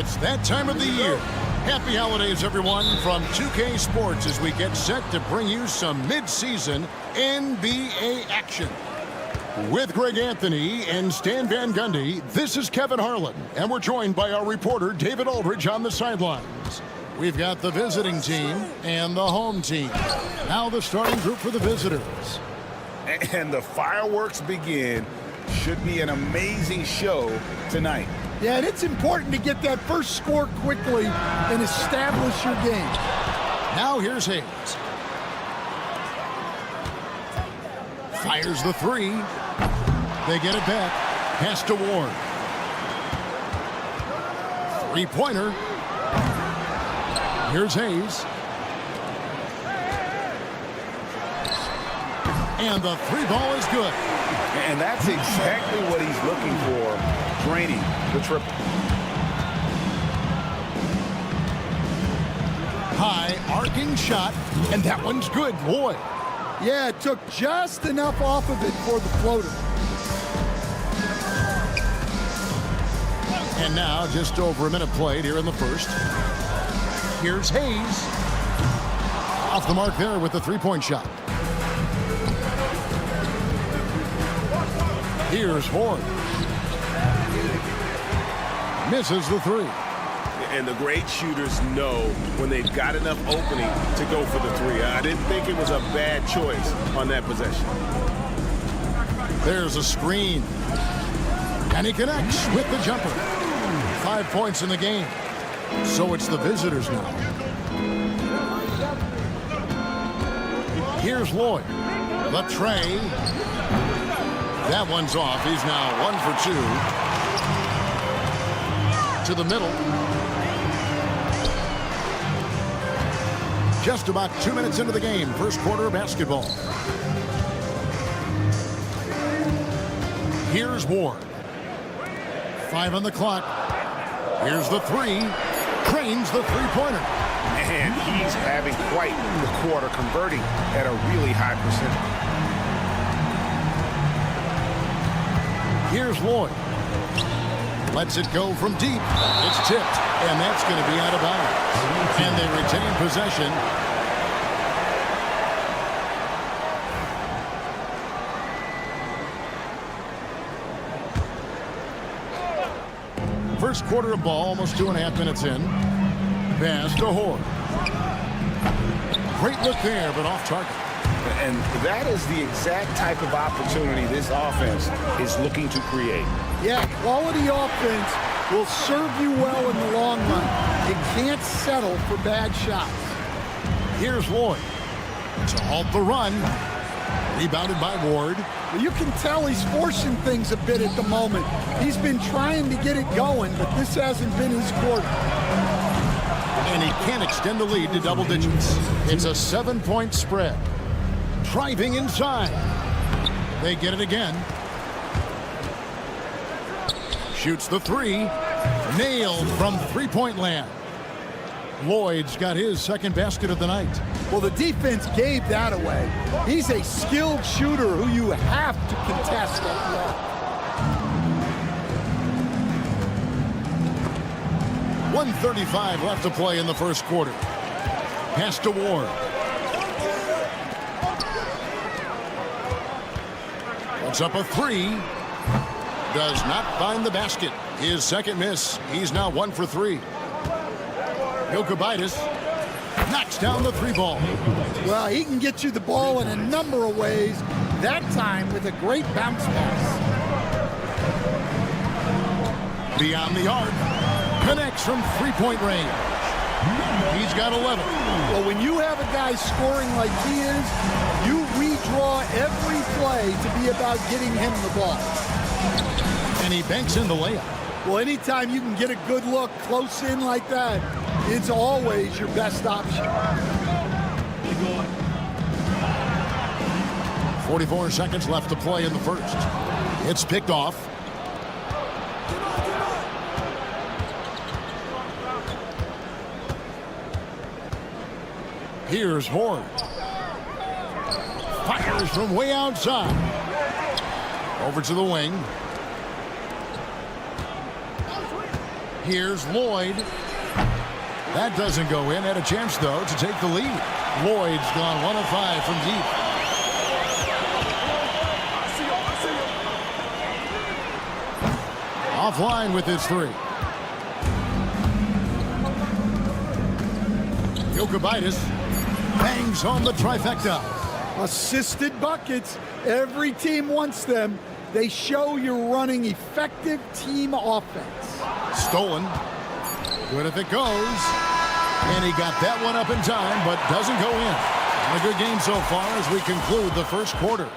It's that time of the year. Happy holidays, everyone, from 2K Sports as we get set to bring you some mid-season NBA action. With Greg Anthony and Stan Van Gundy, this is Kevin Harlan, and we're joined by our reporter, David Aldridge, on the sidelines. We've got the visiting team and the home team. Now the starting group for the visitors. And the fireworks begin. Should be an amazing show tonight. Yeah, and it's important to get that first score quickly and establish your game. Now here's Hayes. Fires the three. They get it back. Pass to Ward. Three-pointer. Here's Hayes. And the three ball is good. And that's exactly what he's looking for. Draining the triple. High arcing shot, and that one's good, boy. Yeah, it took just enough off of it for the floater. And now just over a minute played here in the first. Here's Hayes. Off the mark there with the three-point shot. Here's Ward. Misses the three. And the great shooters know when they've got enough opening to go for the three. I didn't think it was a bad choice on that possession. There's a screen. And he connects with the jumper. 5 points in the game. So it's the visitors now. Here's Lloyd. The tray. That one's off. He's now 1 for 2. To the middle. Just about 2 minutes into the game. First quarter of basketball. Here's Ward. 5 on the clock. Here's the three. Trains the three-pointer. And he's having quite the quarter, converting at a really high percentage. Here's Lloyd. Lets it go from deep. It's tipped, and that's going to be out of bounds. And they retain possession. First quarter of ball, almost 2.5 minutes in. Pass to Hoard. Great look there, but off target. And that is the exact type of opportunity this offense is looking to create. Yeah, quality offense will serve you well in the long run. You can't settle for bad shots. Here's Lloyd to halt the run. Rebounded by Ward. Well, you can tell he's forcing things a bit at the moment. He's been trying to get it going, but this hasn't been his quarter. And he can't extend the lead to double digits. It's a 7-point spread. Driving inside. They get it again. Shoots the three. Nailed from three-point land. Lloyd's got his second basket of the night. Well, the defense gave that away. He's a skilled shooter who you have to contest at that. 1:35 left to play in the first quarter. Pass to Ward. Puts up a three. Does not find the basket. His second miss. He's now 1 for 3. Maccabi knocks down the three ball. Well, he can get you the ball in a number of ways. That time with a great bounce pass. Beyond the arc. Connects from three-point range. He's got 11. Well, when you have a guy scoring like he is, you redraw every play to be about getting him the ball. And he banks in the layup. Well, anytime you can get a good look close in like that, it's always your best option. 44 seconds left to play in the first. It's picked off. Here's Horde. Fires from way outside. Over to the wing. Here's Lloyd. That doesn't go in. Had a chance, though, to take the lead. Lloyd's gone 1 of 5 from deep. Offline with his 3. Jokibitis bangs on the trifecta. Assisted buckets. Every team wants them. They show you're running effective team offense. Stolen. Good if it goes. And he got that one up in time, but doesn't go in. A good game so far as we conclude the first quarter.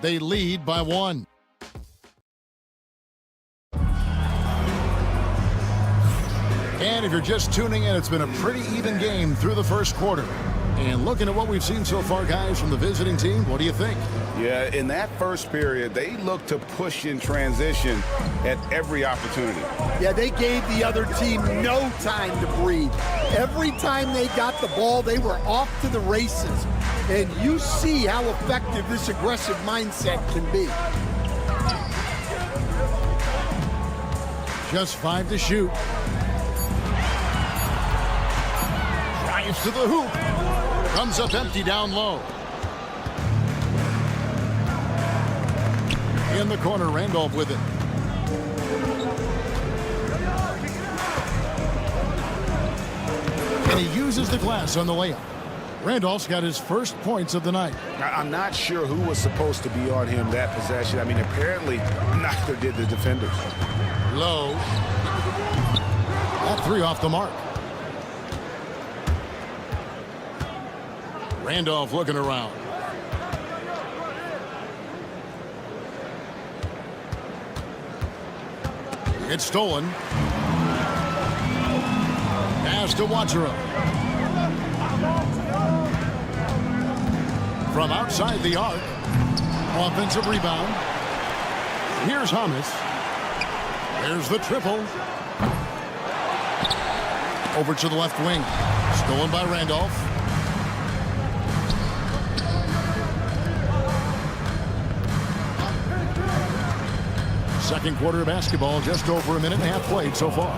They lead by 1. And if you're just tuning in, it's been a pretty even game through the first quarter. And looking at what we've seen so far, guys, from the visiting team, what do you think? Yeah, in that first period, they looked to push in transition at every opportunity. Yeah, they gave the other team no time to breathe. Every time they got the ball, they were off to the races. And you see how effective this aggressive mindset can be. Just 5 to shoot. Drives to the hoop. Comes up empty down low. In the corner, Randolph with it. And he uses the glass on the layup. Randolph's got his first points of the night. I'm not sure who was supposed to be on him that possession. I mean, apparently neither did the defenders. Low. That 3 off the mark. Randolph looking around. It's stolen. Pass to Wachera. From outside the arc. Offensive rebound. Here's Hamas. There's the triple. Over to the left wing. Stolen by Randolph. Second quarter of basketball, just over a minute and a half played so far.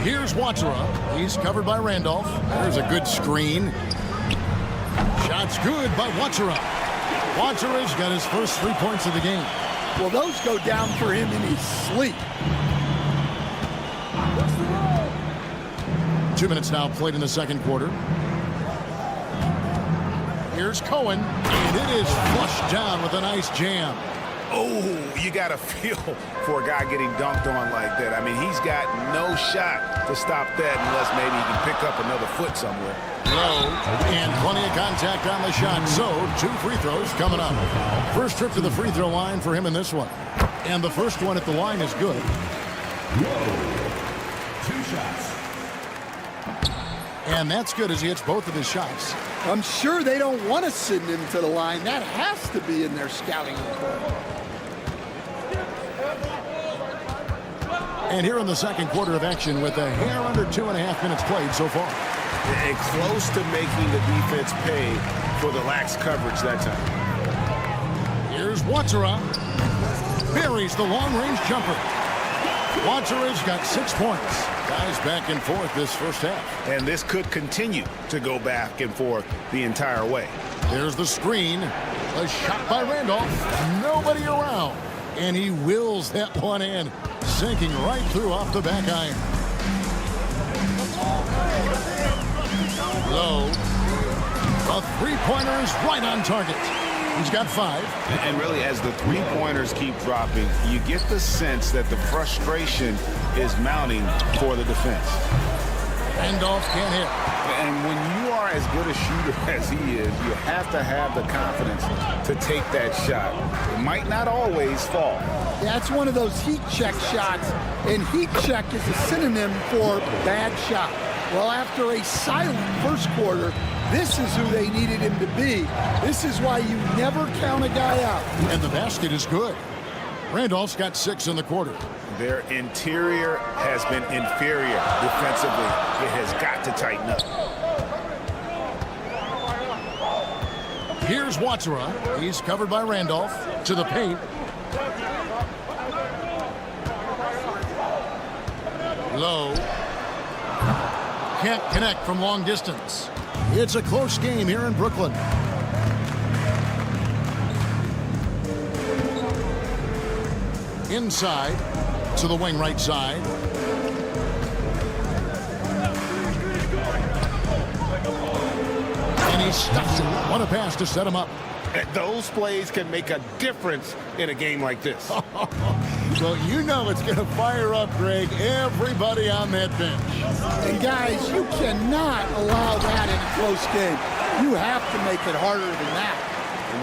Here's Wachera. He's covered by Randolph. There's a good screen. Shot's good by Wachera. Wachera's got his first 3 points of the game. Well, those go down for him in his sleep. 2 minutes now played in the second quarter. Here's Cohen, and it is flushed down with a nice jam. Oh, you got to feel for a guy getting dunked on like that. I mean, he's got no shot to stop that unless maybe he can pick up another foot somewhere. Low, and plenty of contact on the shot. So, 2 free throws coming up. First trip to the free throw line for him in this one. And the first one at the line is good. 2 shots. And that's good as he hits both of his shots. I'm sure they don't want to send him to the line. That has to be in their scouting report. And here in the second quarter of action with a hair under 2.5 minutes played so far. And close to making the defense pay for the lax coverage that time. Here's Wachera. Buries the long-range jumper. Wachera's got 6 points. Guys back and forth this first half. And this could continue to go back and forth the entire way. There's the screen. A shot by Randolph. Nobody around. And he wills that one in. Sinking right through off the back iron. Low. A three-pointer is right on target. He's got 5. And really, as the three-pointers keep dropping, you get the sense that the frustration is mounting for the defense. Randolph can't hit. And when you are as good a shooter as he is, you have to have the confidence to take that shot. It might not always fall. That's one of those heat check shots, and heat check is a synonym for bad shot. Well, after a silent first quarter, this is who they needed him to be. This is why you never count a guy out. And the basket is good. Randolph's got 6 in the quarter. Their interior has been inferior defensively. It has got to tighten up. Here's Watsura. He's covered by Randolph. To the paint. Low. Can't connect from long distance. It's a close game here in Brooklyn. Inside to the wing right side. And he stuffs it. What a pass to set him up. Those plays can make a difference in a game like this. Well, you know it's going to fire up, Greg, everybody on that bench. And guys, you cannot allow that in a close game. You have to make it harder than that.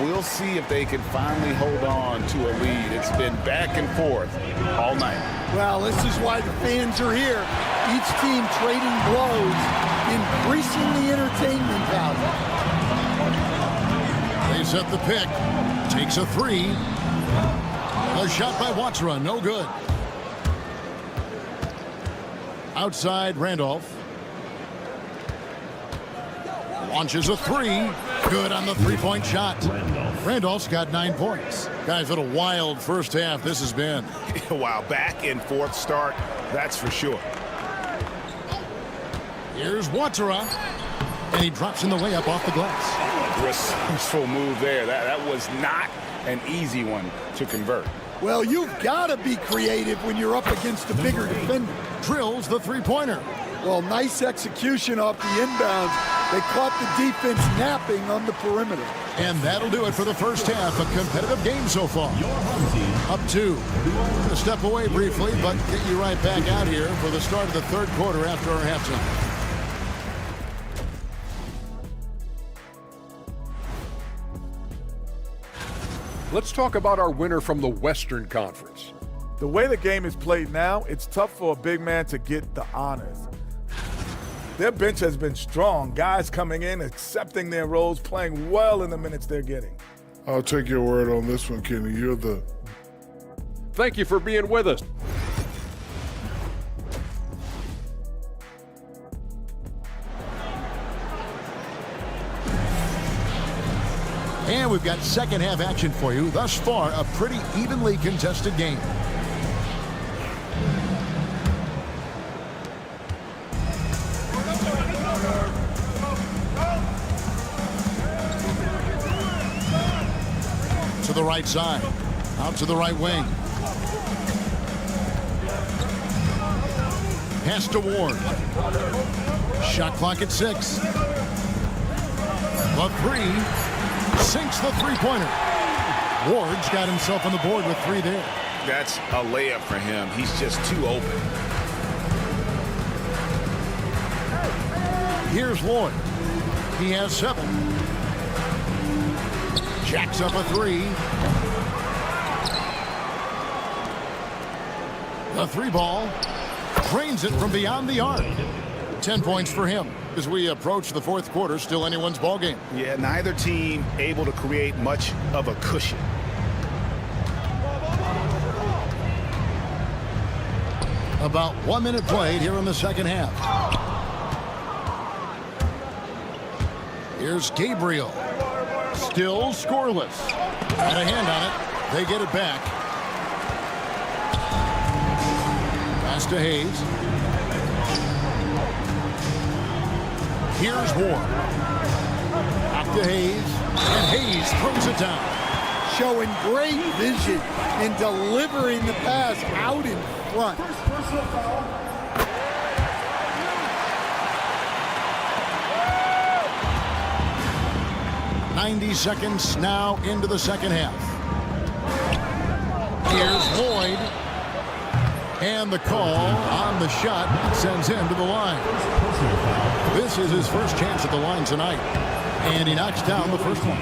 We'll see if they can finally hold on to a lead. It's been back and forth all night. Well, this is why the fans are here. Each team trading blows, increasing the entertainment value. They set the pick. Takes a 3. A shot by Watsura, no good. Outside Randolph. Launches a 3. Good on the three-point shot. Randolph's got 9 points. Guys, what a wild first half this has been. Wow, back and forth start, that's for sure. Here's Watsura. And he drops in the layup off the glass. Resourceful move there. That was not an easy one to convert. Well, you've got to be creative when you're up against a bigger defender. Drills the three-pointer. Well, nice execution off the inbounds. They caught the defense napping on the perimeter. And that'll do it for the first half. A competitive game so far. Up 2. Going to step away briefly, but get you right back out here for the start of the third quarter after our halftime. Let's talk about our winner from the Western Conference. The way the game is played now, it's tough for a big man to get the honors. Their bench has been strong. Guys coming in, accepting their roles, playing well in the minutes they're getting. I'll take your word on this one, Kenny. You're the... Thank you for being with us. And we've got second half action for you. Thus far, a pretty evenly contested game. To the right side, out to the right wing. Pass to Ward. Shot clock at 6. The 3. Sinks the three-pointer. Ward's got himself on the board with 3 there. That's a layup for him. He's just too open. Here's Lloyd. He has 7. Jacks up a 3. The 3 ball. Drains it from beyond the arc. 10 points for him. As we approach the fourth quarter, still anyone's ball game. Yeah, neither team able to create much of a cushion. About 1 minute played here in the second half. Here's Gabriel. Still scoreless. Got a hand on it. They get it back. Pass to Hayes. Here's Ward. Up to Hayes. And Hayes throws it down. Showing great vision in delivering the pass out in front. 90 seconds now into the second half. Here's Lloyd. And the call on the shot sends him to the line. This is his first chance at the line tonight. And he knocks down the first one.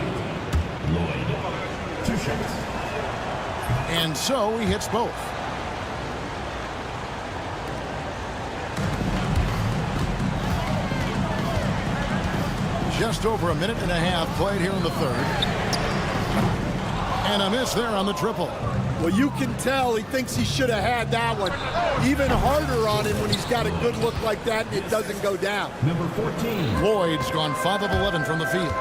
Lloyd, 2 shots. And so he hits both. Just over a minute and a half played here in the third. And a miss there on the triple. Well, you can tell he thinks he should have had that one. Even harder on him when he's got a good look like that and it doesn't go down. Number 14. Lloyd's gone 5 of 11 from the field.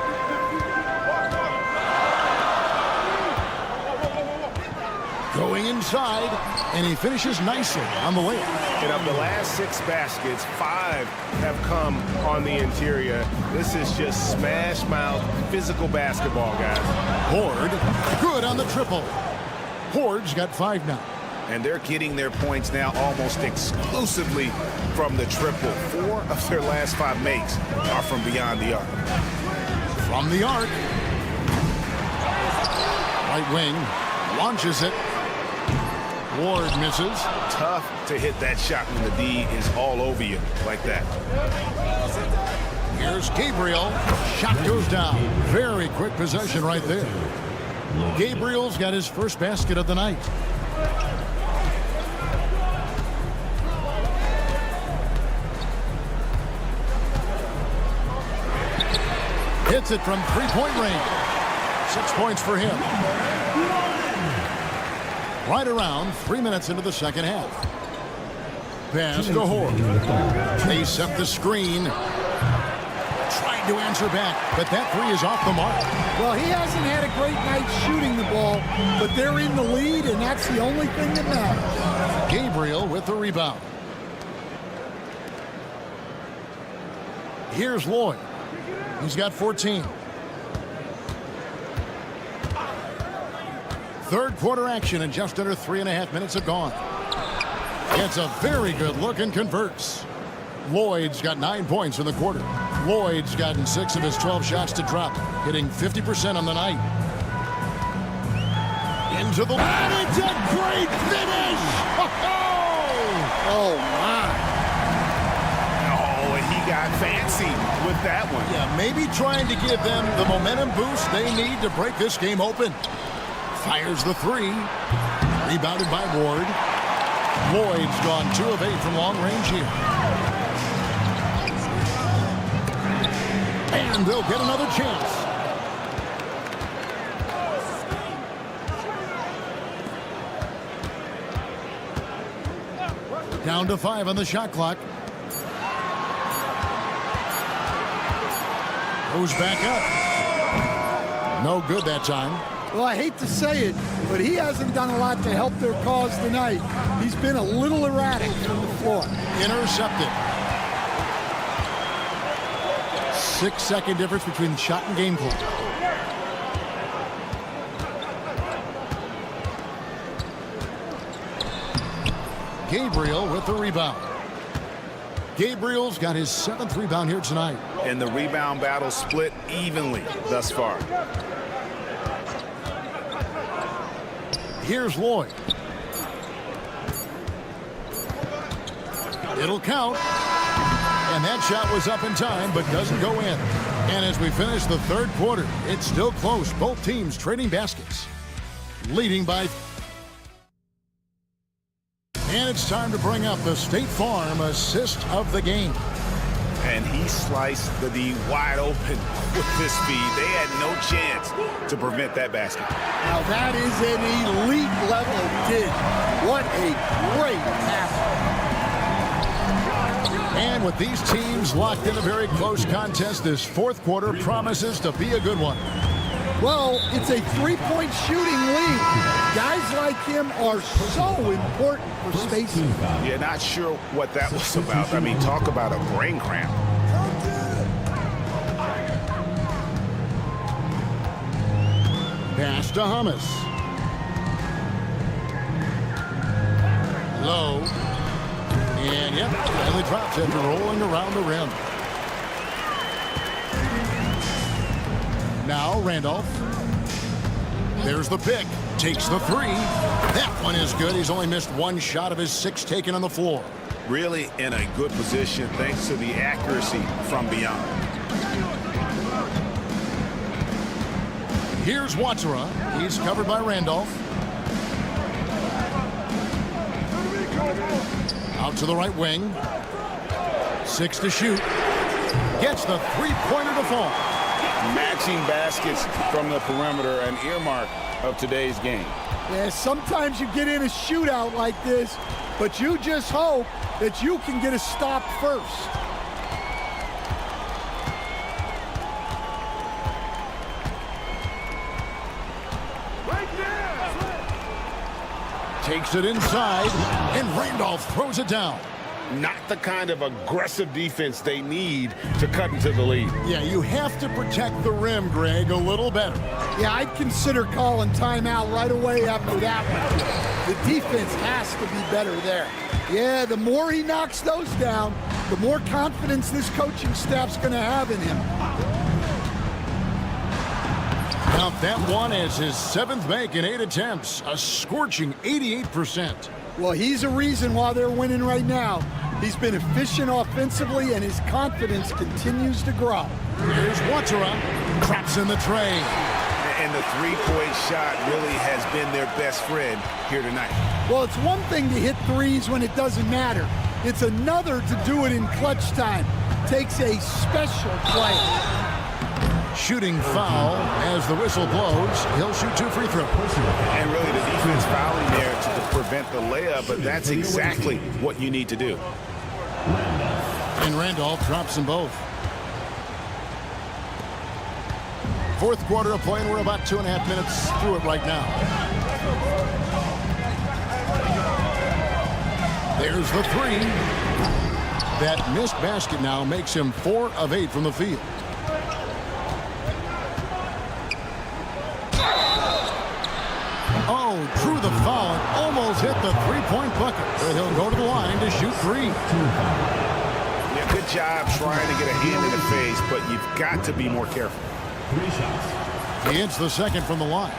Going inside, and he finishes nicely on the layup. And of the last 6 baskets, 5 have come on the interior. This is just smash mouth physical basketball, guys. Horde, good on the triple. Horde's got 5 now. And they're getting their points now almost exclusively from the triple. 4 of their last 5 makes are from beyond the arc. From the arc. Right wing, launches it. Ward misses. Tough to hit that shot when the D is all over you like that. Here's Gabriel. Shot goes down. Very quick possession right there. Gabriel's got his first basket of the night. Hits it from three-point range. 6 points for him. Right around 3 minutes into the second half. Pass to Horde. They set the screen. Trying to answer back, but that 3 is off the mark. Well, he hasn't had a great night shooting the ball, but they're in the lead, and that's the only thing that matters. Gabriel with the rebound. Here's Lloyd. He's got 14. Third quarter action, and just under 3.5 minutes have gone. It's a very good look and converts. Lloyd's got 9 points in the quarter. Lloyd's gotten 6 of his 12 shots to drop, hitting 50% on the night. Into the... And it's a great finish! Oh, my. Oh, and he got fancy with that one. Yeah, maybe trying to give them the momentum boost they need to break this game open. Fires the 3. Rebounded by Ward. Lloyd's gone 2 of 8 from long range here. And they'll get another chance. Down to 5 on the shot clock. Goes back up. No good that time. Well, I hate to say it, but he hasn't done a lot to help their cause tonight. He's been a little erratic from the floor. Intercepted. 6-second difference between shot and game clock. Gabriel with the rebound. Gabriel's got his 7th rebound here tonight. And the rebound battle split evenly thus far. Here's Lloyd. It'll count. And that shot was up in time, but doesn't go in. And as we finish the third quarter, it's still close. Both teams trading baskets. Leading by... And it's time to bring up the State Farm assist of the game. And he sliced the D wide open with this feed. They had no chance to prevent that basket. Now that is an elite level dig. What a great pass. And with these teams locked in a very close contest, this fourth quarter promises to be a good one. Well, it's a three-point shooting lead. Guys like him are so important for spacing. Yeah, not sure what that was about. I mean, talk about a brain cramp. Pass to Hummus. Low. And yep, finally drops after rolling around the rim. Now Randolph. There's the pick. Takes the three. That one is good. He's only missed one shot of his 6 taken on the floor. Really in a good position thanks to the accuracy from beyond. Here's Watsara. He's covered by Randolph. Out to the right wing. 6 to shoot. Gets the three-pointer to fall. Matching baskets from the perimeter, an earmark of today's game. Yeah, sometimes you get in a shootout like this, but you just hope that you can get a stop first. Takes it inside, and Randolph throws it down. Not the kind of aggressive defense they need to cut into the lead. Yeah, you have to protect the rim, Greg, a little better. Yeah, I'd consider calling timeout right away after that one. The defense has to be better there. Yeah, the more he knocks those down, the more confidence this coaching staff's going to have in him. Now that one is his 7th make in 8 attempts, a scorching 88%. Well, he's a reason why they're winning right now. He's been efficient offensively, and his confidence continues to grow. Here's Watsara. Traps in the tray. And the three-point shot really has been their best friend here tonight. Well, it's one thing to hit threes when it doesn't matter. It's another to do it in clutch time. Takes a special play. Shooting foul as the whistle blows. He'll shoot 2 free throws. And really the defense fouling there to prevent the layup, but that's exactly what you need to do. And Randolph drops them both. 4th quarter of play, and we're about 2.5 minutes through it right now. There's the three. That missed basket now makes him 4 of 8 from the field. Oh, drew the foul and almost hit the three-point bucket. But he'll go to the line to shoot 3. Yeah, good job trying to get a hand in the face, but you've got to be more careful. 3 shots. He hits the second from the line.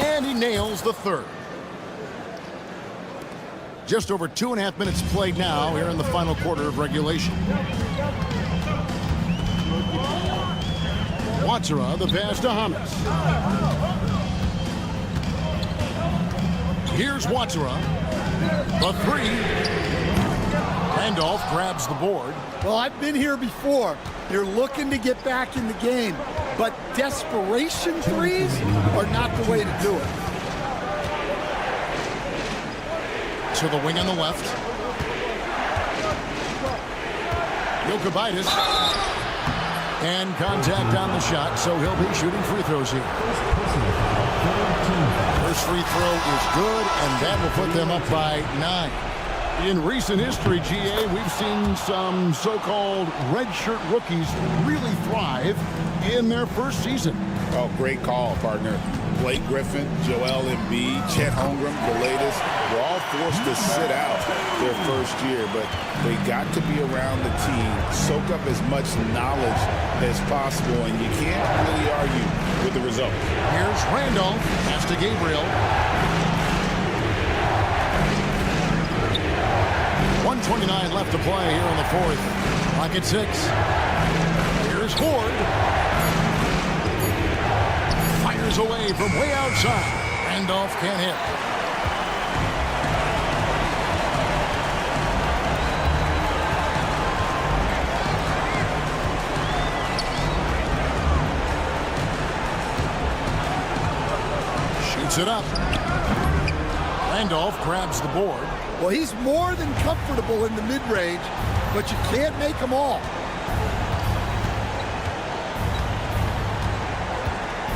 And he nails the third. Just over 2.5 minutes played now here in the final quarter of regulation. Watsara, the pass to Hamas. Here's Watsara. The three. Randolph grabs the board. Well, I've been here before. You're looking to get back in the game, but desperation threes are not the way to do it. To the wing on the left. Maccabi. And contact on the shot, so he'll be shooting free throws here. First free throw is good, and that will put them up by 9. In recent history, GA, we've seen some so-called redshirt rookies really thrive in their first season. Oh, great call, partner. Blake Griffin, Joel Embiid, Chet Holmgren, the latest, were all forced to sit out their first year, but they got to be around the team, soak up as much knowledge as possible, and you can't really argue with the result. Here's Randolph, pass to Gabriel. 1:29 left to play here in the 4th. Clock at 6. Here's Ford. Fires away from way outside. Randolph can't hit. Shoots it up. Randolph grabs the board. Well, he's more than comfortable in the mid-range, but you can't make them all.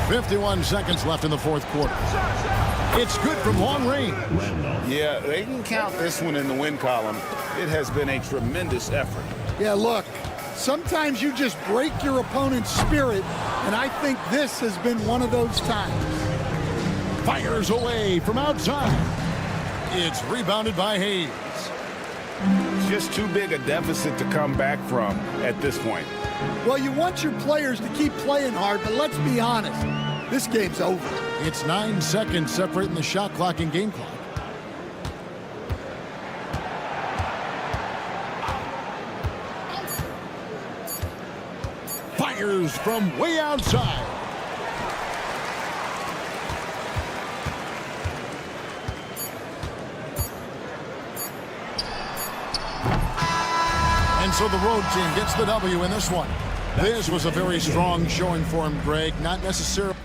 51 seconds left in the 4th quarter. It's good from long range. Yeah, they can count this one in the win column. It has been a tremendous effort. Yeah, look, sometimes you just break your opponent's spirit, and I think this has been one of those times. Fires away from outside. It's rebounded by Hayes. just too big a deficit to come back from at this point. Well, you want your players to keep playing hard, but let's be honest, this game's over. It's 9 seconds separating the shot clock and game clock. Fires from way outside. And so the road team gets the W in this one. This was a very strong showing for him, Greg. Not necessarily.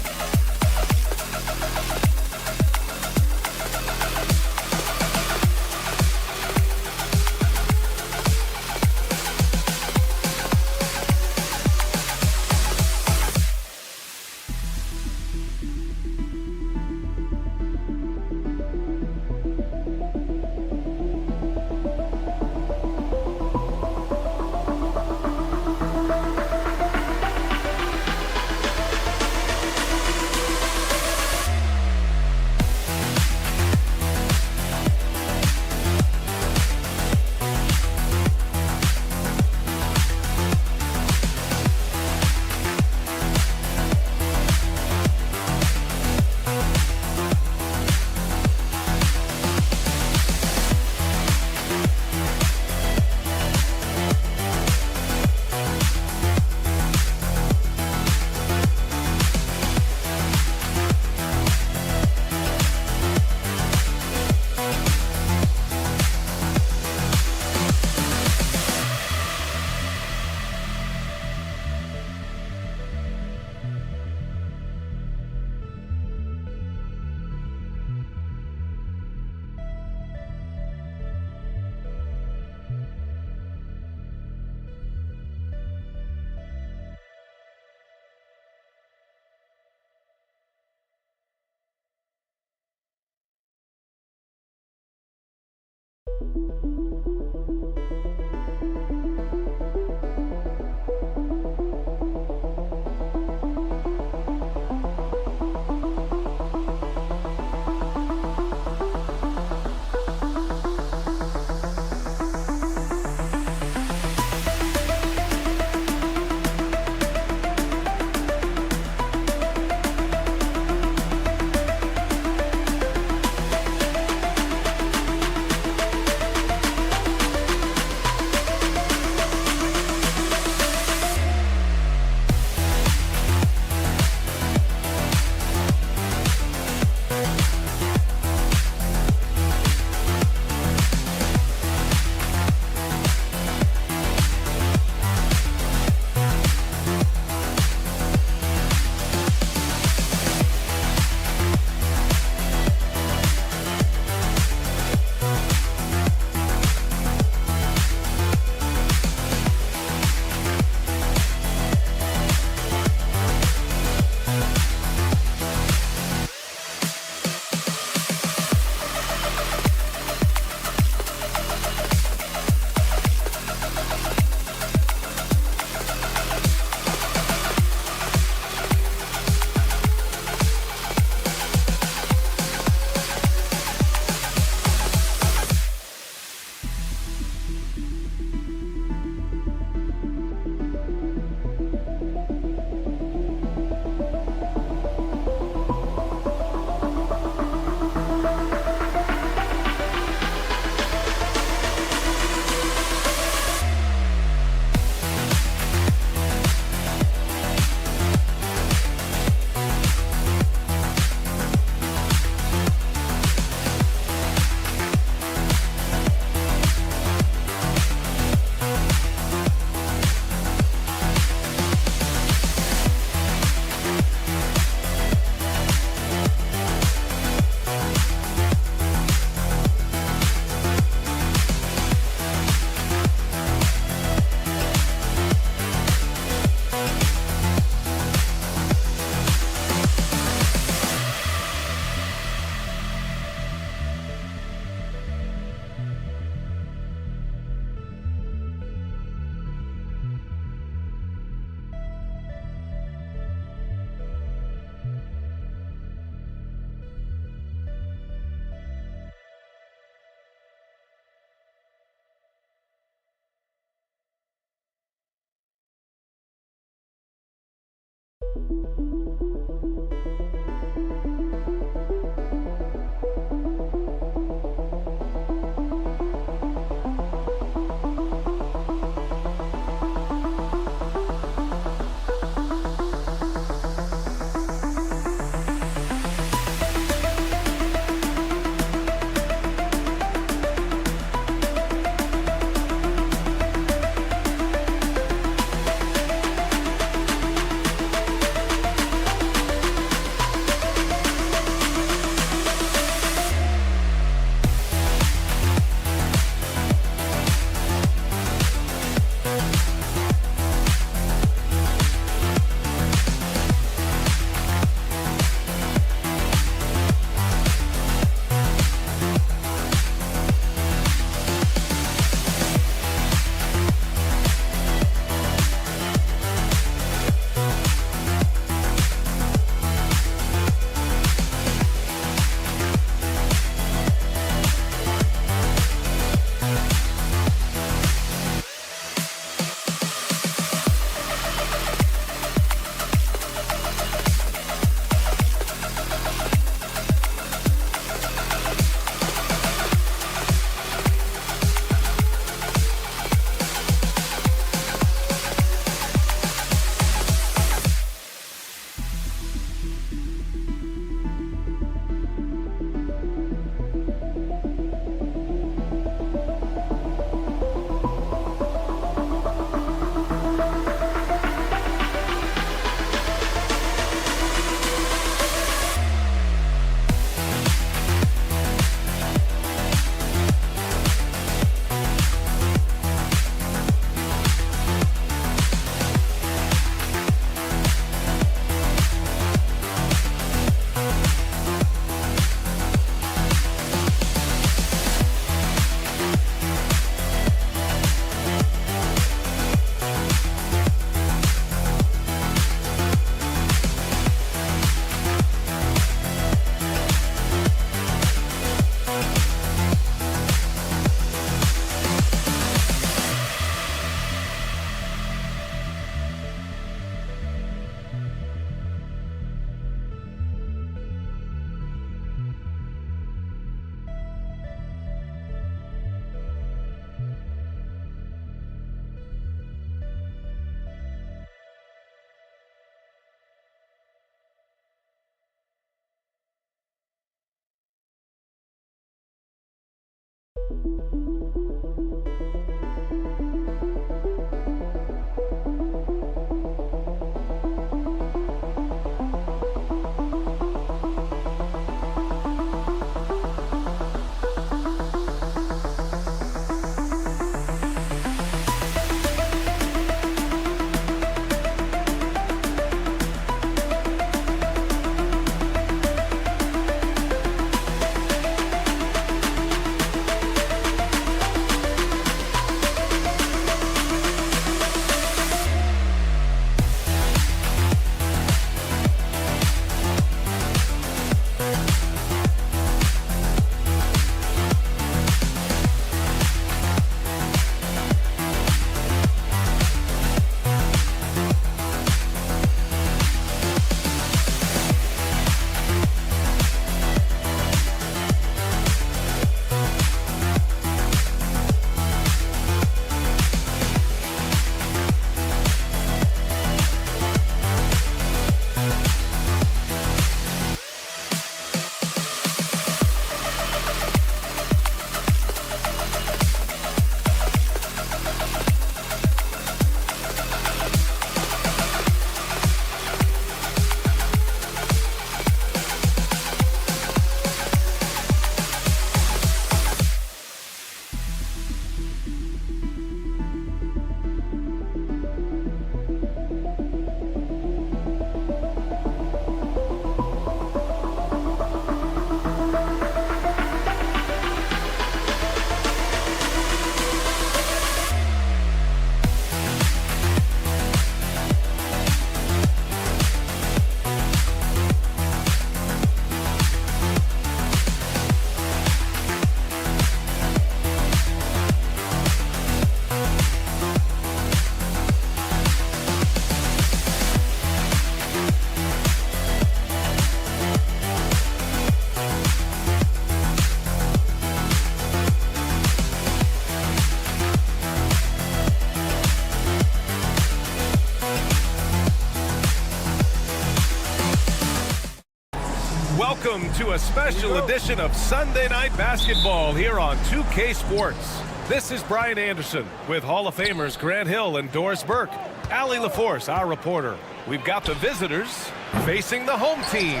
to a special edition of Sunday Night Basketball here on 2K Sports. This is Brian Anderson with Hall of Famers Grant Hill and Doris Burke. Allie LaForce, our reporter. We've got the visitors facing the home team.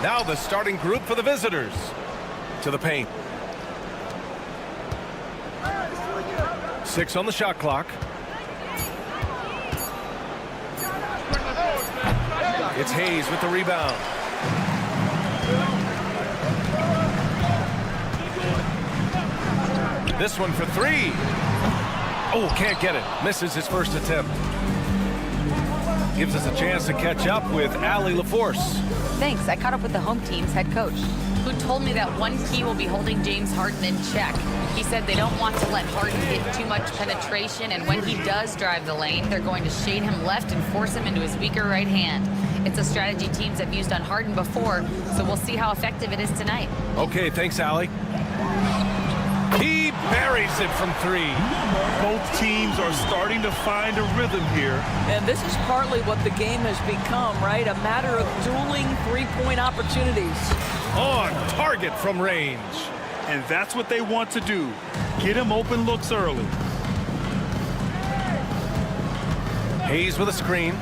Now the starting group for the visitors. To the paint. 6 on the shot clock. It's Hayes with the rebound. This one for 3. Oh, can't get it. Misses his first attempt. Gives us a chance to catch up with Allie LaForce. Thanks. I caught up with the home team's head coach, who told me that one key will be holding James Harden in check. He said they don't want to let Harden get too much penetration, and when he does drive the lane, they're going to shade him left and force him into his weaker right hand. It's a strategy teams have used on Harden before, so we'll see how effective it is tonight. Okay, thanks, Allie. He buries it from 3. Both teams are starting to find a rhythm here. And this is partly what the game has become, right? A matter of dueling three-point opportunities. On target from range. And that's what they want to do. Get him open looks early. Hayes with a screen.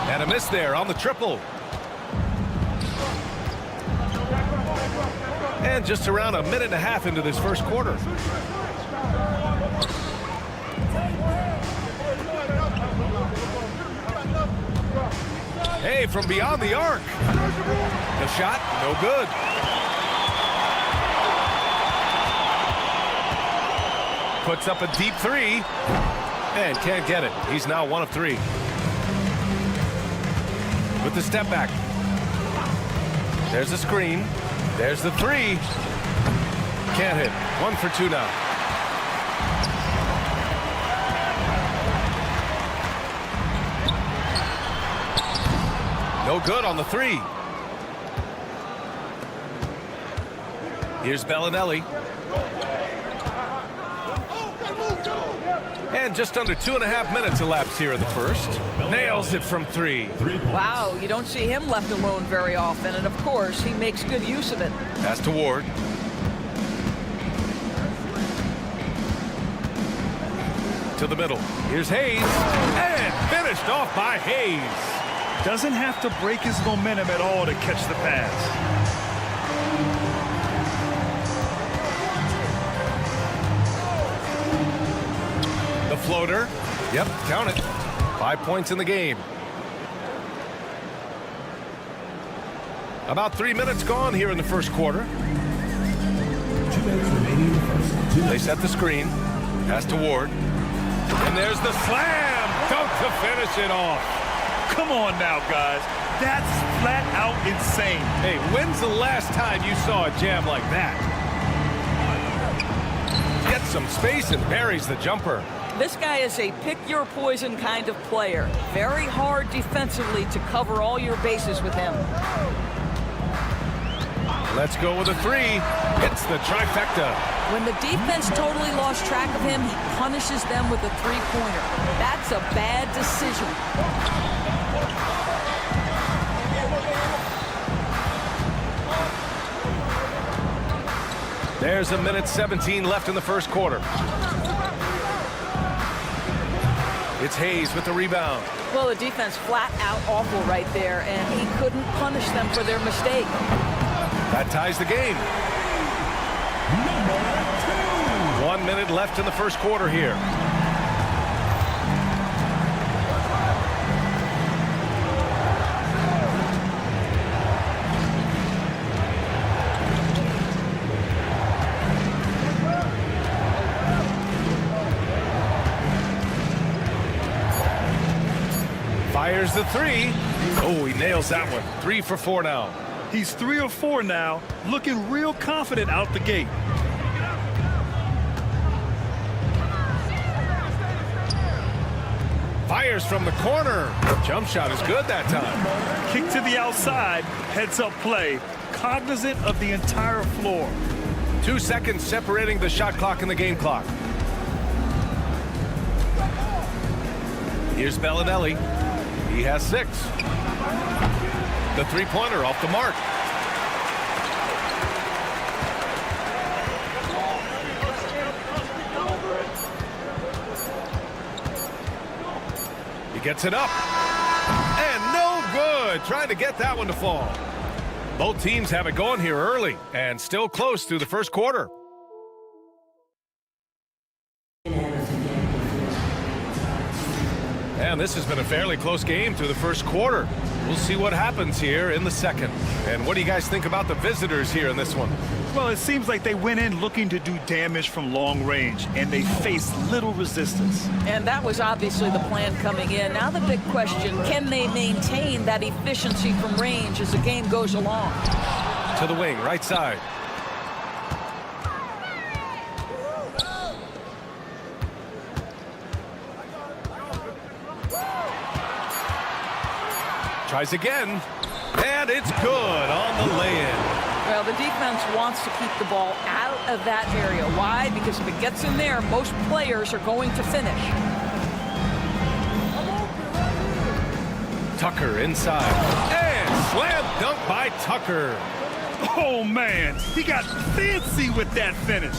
And a miss there on the triple. And just around a minute and a half into this first quarter. Hey, from beyond the arc. The shot, no good. Puts up a deep 3. And can't get it. He's now 1 of 3. With the step back. There's a screen. There's the 3. Can't hit. 1 for 2 now. No good on the 3. Here's Bellinelli. And just under 2.5 minutes elapsed here in the first. Nails it from 3. Wow, you don't see him left alone very often, and of course, he makes good use of it. Pass to Ward. To the middle. Here's Hayes. And finished off by Hayes. Doesn't have to break his momentum at all to catch the pass. The floater. Yep, count it. 5 points in the game. About 3 minutes gone here in the first quarter. They set the screen. Pass to Ward. And there's the slam. Dunk to finish it off. Come on now, guys. That's flat out insane. Hey, when's the last time you saw a jam like that? Gets some space and buries the jumper. This guy is a pick-your-poison kind of player. Very hard defensively to cover all your bases with him. Let's go with a 3. Hits the trifecta. When the defense totally lost track of him, he punishes them with a three-pointer. That's a bad decision. There's a minute 17 left in the first quarter. It's Hayes with the rebound. Well, the defense flat out awful right there, and he couldn't punish them for their mistake. That ties the game. 1 minute left in the first quarter here. Fires the 3. Oh, he nails that one. 3 for 4 now. He's 3 of 4 now, looking real confident out the gate. Fires from the corner. Jump shot is good that time. Kick to the outside, heads-up play, cognizant of the entire floor. 2 seconds separating the shot clock and the game clock. Here's Bellinelli. He has 6. The three-pointer off the mark. gets it up. And no good. Trying to get that one to fall. Both teams have it going here early and still close through the first quarter. And this has been a fairly close game through the first quarter. We'll see what happens here in the second. And what do you guys think about the visitors here in this one? Well, it seems like they went in looking to do damage from long range, and they faced little resistance. And that was obviously the plan coming in. Now the big question, can they maintain that efficiency from range as the game goes along? To the wing, right side. Tries again, and it's good on the lay-in. Well, the defense wants to keep the ball out of that area. Why? Because if it gets in there, most players are going to finish. Tucker inside, and slam dunk by Tucker. Oh, man, he got fancy with that finish.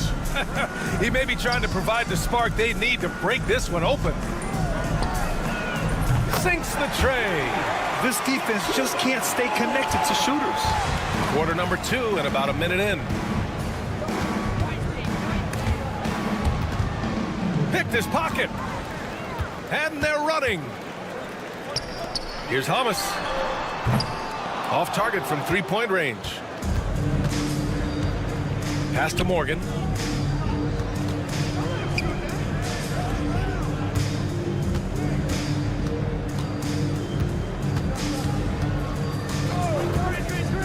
He may be trying to provide the spark they need to break this one open. Sinks the tray. This defense just can't stay connected to shooters. Quarter number 2 and about a minute in. Picked his pocket. And they're running. Here's Hamas. Off target from three-point range. Pass to Morgan.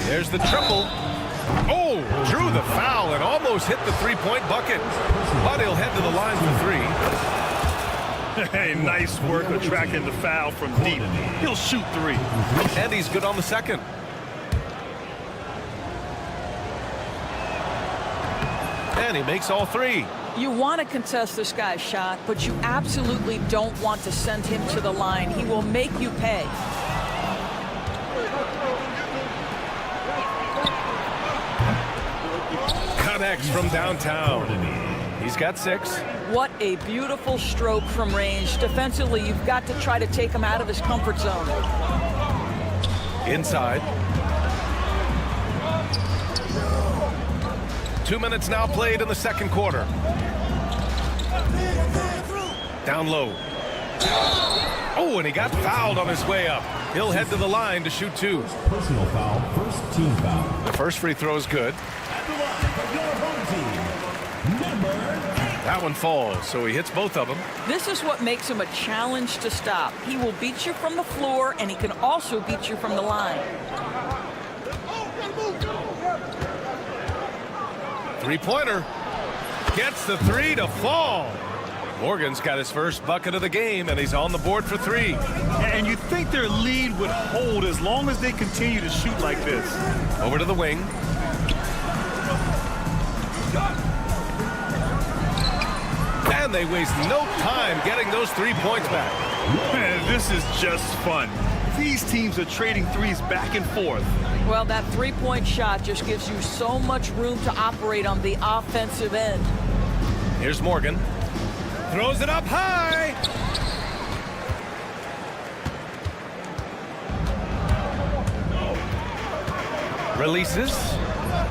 There's the triple. Oh, drew the foul and almost hit the three-point bucket. But he'll head to the line for 3. Hey, nice work attracting the foul from deep. He'll shoot 3. And he's good on the second. And he makes all 3. You want to contest this guy's shot, but you absolutely don't want to send him to the line. He will make you pay. Connects from downtown. He's got 6. What a beautiful stroke from range. Defensively, you've got to try to take him out of his comfort zone. Inside. 2 minutes now played in the second quarter. Down low. Oh, and he got fouled on his way up. He'll head to the line to shoot 2. Personal foul, first team foul. The first free throw is good. That one falls, so he hits both of them. This is what makes him a challenge to stop. He will beat you from the floor, and he can also beat you from the line. Three-pointer. Gets the 3 to fall. Morgan's got his first bucket of the game, and he's on the board for 3. And you think their lead would hold as long as they continue to shoot like this. Over to the wing. And they waste no time getting those 3 points back. Man, this is just fun. These teams are trading threes back and forth. Well, that three-point shot just gives you so much room to operate on the offensive end. Here's Morgan. Throws it up high. Releases.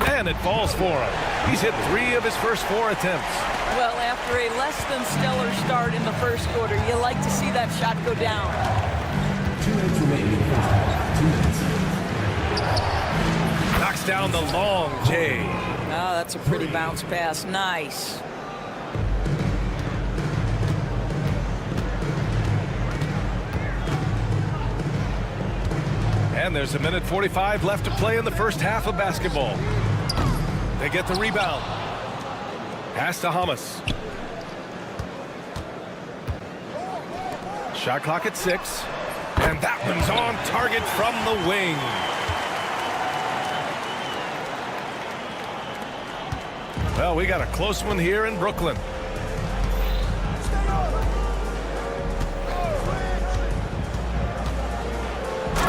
And it falls for him. He's hit 3 of his first 4 attempts. Well, after a less than stellar start in the first quarter, you like to see that shot go down. 2 minutes remaining in the first half. 2 minutes. Knocks down the long J. Oh, that's a pretty bounce pass. Nice. And there's a minute 45 left to play in the first half of basketball. They get the rebound. Pass to Hamas. Shot clock at 6. And that one's on target from the wing. Well, we got a close one here in Brooklyn.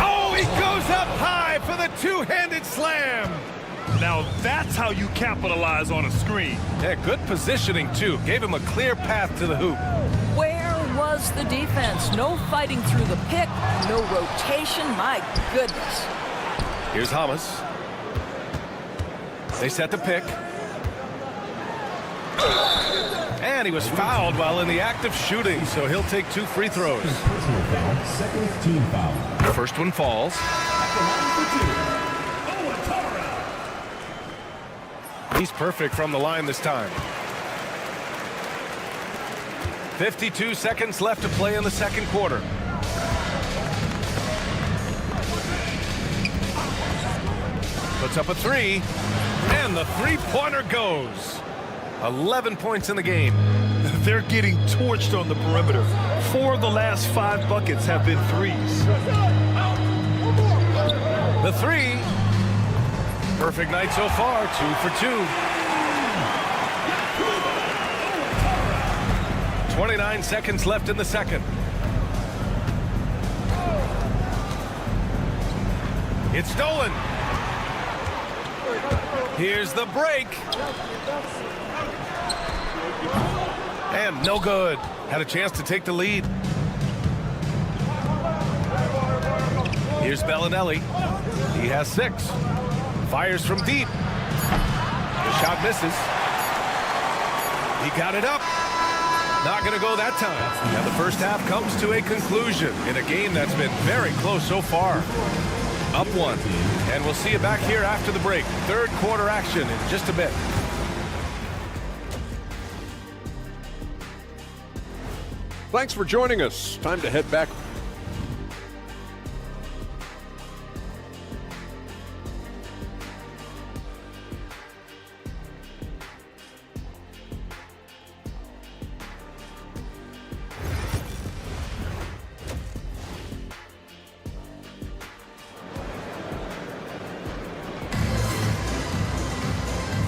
Oh, he goes up high for the two-handed slam. Now that's how you capitalize on a screen. Yeah, good positioning, too. Gave him a clear path to the hoop. Where was the defense. No fighting through the pick, no rotation. My goodness. Here's Hamas. They set the pick. And he was fouled while in the act of shooting, so he'll take 2 free throws. Personal foul, second team foul. The first one falls. He's perfect from the line this time. 52 seconds left to play in the second quarter. Puts up a 3, and the three-pointer goes. 11 points in the game. They're getting torched on the perimeter. 4 of the last 5 buckets have been threes. The 3. Perfect night so far, 2 for 2. 29 seconds left in the second. It's stolen. Here's the break. And no good. Had a chance to take the lead. Here's Bellinelli. He has 6. Fires from deep. The shot misses. He got it up. Not going to go that time. And the first half comes to a conclusion in a game that's been very close so far. Up 1. And we'll see you back here after the break. Third quarter action in just a bit. Thanks for joining us. Time to head back.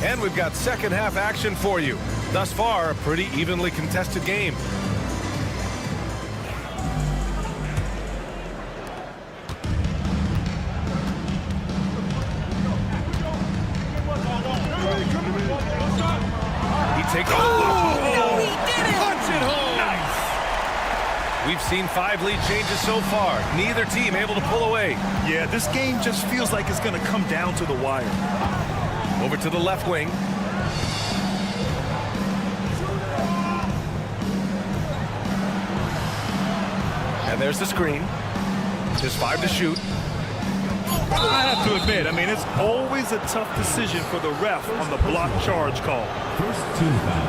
And we've got second half action for you. Thus far, a pretty evenly contested game. He takes it. Oh, he did it! Punch it home! Nice! We've seen 5 lead changes so far. Neither team able to pull away. Yeah, this game just feels like it's going to come down to the wire. Over to the left wing. And there's the screen. Just 5 to shoot. I have to admit, I mean, it's always a tough decision for the ref on the block charge call. First team foul.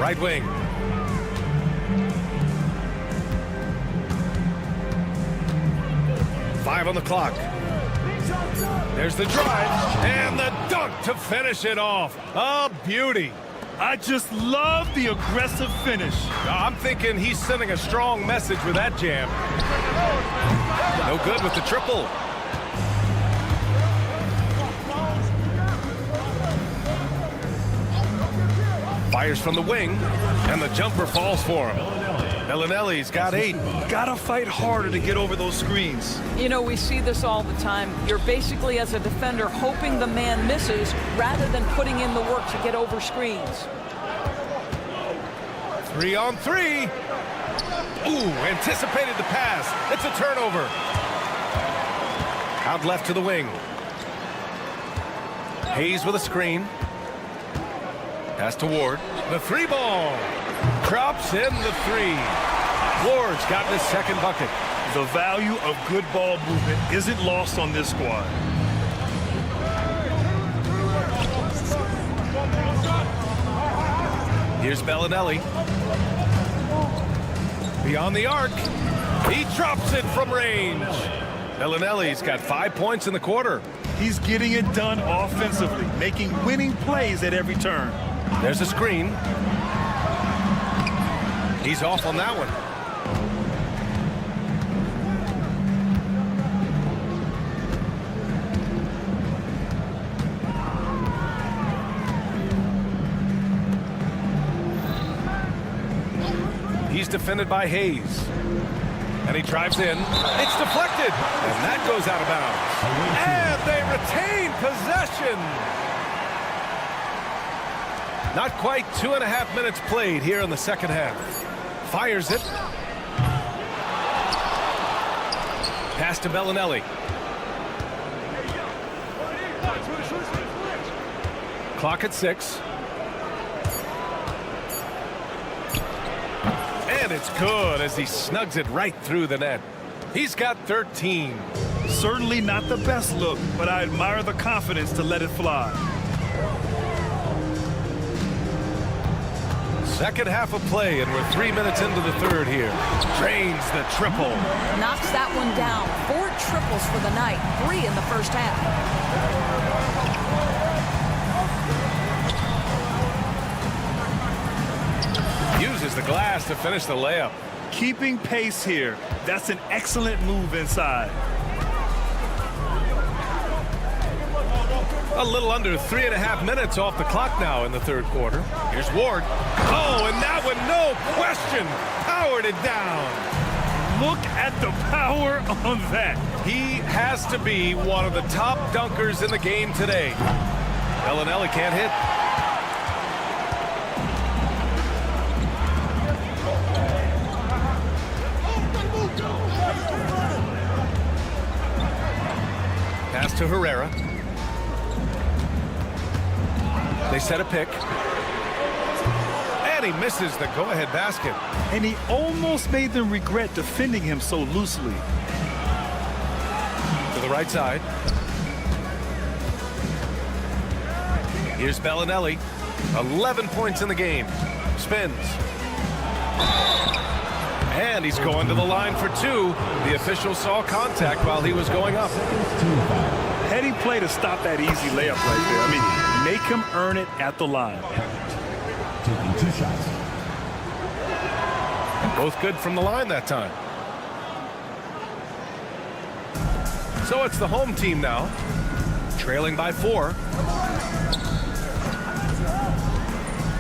Right wing. Five on the clock. There's the drive and the dunk to finish it off. A beauty. I just love the aggressive finish. I'm thinking he's sending a strong message with that jam. No good with the triple. Fires from the wing, and the jumper falls for him. Bellinelli's got 8. Gotta fight harder to get over those screens. You know, we see this all the time. You're basically, as a defender, hoping the man misses rather than putting in the work to get over screens. 3 on 3. Ooh, anticipated the pass. It's a turnover. Out left to the wing. Hayes with a screen. Pass to Ward. The 3 ball. Drops in the 3. Ward's gotten his second bucket. The value of good ball movement isn't lost on this squad. Here's Bellinelli. Beyond the arc. He drops it from range. Bellinelli's got 5 points in the quarter. He's getting it done offensively, making winning plays at every turn. There's a screen. He's off on that one. He's defended by Hayes. And he drives in. It's deflected. And that goes out of bounds. And they retain possession. Not quite 2.5 minutes played here in the second half. Fires it. Pass to Bellinelli. Clock at 6. And it's good as he snugs it right through the net. He's got 13. Certainly not the best look, but I admire the confidence to let it fly. Second half of play, and we're 3 minutes into the third here. Drains the triple. Knocks that one down. 4 triples for the night. 3 in the first half. Uses the glass to finish the layup. Keeping pace here. That's an excellent move inside. A little under 3.5 minutes off the clock now in the third quarter. Here's Ward. Oh, and that one, no question, powered it down. Look at the power on that. He has to be one of the top dunkers in the game today. Bellinelli can't hit. Pass to Herrera. They set a pick. And he misses the go-ahead basket. And he almost made them regret defending him so loosely. To the right side. Here's Bellinelli. 11 points in the game. Spins. And he's going to the line for 2. The official saw contact while he was going up. Heady play to stop that easy layup right there. I mean, make him earn it at the line. Taking 2 shots. Both good from the line that time. So it's the home team now, trailing by 4.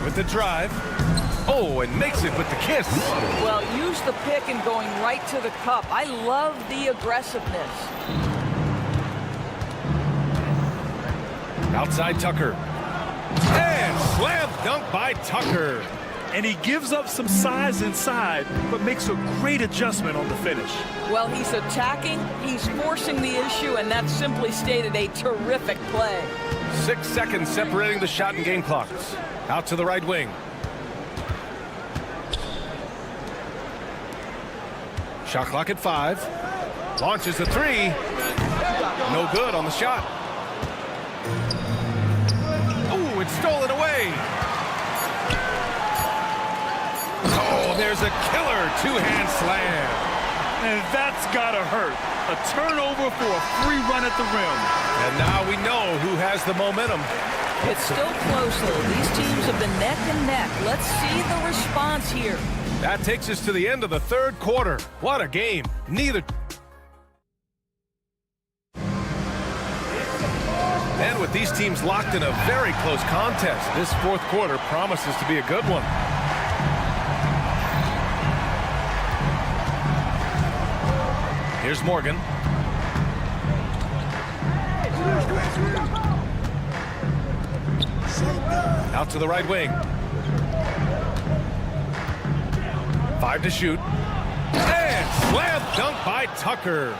With the drive. Oh, and makes it with the kiss. Well, use the pick and going right to the cup. I love the aggressiveness. Outside Tucker. And slam dunk by Tucker. And he gives up some size inside, but makes a great adjustment on the finish. Well, he's attacking, he's forcing the issue, and that's simply stated a terrific play. 6 seconds separating the shot and game clocks. Out to the right wing. Shot clock at 5. Launches a 3. No good on the shot. Ooh, it's stolen away. Oh, there's a killer 2-hand slam. And that's gotta hurt. A turnover for a free run at the rim. And now we know who has the momentum. It's still close, though. These teams have been neck and neck. Let's see the response here. That takes us to the end of the third quarter. What a game. Neither. And with these teams locked in a very close contest, this fourth quarter promises to be a good one. Here's Morgan. Out to the right wing. 5 to shoot. And slam dunk by Tucker.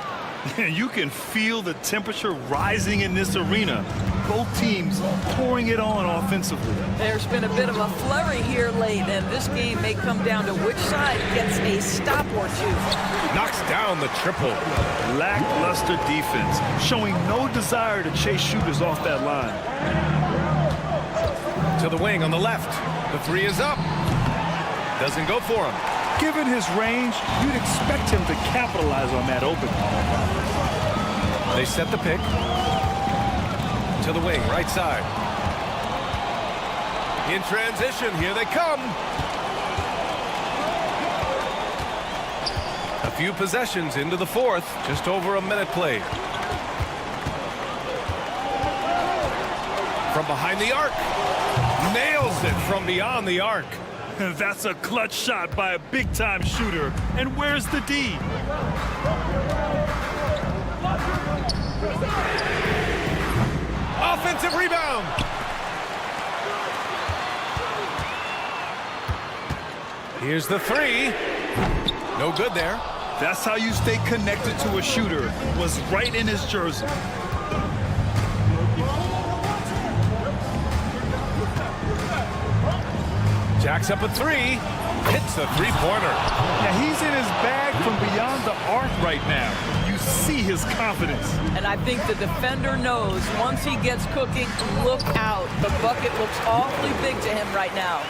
You can feel the temperature rising in this arena. Both teams pouring it on offensively. There's been a bit of a flurry here late, and this game may come down to which side gets a stop or 2. Knocks down the triple. Lackluster defense, showing no desire to chase shooters off that line. To the wing on the left. The 3 is up. Doesn't go for him. Given his range, you'd expect him to capitalize on that opening. They set the pick. To the wing, right side. In transition, here they come. A few possessions into the fourth, just over a minute played. From behind the arc. Nails it from beyond the arc. That's a clutch shot by a big-time shooter. And where's the D? Offensive rebound. Here's the three. No good there. That's how you stay connected to a shooter. Was right in his jersey. Jacks up a three. Hits the three-pointer. Yeah, he's in his bag from beyond the arc right now. You see his confidence. And I think the defender knows once he gets cooking, look out. The bucket looks awfully big to him right now.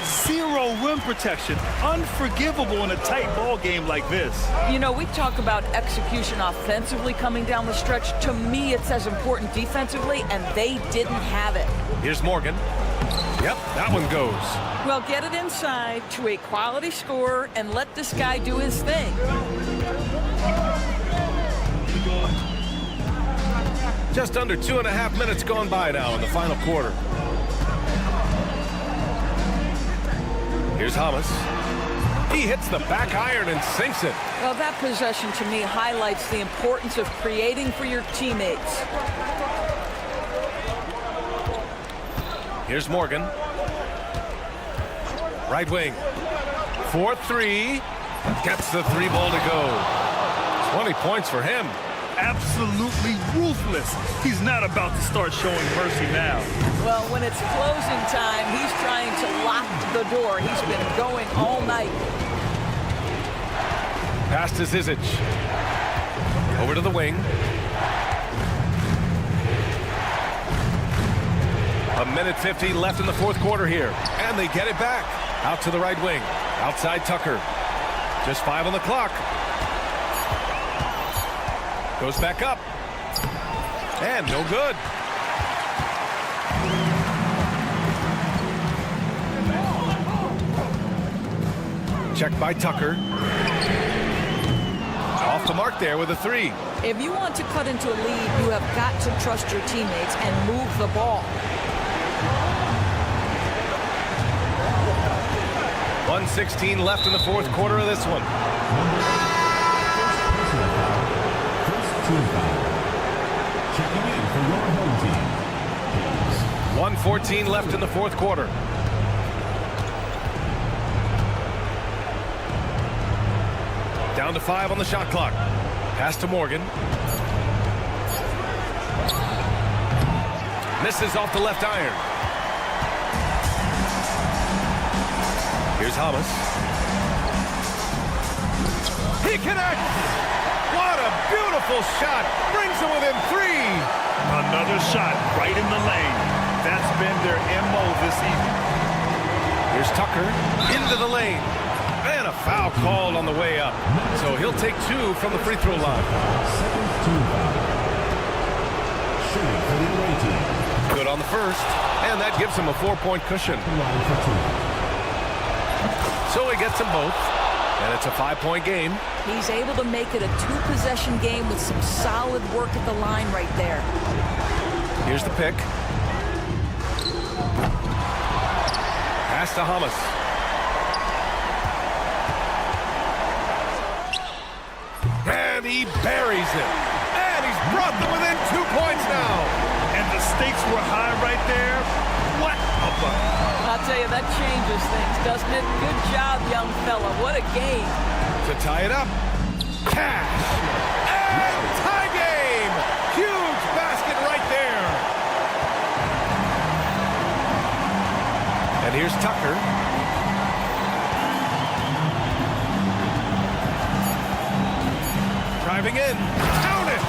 Zero rim protection. Unforgivable in a tight ball game like this. You know, we talk about execution offensively coming down the stretch. To me, it's as important defensively, and they didn't have it. Here's Morgan. Yep, that one goes. Well, get it inside to a quality scorer and let this guy do his thing. Just under 2.5 minutes gone by now in the final quarter. Here's Hamas. He hits the back iron and sinks it. Well, that possession to me highlights the importance of creating for your teammates. Here's Morgan. Right wing. 4-3. Gets the three ball to go. 20 points for him. Absolutely ruthless. He's not about to start showing mercy now. Well, when it's closing time, he's trying to lock the door. He's been going all night. Pass to Zizic. Over to the wing. A minute 50 left in the fourth quarter here. And they get it back. Out to the right wing. Outside Tucker. Just 5 on the clock. Goes back up. And no good. Checked by Tucker. Off the mark there with a three. If you want to cut into a lead, you have got to trust your teammates and move the ball. 1:16 left in the fourth quarter of this one. 1:14 left in the fourth quarter. Down to 5 on the shot clock. Pass to Morgan. Misses off the left iron. Here's Hamas. He connects! What a beautiful shot! Brings him within 3! Another shot right in the lane. That's been their MO this evening. Here's Tucker into the lane. And a foul called on the way up. So he'll take 2 from the free throw line. Good on the first. And that gives him a 4-point cushion. So he gets them both. And it's a 5-point game. He's able to make it a 2-possession game with some solid work at the line right there. Here's the pick. Pass to Hamas. And he buries it. And he's brought them within 2 points now. And the stakes were high right there. What a bucket. I'll tell you, that changes things, doesn't it? Good job, young fella. What a game. To tie it up. Cash. And tie game. Huge basket right there. And here's Tucker. Driving in. Count it.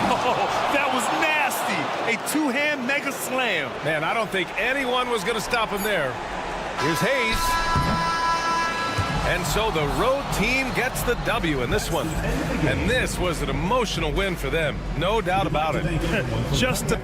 Oh, that was nasty. A two-hand mega slam. Man, I don't think anyone was going to stop him there. Here's Hayes. And so the road team gets the W in this one. And this was an emotional win for them. No doubt about it. Just a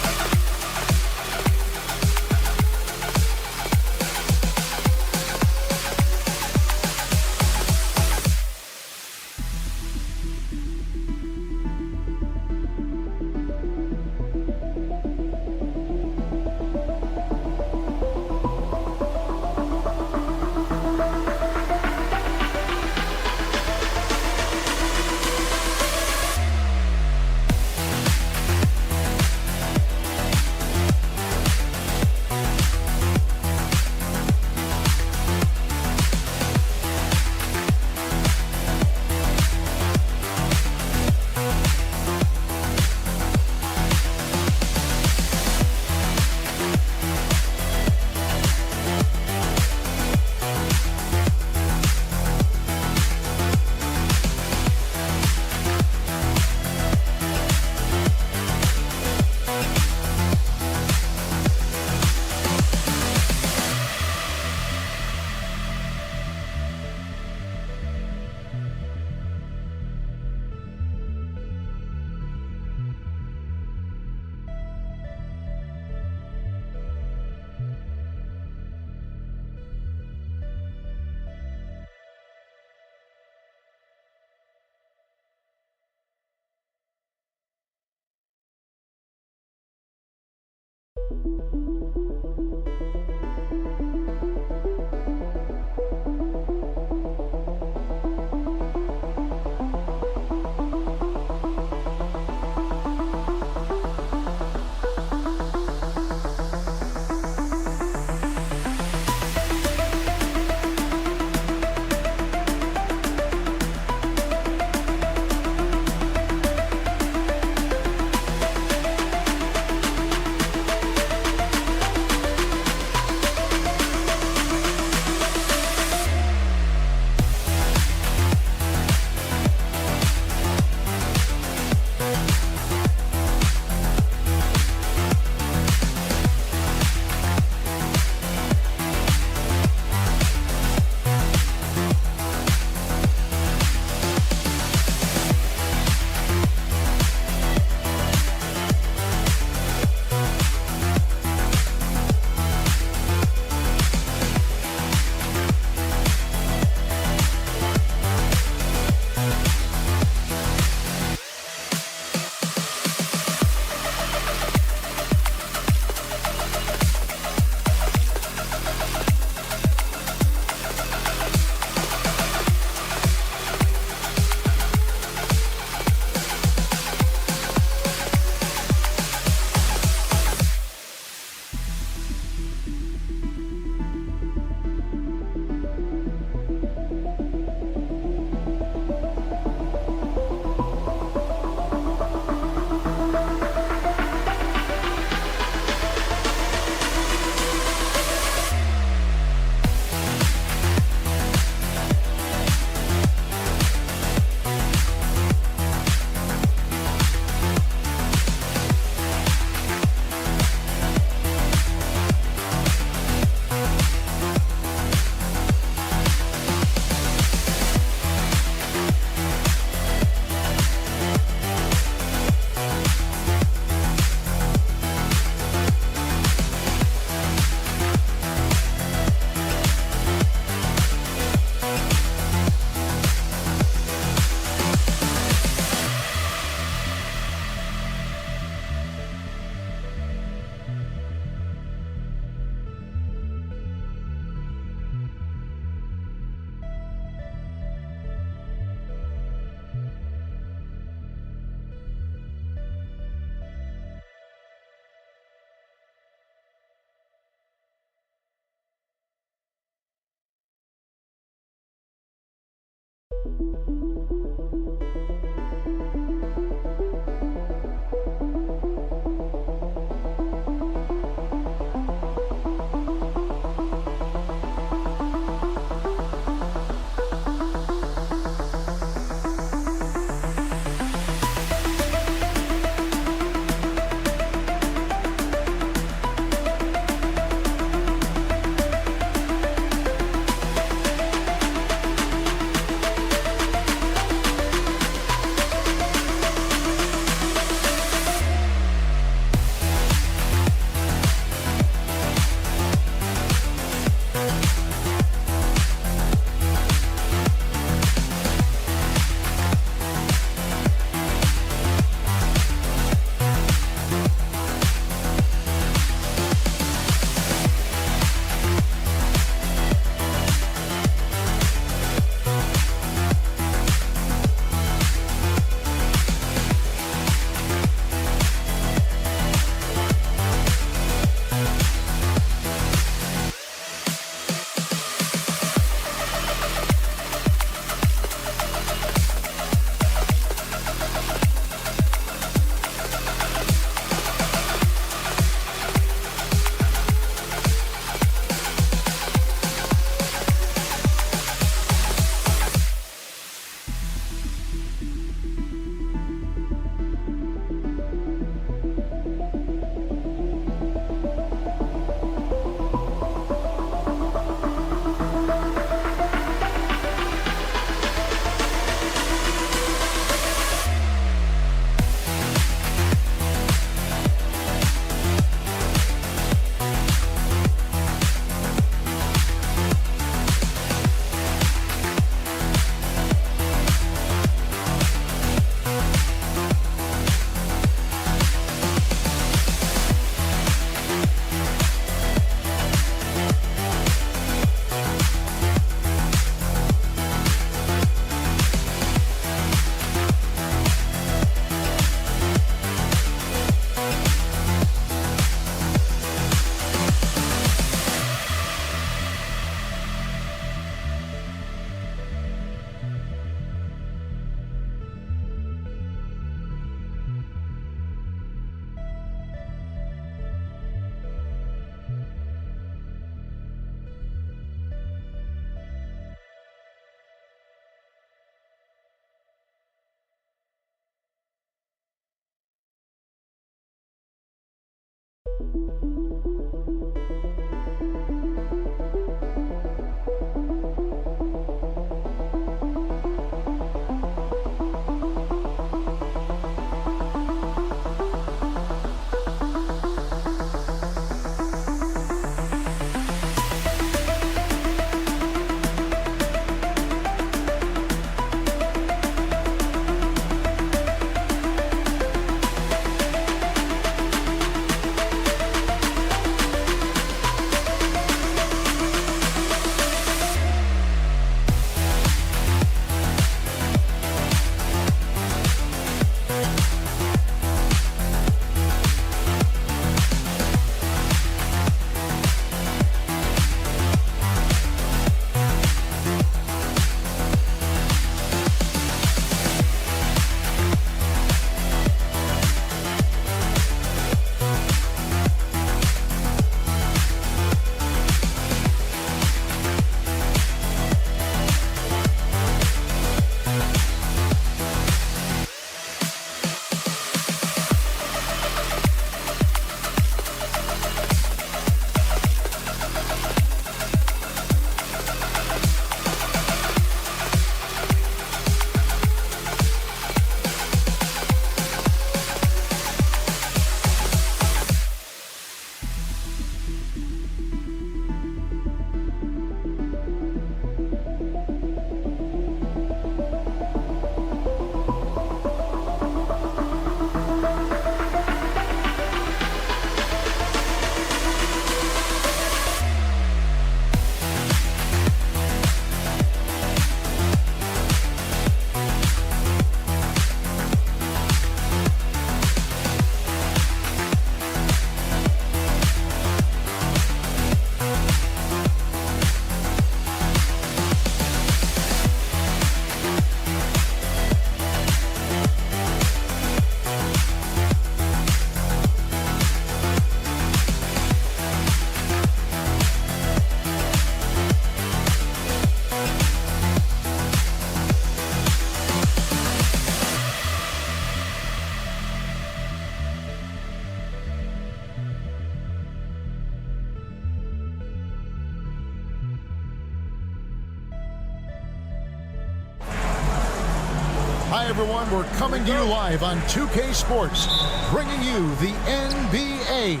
Hi, everyone. We're coming to you live on 2K Sports, bringing you the NBA.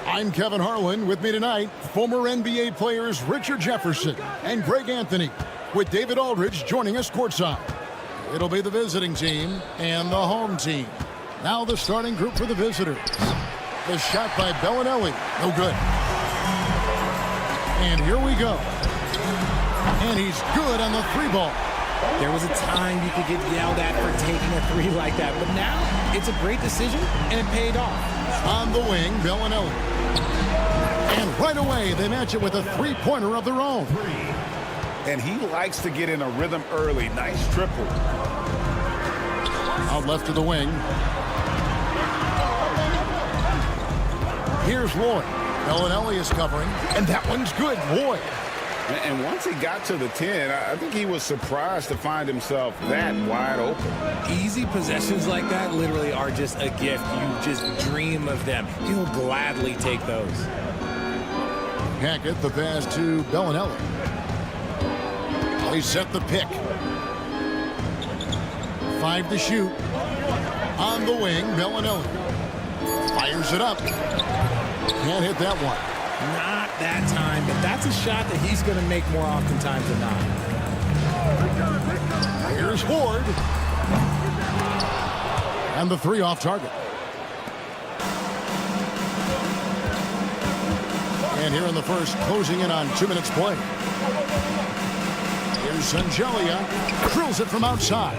I'm Kevin Harlan. With me tonight, former NBA players Richard Jefferson and Greg Anthony, with David Aldridge joining us courtside. It'll be the visiting team and the home team. Now the starting group for the visitors. The shot by Bellinelli. No good. And here we go. And he's good on the three ball. There was a time you could get yelled at for taking a three like that, but now it's a great decision, and it paid off. On the wing, Bellinelli. And right away, they match it with a three-pointer of their own. And he likes to get in a rhythm early. Nice triple. Out left to the wing. Here's Lloyd. Bellinelli is covering, and that one's good. Lloyd. And once he got to the 10, I think he was surprised to find himself that wide open. Easy possessions like that literally are just a gift. You just dream of them. He'll gladly take those. Hackett, the pass to Bellinelli. They set the pick. 5 to shoot. On the wing, Bellinelli. Fires it up. Can't hit that one. Not that time, but that's a shot that he's going to make more oftentimes than not. Here's Ford. And the three off target. And here in the first, closing in on 2 minutes play. Here's Sangelia. Drills it from outside.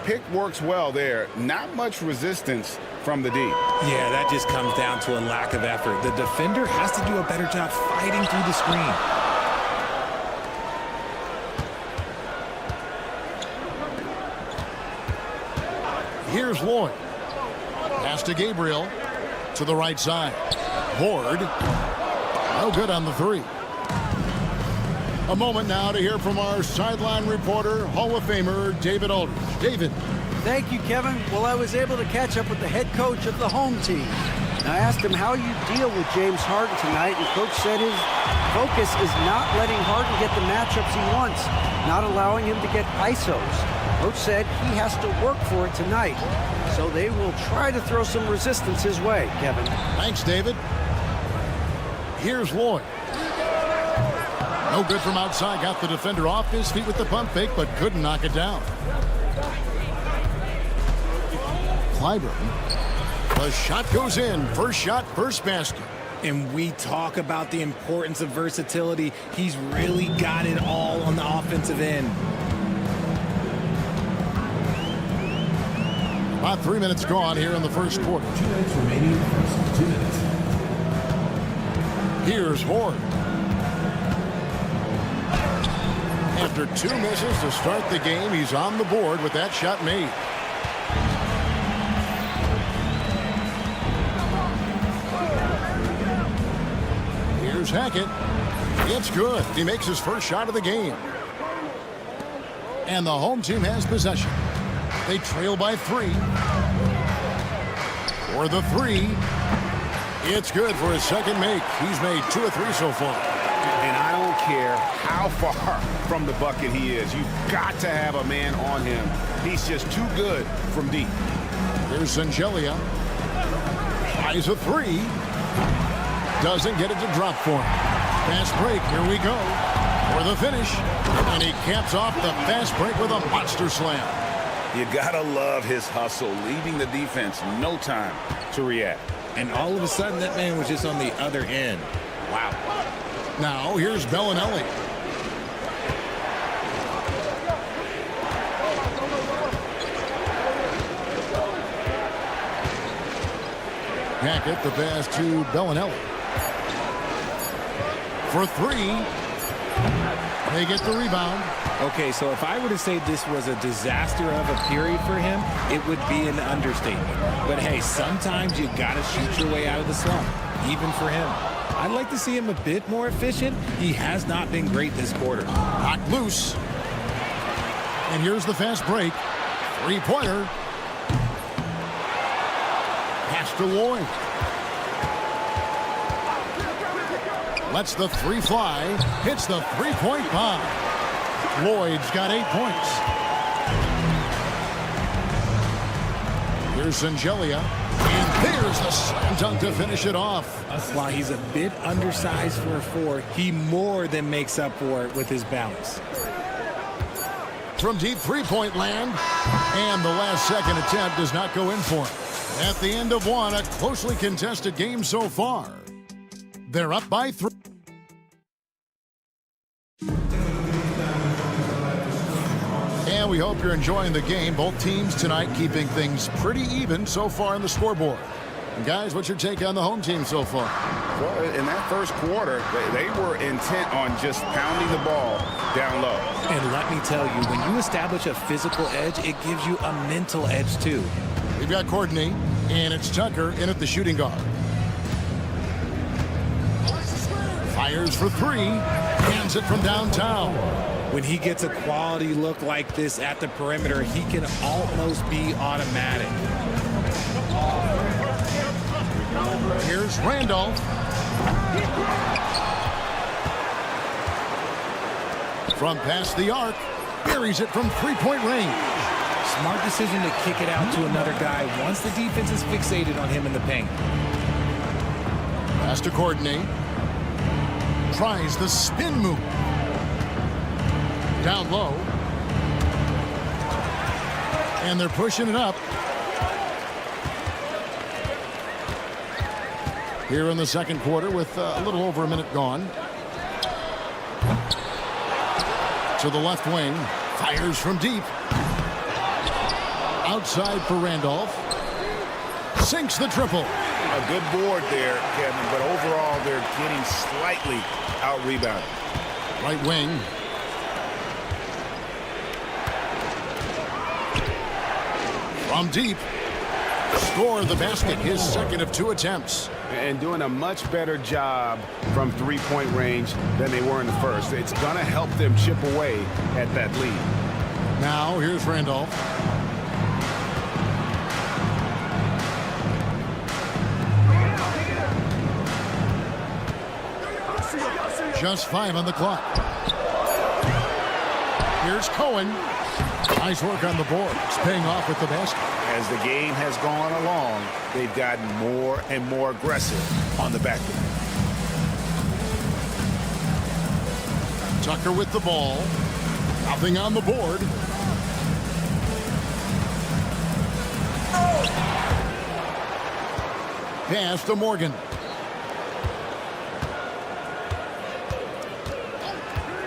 Pick works well there. Not much resistance from the D. Yeah, that just comes down to a lack of effort. The defender has to do a better job fighting through the screen. Here's Lloyd. Pass to Gabriel. To the right side. Ford. No good on the three. A moment now to hear from our sideline reporter, Hall of Famer David Aldridge. David. Thank you, Kevin. Well, I was able to catch up with the head coach of the home team. I asked him how you deal with James Harden tonight, and Coach said his focus is not letting Harden get the matchups he wants, not allowing him to get ISOs. Coach said he has to work for it tonight, so they will try to throw some resistance his way, Kevin. Thanks, David. Here's Lloyd. No good from outside. Got the defender off his feet with the pump fake, but couldn't knock it down. Clyburn. The shot goes in. First shot, first basket. And we talk about the importance of versatility. He's really got it all on the offensive end. About 3 minutes gone here in the first quarter. 2 minutes remaining in the first. 2 minutes. Here's Horde. After 2 misses to start the game, he's on the board with that shot made. Here's Hackett. It's good. He makes his first shot of the game. And the home team has possession. They trail by 3. For the 3. It's good for his second make. He's made 2 of 3 so far. And I don't care how far from the bucket he is. You've got to have a man on him. He's just too good from deep. Here's Zangelia. Tries a 3. Doesn't get it to drop for him. Fast break. Here we go. For the finish. And he caps off the fast break with a monster slam. You gotta love his hustle, leaving the defense no time to react. And all of a sudden, that man was just on the other end. Wow. Now, here's Bellinelli. Hackett, the pass to Bellinelli. For 3. They get the rebound. Okay, so if I were to say this was a disaster of a period for him, it would be an understatement. But hey, sometimes you gotta shoot your way out of the slump, even for him. I'd like to see him a bit more efficient. He has not been great this quarter. Knocked loose. And here's the fast break. 3-pointer. Pass to Lloyd. Lets the 3 fly. Hits the 3-point bomb. Lloyd's got 8 points. Here's Zangelia. And there's the slam dunk to finish it off. While he's a bit undersized for a 4, he more than makes up for it with his bounce. From deep 3-point land. And the last second attempt does not go in for him. At the end of 1, a closely contested game so far. They're up by 3. And we hope you're enjoying the game. Both teams tonight keeping things pretty even so far in the scoreboard. And guys, what's your take on the home team so far? Well, in that first quarter, they were intent on just pounding the ball down low. And let me tell you, when you establish a physical edge, it gives you a mental edge too. We've got Courtney, and it's Tucker in at the shooting guard. Fires for 3, hands it from downtown. When he gets a quality look like this at the perimeter, he can almost be automatic. Here's Randolph. From past the arc, buries it from 3-point range. Smart decision to kick it out to another guy once the defense is fixated on him in the paint. Pass to Courtney. Tries the spin move. Down low. And they're pushing it up. Here in the second quarter with a little over a minute gone. To the left wing. Fires from deep. Outside for Randolph. Sinks the triple. A good board there, Kevin, but overall they're getting slightly out-rebounded. Right wing. From deep. Score the basket, his second of 2 attempts. And doing a much better job from 3-point range than they were in the first. It's going to help them chip away at that lead. Now, here's Randolph. just 5 on the clock. Here's Cohen. Nice work on the board. It's paying off with the basket. As the game has gone along, they've gotten more and more aggressive on the back end. Tucker with the ball. Nothing on the board. Pass to Morgan.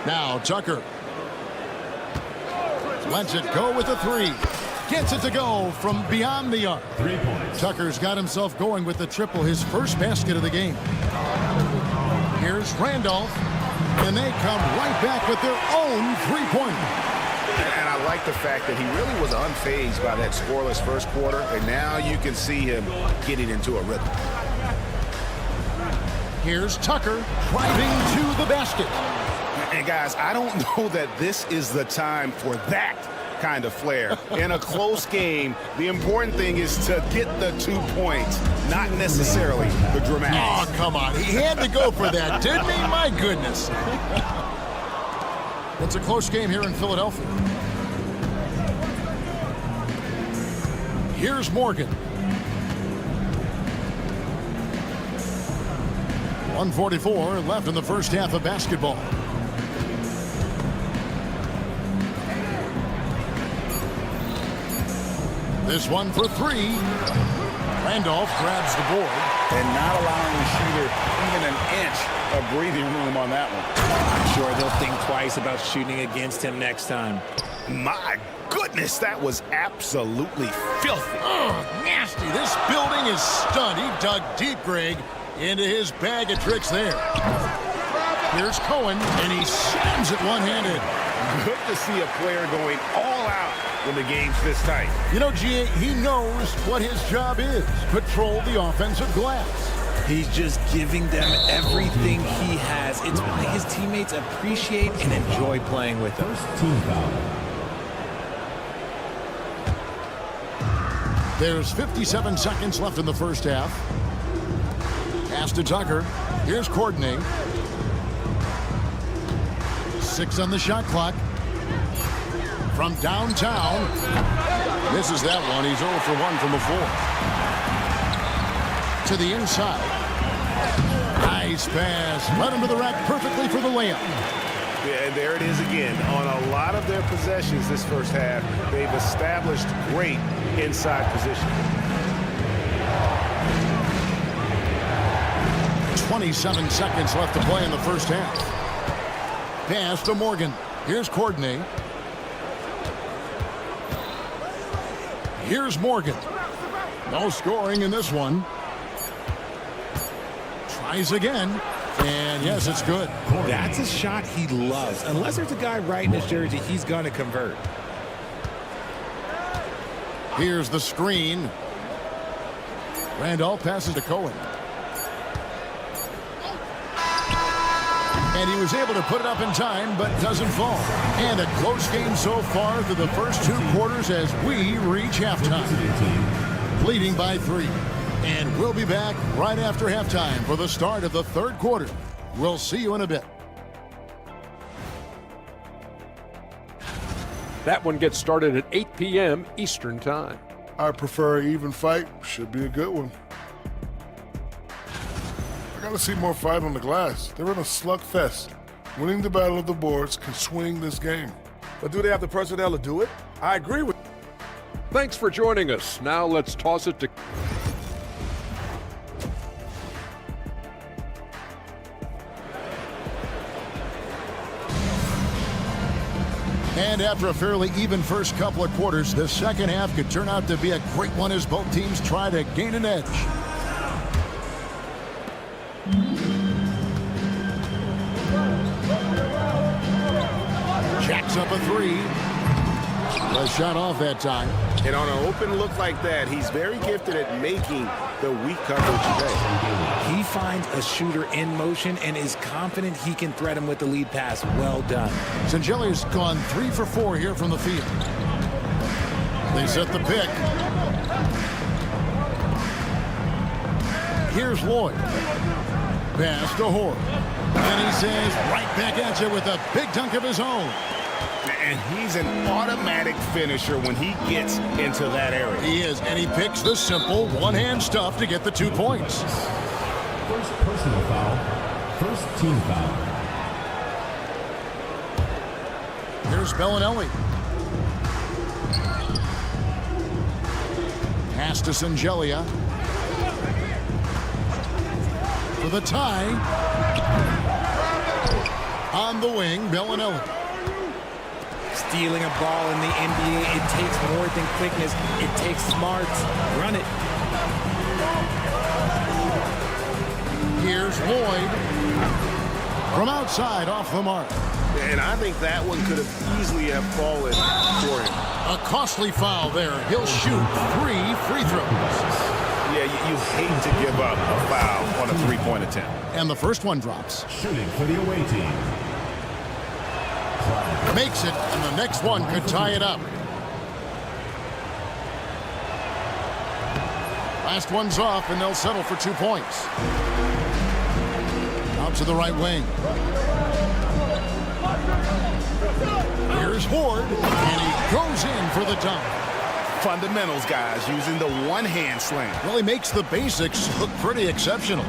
Now Tucker. Lets it go with a 3. Gets it to go from beyond the arc. 3 points. Tucker's got himself going with the triple, his first basket of the game. Here's Randolph. And they come right back with their own 3-pointer. And I like the fact that he really was unfazed by that scoreless first quarter, and now you can see him getting into a rhythm. Here's Tucker driving to the basket. And guys, I don't know that this is the time for that kind of flair. In a close game, the important thing is to get the 2 points, not necessarily the dramatics. Oh, come on. He had to go for that, didn't he? My goodness. It's a close game here in Philadelphia. Here's Morgan. 1:44 left in the first half of basketball. This one for 3. Randolph grabs the board. And not allowing the shooter even an inch of breathing room on that one. I'm sure they'll think twice about shooting against him next time. My goodness, that was absolutely filthy. Oh, nasty. This building is stunned. He dug deep, Greg, into his bag of tricks there. Here's Cohen, and he slams it one-handed. Good to see a player going all out when the game's this tight. You know, G.A., he knows what his job is. Control the offensive glass. He's just giving them everything he has. It's why his teammates appreciate and enjoy playing with him. Team foul. There's 57 seconds left in the first half. Pass to Tucker. Here's Courtney. 6 on the shot clock. From downtown. Misses that one. He's 0 for 1 from the floor. To the inside. Nice pass. Led him to the rack perfectly for the layup. Yeah, and there it is again. On a lot of their possessions this first half, they've established great inside position. 27 seconds left to play in the first half. Pass to Morgan. Here's Courtney. Here's Morgan. No scoring in this one. Tries again. And yes, it's good. That's a shot he loves. Unless there's a guy right in his jersey, he's going to convert. Here's the screen. Randolph passes to Cohen. And he was able to put it up in time, but doesn't fall. And a close game so far through the first 2 quarters as we reach halftime. Leading by 3. And we'll be back right after halftime for the start of the 3rd quarter. We'll see you in a bit. That one gets started at 8 p.m. Eastern Time. I prefer an even fight. Should be a good one. I gotta see more fight on the glass. They're in a slugfest. Winning the battle of the boards can swing this game. But do they have the personnel to do it? I agree with you. Thanks for joining us. Now let's toss it to... And after a fairly even first couple of quarters, the second half could turn out to be a great one as both teams try to gain an edge. Jacks up a 3. A shot off that time. And on an open look like that, he's very gifted at making the weak coverage today. He finds a shooter in motion and is confident he can threat him with the lead pass. Well done. Sangelli's gone 3 for 4 here from the field. They set the pick. Here's Lloyd. Pass to Horde. And he says right back at you with a big dunk of his own. And he's an automatic finisher when he gets into that area. He is, and he picks the simple one-hand stuff to get the 2 points. First personal foul. First team foul. Here's Bellinelli. Pass to Singelia. For the tie. On the wing, Bellinelli. Stealing a ball in the NBA, it takes more than quickness. It takes smarts. Run it. Here's Lloyd. From outside, off the mark. And I think that one could have easily have fallen for him. A costly foul there. He'll shoot 3 free throws. Yeah, you hate to give up a foul on a three-point attempt. And the first one drops. Shooting for the away team. Makes it, and the next one could tie it up. Last one's off, and they'll settle for 2 points. Out to the right wing. Here's Horde, and he goes in for the dunk. Fundamentals, guys, using the one-hand slam. Well, he makes the basics look pretty exceptional.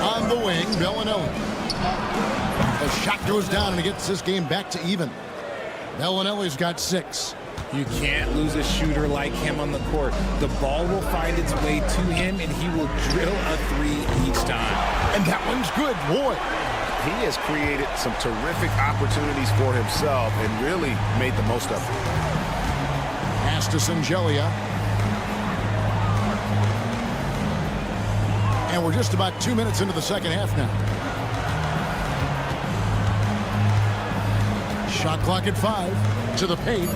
On the wing, Bellinelli. The shot goes down, and he gets this game back to even. Bellinelli's got 6. You can't lose a shooter like him on the court. The ball will find its way to him, and he will drill a 3 each time. And that one's good, boy. He has created some terrific opportunities for himself and really made the most of it. Pass to Singelia. And we're just about 2 minutes into the second half now. Shot clock at 5. To the paint.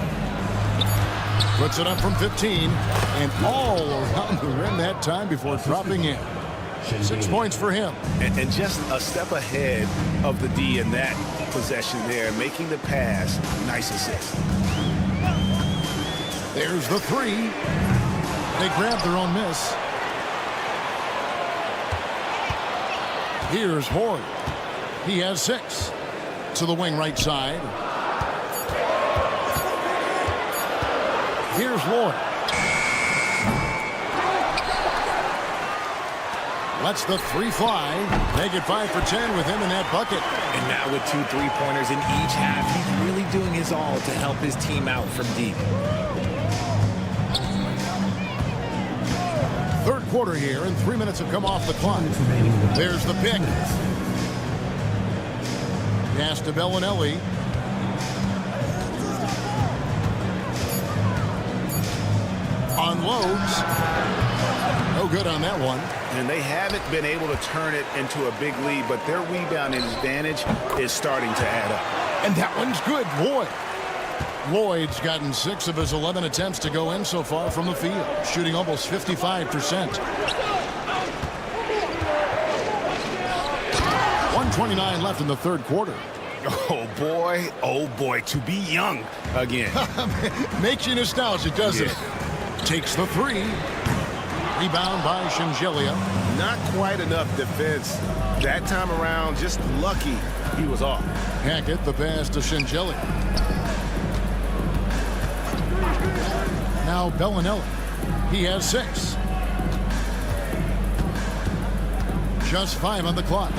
Puts it up from 15. And all around the rim that time before dropping in. 6 points for him. And just a step ahead of the D in that possession there, making the pass. Nice assist. There's the 3. They grab their own miss. Here's Horde. He has 6. To the wing right side. Here's Lloyd. Lets the 3 fly. Make it 5 for 10 with him in that bucket. And now with 2 3-pointers in each half, he's really doing his all to help his team out from deep. Third quarter here, and 3 minutes have come off the clock. There's the pick. Pass to Bellinelli. Unloads. No good on that one. And they haven't been able to turn it into a big lead, but their rebounding advantage is starting to add up. And that one's good, Lloyd. Lloyd's gotten 6 of his 11 attempts to go in so far from the field, shooting almost 55%. 1:29 left in the third quarter. Oh boy, to be young again. Makes you nostalgic, doesn't it? Takes the 3. Rebound by Singelia. Not quite enough defense that time around. Just lucky he was off. Hackett, the pass to Singelia. Now Bellinelli. He has 6. Just 5 on the clock.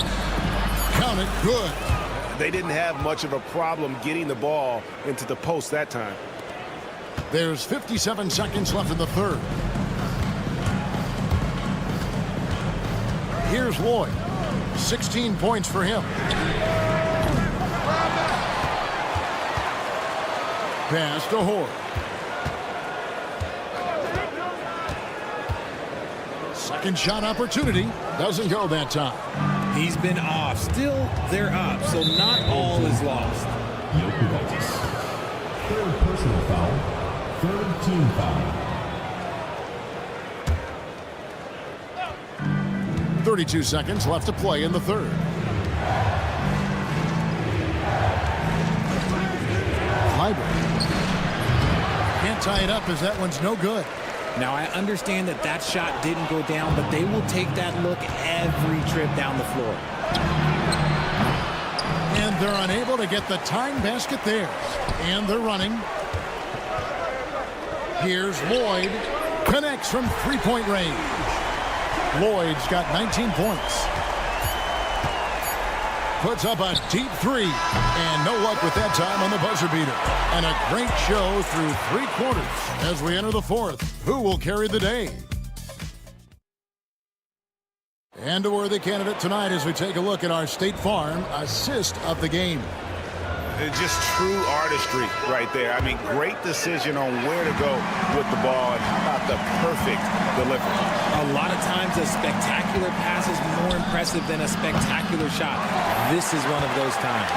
Count it, good. They didn't have much of a problem getting the ball into the post that time. There's 57 seconds left in the third. Here's Lloyd. 16 points for him. Pass to Horde. Second shot opportunity. Doesn't go that time. He's been off. Still, they're up, so not all is lost. Third personal foul. Third team foul. 32 seconds left to play in the third. Clyburn. Can't tie it up as that one's no good. Now, I understand that that shot didn't go down, but they will take that look every trip down the floor. And they're unable to get the tying basket there. And they're running. Here's Lloyd. Connects from three-point range. Lloyd's got 19 points. Puts up a deep three. And no luck with that time on the buzzer beater. And a great show through 3 quarters as we enter the 4th. Who will carry the day? And a worthy candidate tonight as we take a look at our State Farm assist of the game. It's just true artistry right there. I mean, great decision on where to go with the ball, and how about the perfect delivery. A lot of times a spectacular pass is more impressive than a spectacular shot. This is one of those times.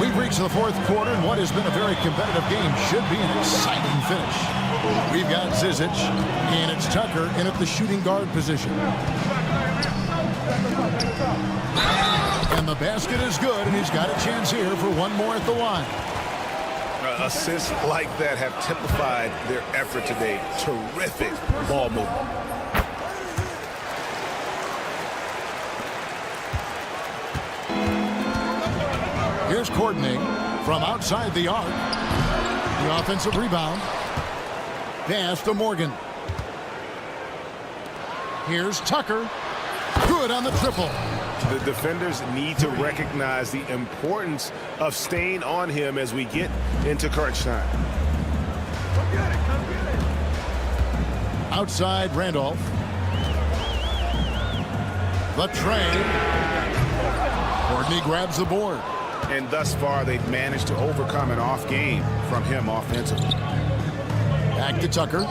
We've reached the 4th quarter, and what has been a very competitive game should be an exciting finish. We've got Zizic, and it's Tucker in at the shooting guard position. And the basket is good, and he's got a chance here for one more at the line. Assists like that have typified their effort today. Terrific ball movement. Here's Courtney from outside the arc. The offensive rebound. Pass to Morgan. Here's Tucker. Good on the triple. The defenders need to recognize the importance of staying on him as we get into crunch time. Outside Randolph. The tray. Courtney grabs the board. And thus far, they've managed to overcome an off game from him offensively. Back to Tucker.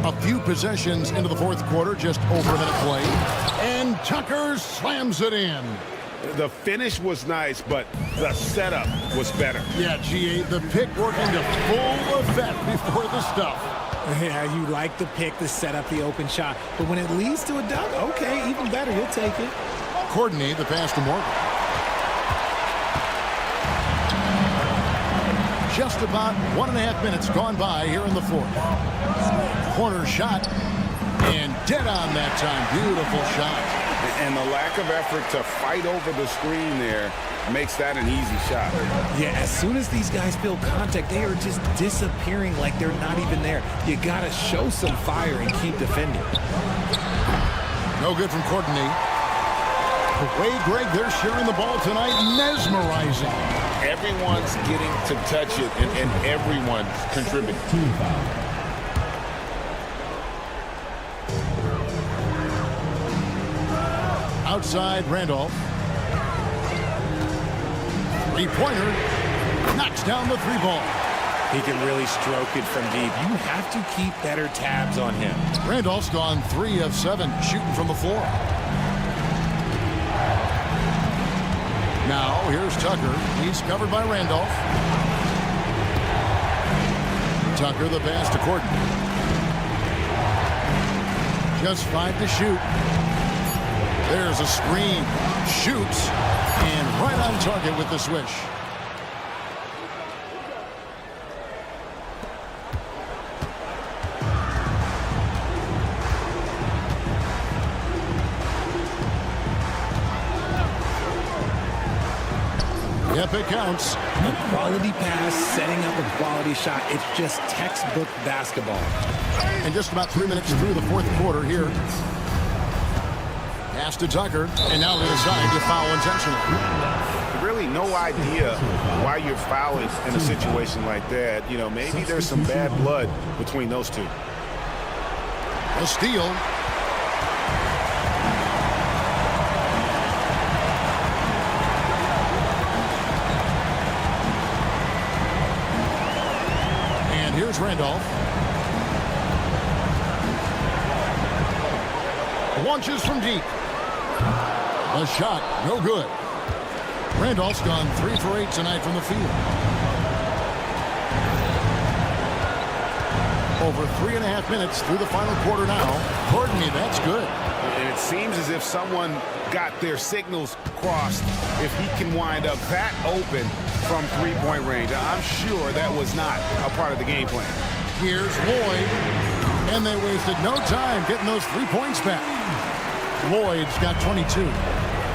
A few possessions into the 4th quarter, just over a minute play. And Tucker slams it in. The finish was nice, but the setup was better. Yeah, GA, the pick working to full effect before the stuff. Yeah, you like the pick to set up the open shot. But when it leads to a dunk, okay, even better, you'll take it. Courtney, the pass to Morgan. Just about 1.5 minutes gone by here in the 4th. Corner shot, and dead on that time. Beautiful shot. And the lack of effort to fight over the screen there makes that an easy shot. Yeah, as soon as these guys feel contact, they are just disappearing like they're not even there. You got to show some fire and keep defending. No good from Courtney. The way, Greg, they're sharing the ball tonight, mesmerizing. Everyone's getting to touch it, and everyone's contributing. Team foul. Outside Randolph. Three-pointer. Knocks down the 3-ball. He can really stroke it from deep. You have to keep better tabs on him. Randolph's gone 3 of 7 shooting from the floor. Now here's Tucker. He's covered by Randolph. Tucker the pass to Courtney. Just 5 to shoot. There's a screen. Shoots. And right on target with the swish. Yep, it counts. A quality pass, setting up a quality shot. It's just textbook basketball. And just about 3 minutes through the 4th quarter here. Pass to Tucker, and now they decide to foul intentionally. Really no idea why you're fouling in a situation like that. You know, maybe there's some bad blood between those two. A steal. Here's Randolph. Launches from deep. A shot, no good. Randolph's gone 3 for 8 tonight from the field. Over 3.5 minutes through the final quarter now. Courtney, that's good. And it seems as if someone got their signals crossed. If he can wind up that open from three-point range. I'm sure that was not a part of the game plan. Here's Lloyd, and they wasted no time getting those 3 points back. Lloyd's got 22.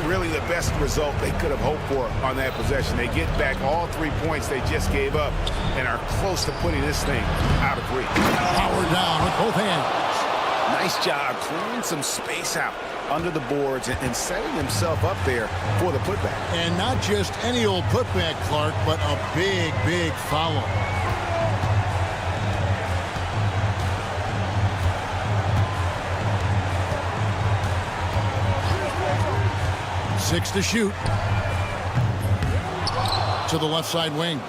Really the best result they could have hoped for on that possession. They get back all 3 points they just gave up and are close to putting this thing out of reach. Power down with both hands. Nice job clearing some space out under the boards and setting himself up there for the putback. And not just any old putback, Clark, but a big, big foul. Six to shoot. To the left side wing.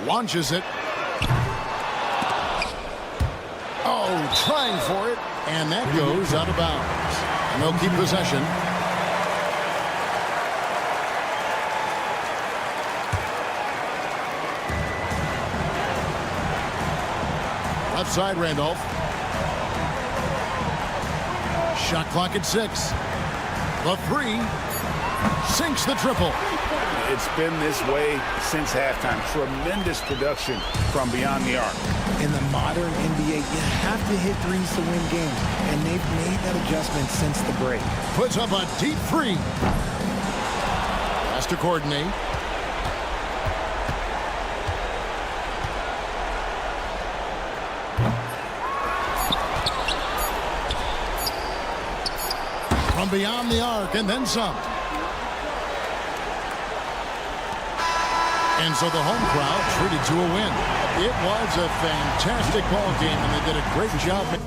Launches it. Oh, trying for it. And that goes out of bounds. And they'll keep possession. Left side, Randolph. Shot clock at 6. The three sinks the triple. It's been this way since halftime. Tremendous production from beyond the arc. In the modern NBA, you have to hit threes to win games, and they've made that adjustment since the break. Puts up a deep three. Has to coordinate. From beyond the arc, and then some. And so the home crowd treated to a win. It was a fantastic ball game, and they did a great job.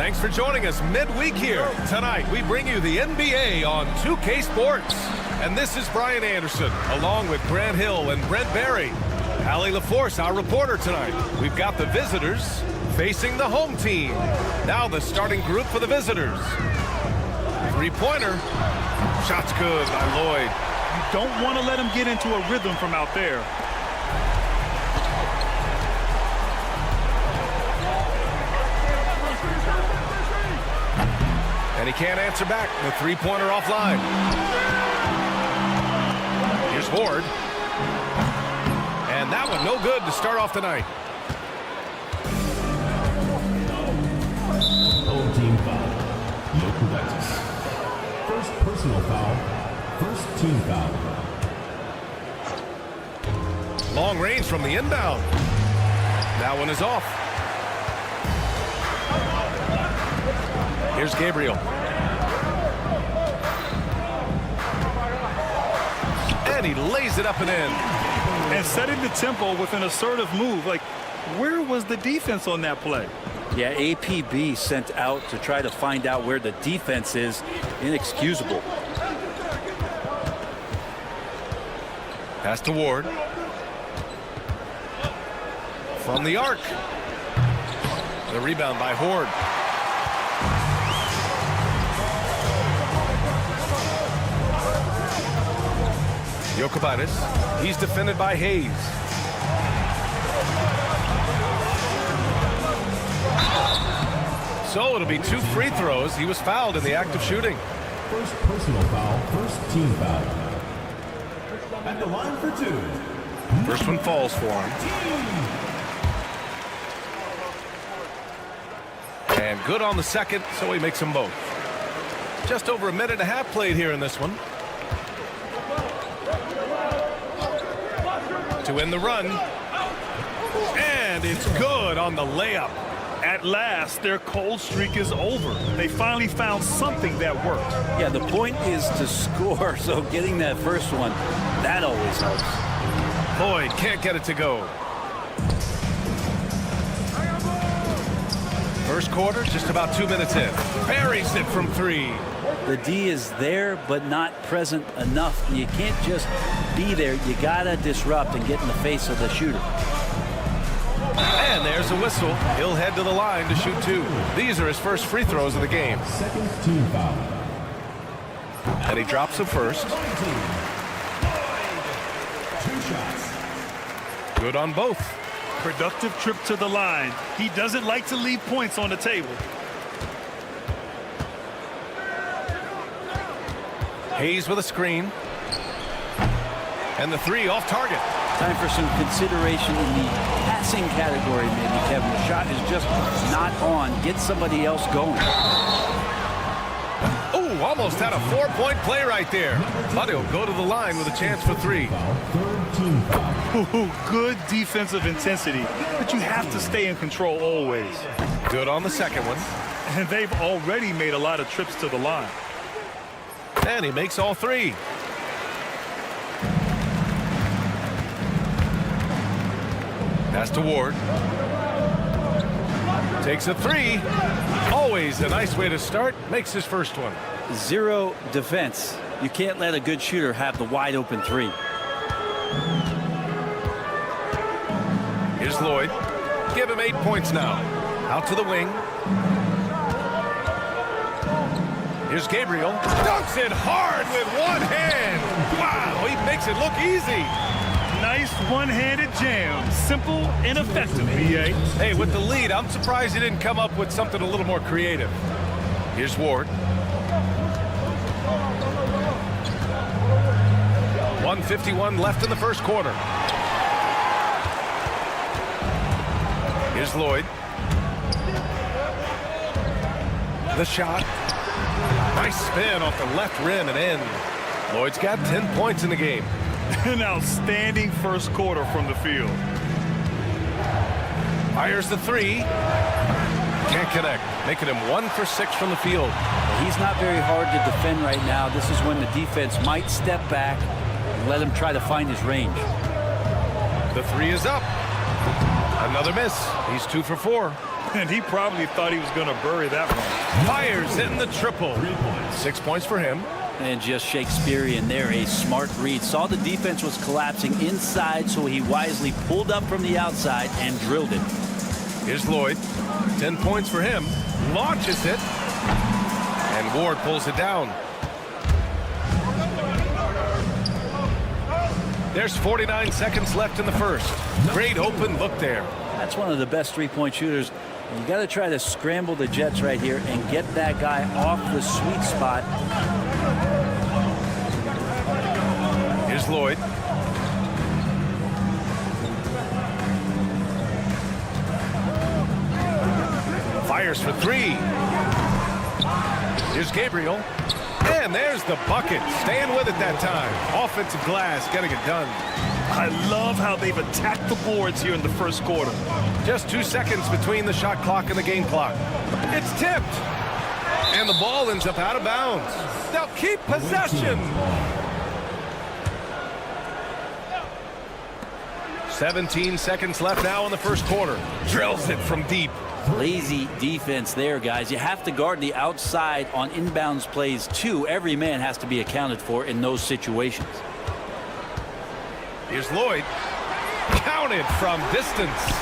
Thanks for joining us midweek here. Tonight, we bring you the NBA on 2K Sports. And this is Brian Anderson, along with Grant Hill and Brent Barry. Allie LaForce, our reporter tonight. We've got the visitors facing the home team. Now the starting group for the visitors. Three-pointer. Shot's good by Lloyd. You don't want to let him get into a rhythm from out there. And he can't answer back. The three-pointer offline. Here's Horde. And that one no good to start off the night. Home team foul. No practice. First personal foul. First team foul. Long range from the inbound. That one is off. Here's Gabriel. And he lays it up and in. And setting the tempo with an assertive move. Like, where was the defense on that play? Yeah, APB sent out to try to find out where the defense is. Inexcusable. Pass to Ward. From the arc. The rebound by Horde. Jokic, he's defended by Hayes. So it'll be 2 free throws. He was fouled in the act of shooting. First personal foul, first team foul. At the line for 2. First one falls for him. And good on the second, so he makes them both. Just over a minute and a half played here in this one. To win the run. And it's good on the layup. At last, their cold streak is over. They finally found something that worked. Yeah, the point is to score, so getting that first one, that always helps. Lloyd can't get it to go. First quarter, just about 2 minutes in. Buries it from 3. The D is there, but not present enough. You can't just be there. You gotta disrupt and get in the face of the shooter. And there's a whistle. He'll head to the line to shoot 2. These are his first free throws of the game. Second team foul. And he drops the first. 2 shots. Good on both. Productive trip to the line. He doesn't like to leave points on the table. Hayes with a screen. And the 3 off target. Time for some consideration in the passing category, maybe, Kevin. The shot is just not on. Get somebody else going. Oh, almost had a 4-point play right there. But he'll go to the line with a chance for 3. Third team foul. Ooh, good defensive intensity, but you have to stay in control always. Good on the second one. And they've already made a lot of trips to the line. And he makes all 3. Pass to Ward. Takes a 3. Always a nice way to start. Makes his first one. 0 defense. You can't let a good shooter have the wide open 3. Here's Lloyd. Give him 8 points now. Out to the wing. Here's Gabriel. Dunks it hard with one hand. Wow, he makes it look easy. Nice one-handed jam. Simple and effective, B.A. Hey, with the lead, I'm surprised he didn't come up with something a little more creative. Here's Ward. 1:51 left in the first quarter. Here's Lloyd. The shot. Nice spin off the left rim and in. Lloyd's got 10 points in the game. An outstanding first quarter from the field. Fires the 3. Can't connect. Making him 1 for 6 from the field. He's not very hard to defend right now. This is when the defense might step back and let him try to find his range. The 3 is up. Another miss. He's 2 for 4. And he probably thought he was going to bury that one. Fires in the triple. 6 points for him. And just Shakespearean there, a smart read. Saw the defense was collapsing inside, so he wisely pulled up from the outside and drilled it. Here's Lloyd. 10 points for him. Launches it. And Ward pulls it down. There's 49 seconds left in the first. Great open look there. That's one of the best three-point shooters. You got to try to scramble the Jets right here and get that guy off the sweet spot. Here's Lloyd. Fires for three. Here's Gabriel. And there's the bucket. Staying with it that time. Offensive glass, getting it done. I love how they've attacked the boards here in the first quarter. Just 2 seconds between the shot clock and the game clock. It's tipped. And the ball ends up out of bounds. They'll keep possession. 17 seconds left now in the first quarter. Drills it from deep. Lazy defense there, guys. You have to guard the outside on inbounds plays, too. Every man has to be accounted for in those situations. Here's Lloyd. Counted from distance.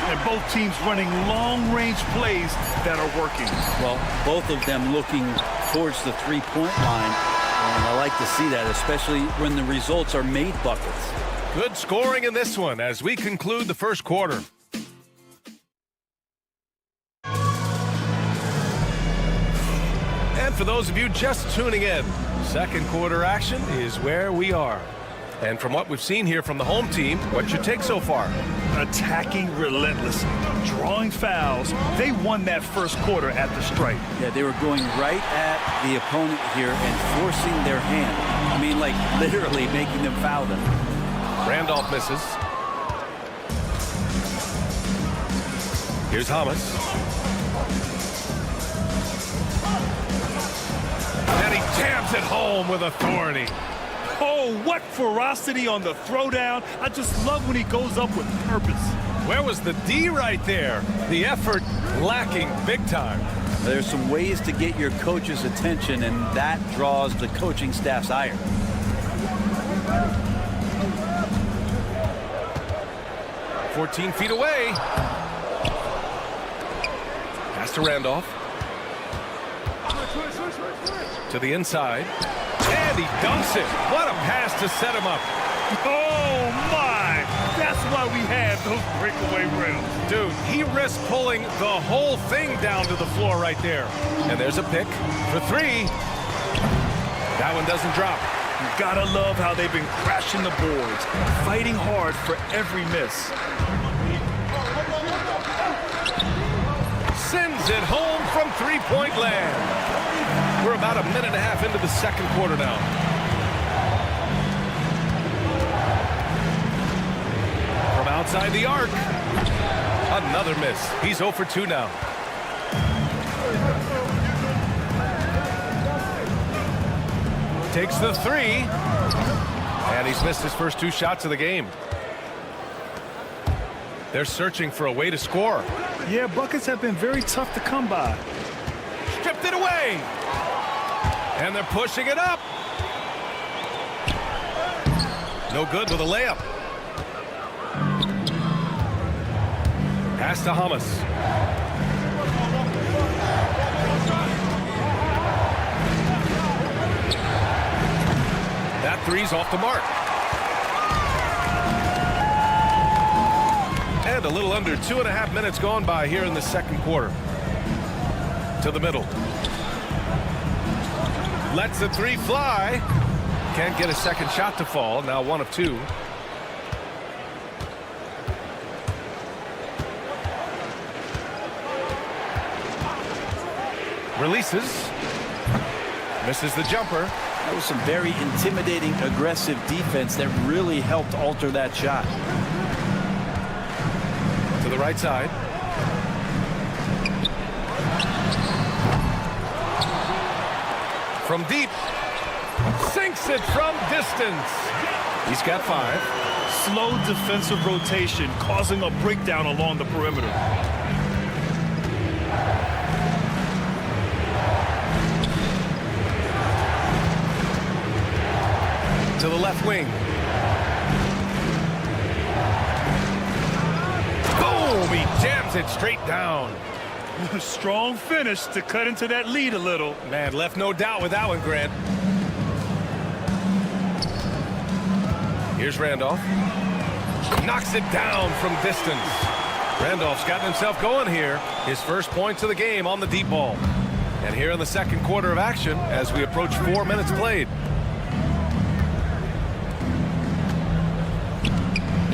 And both teams running long-range plays that are working. Well, both of them looking towards the three-point line. And I like to see that, especially when the results are made buckets. Good scoring in this one as we conclude the first quarter. And for those of you just tuning in, second quarter action is where we are. And from what we've seen here from the home team, what's your take so far? Attacking relentlessly, drawing fouls. They won that first quarter at the stripe. Yeah, they were going right at the opponent here and forcing their hand. I mean, like literally making them foul them. Randolph misses. Here's Hamas. And he jams it home with authority. Oh, what ferocity on the throwdown. I just love when he goes up with purpose. Where was the D right there? The effort lacking big time. There's some ways to get your coach's attention, and that draws the coaching staff's ire. "14 feet away. Pass to Randolph. To the inside. And he dunks it. What a pass to set him up. Oh, my. That's why we have those breakaway rims. Dude, he risked pulling the whole thing down to the floor right there. And there's a pick for three. That one doesn't drop. You gotta love how they've been crashing the boards, fighting hard for every miss. Sends it home from three-point land. We're about a minute and a half into the second quarter now. From outside the arc. Another miss. He's 0 for 2 now. Takes the three. And he's missed his first 2 shots of the game. They're searching for a way to score. Yeah, buckets have been very tough to come by. Stripped it away. And they're pushing it up. No good with a layup. Pass to Hamas. That three's off the mark. And a little under 2.5 minutes gone by here in the second quarter. To the middle. Lets the three fly. Can't get a second shot to fall. Now 1 of 2. Releases. Misses the jumper. That was some very intimidating, aggressive defense that really helped alter that shot. To the right side. From deep. Sinks it from distance. He's got 5. Slow defensive rotation causing a breakdown along the perimeter. to the left wing. Boom! He jams it straight down. Strong finish to cut into that lead a little. Man, left no doubt with that one, Grant. Here's Randolph. Knocks it down from distance. Randolph's gotten himself going here. His first points of the game on the deep ball. And here in the second quarter of action as we approach 4 minutes played.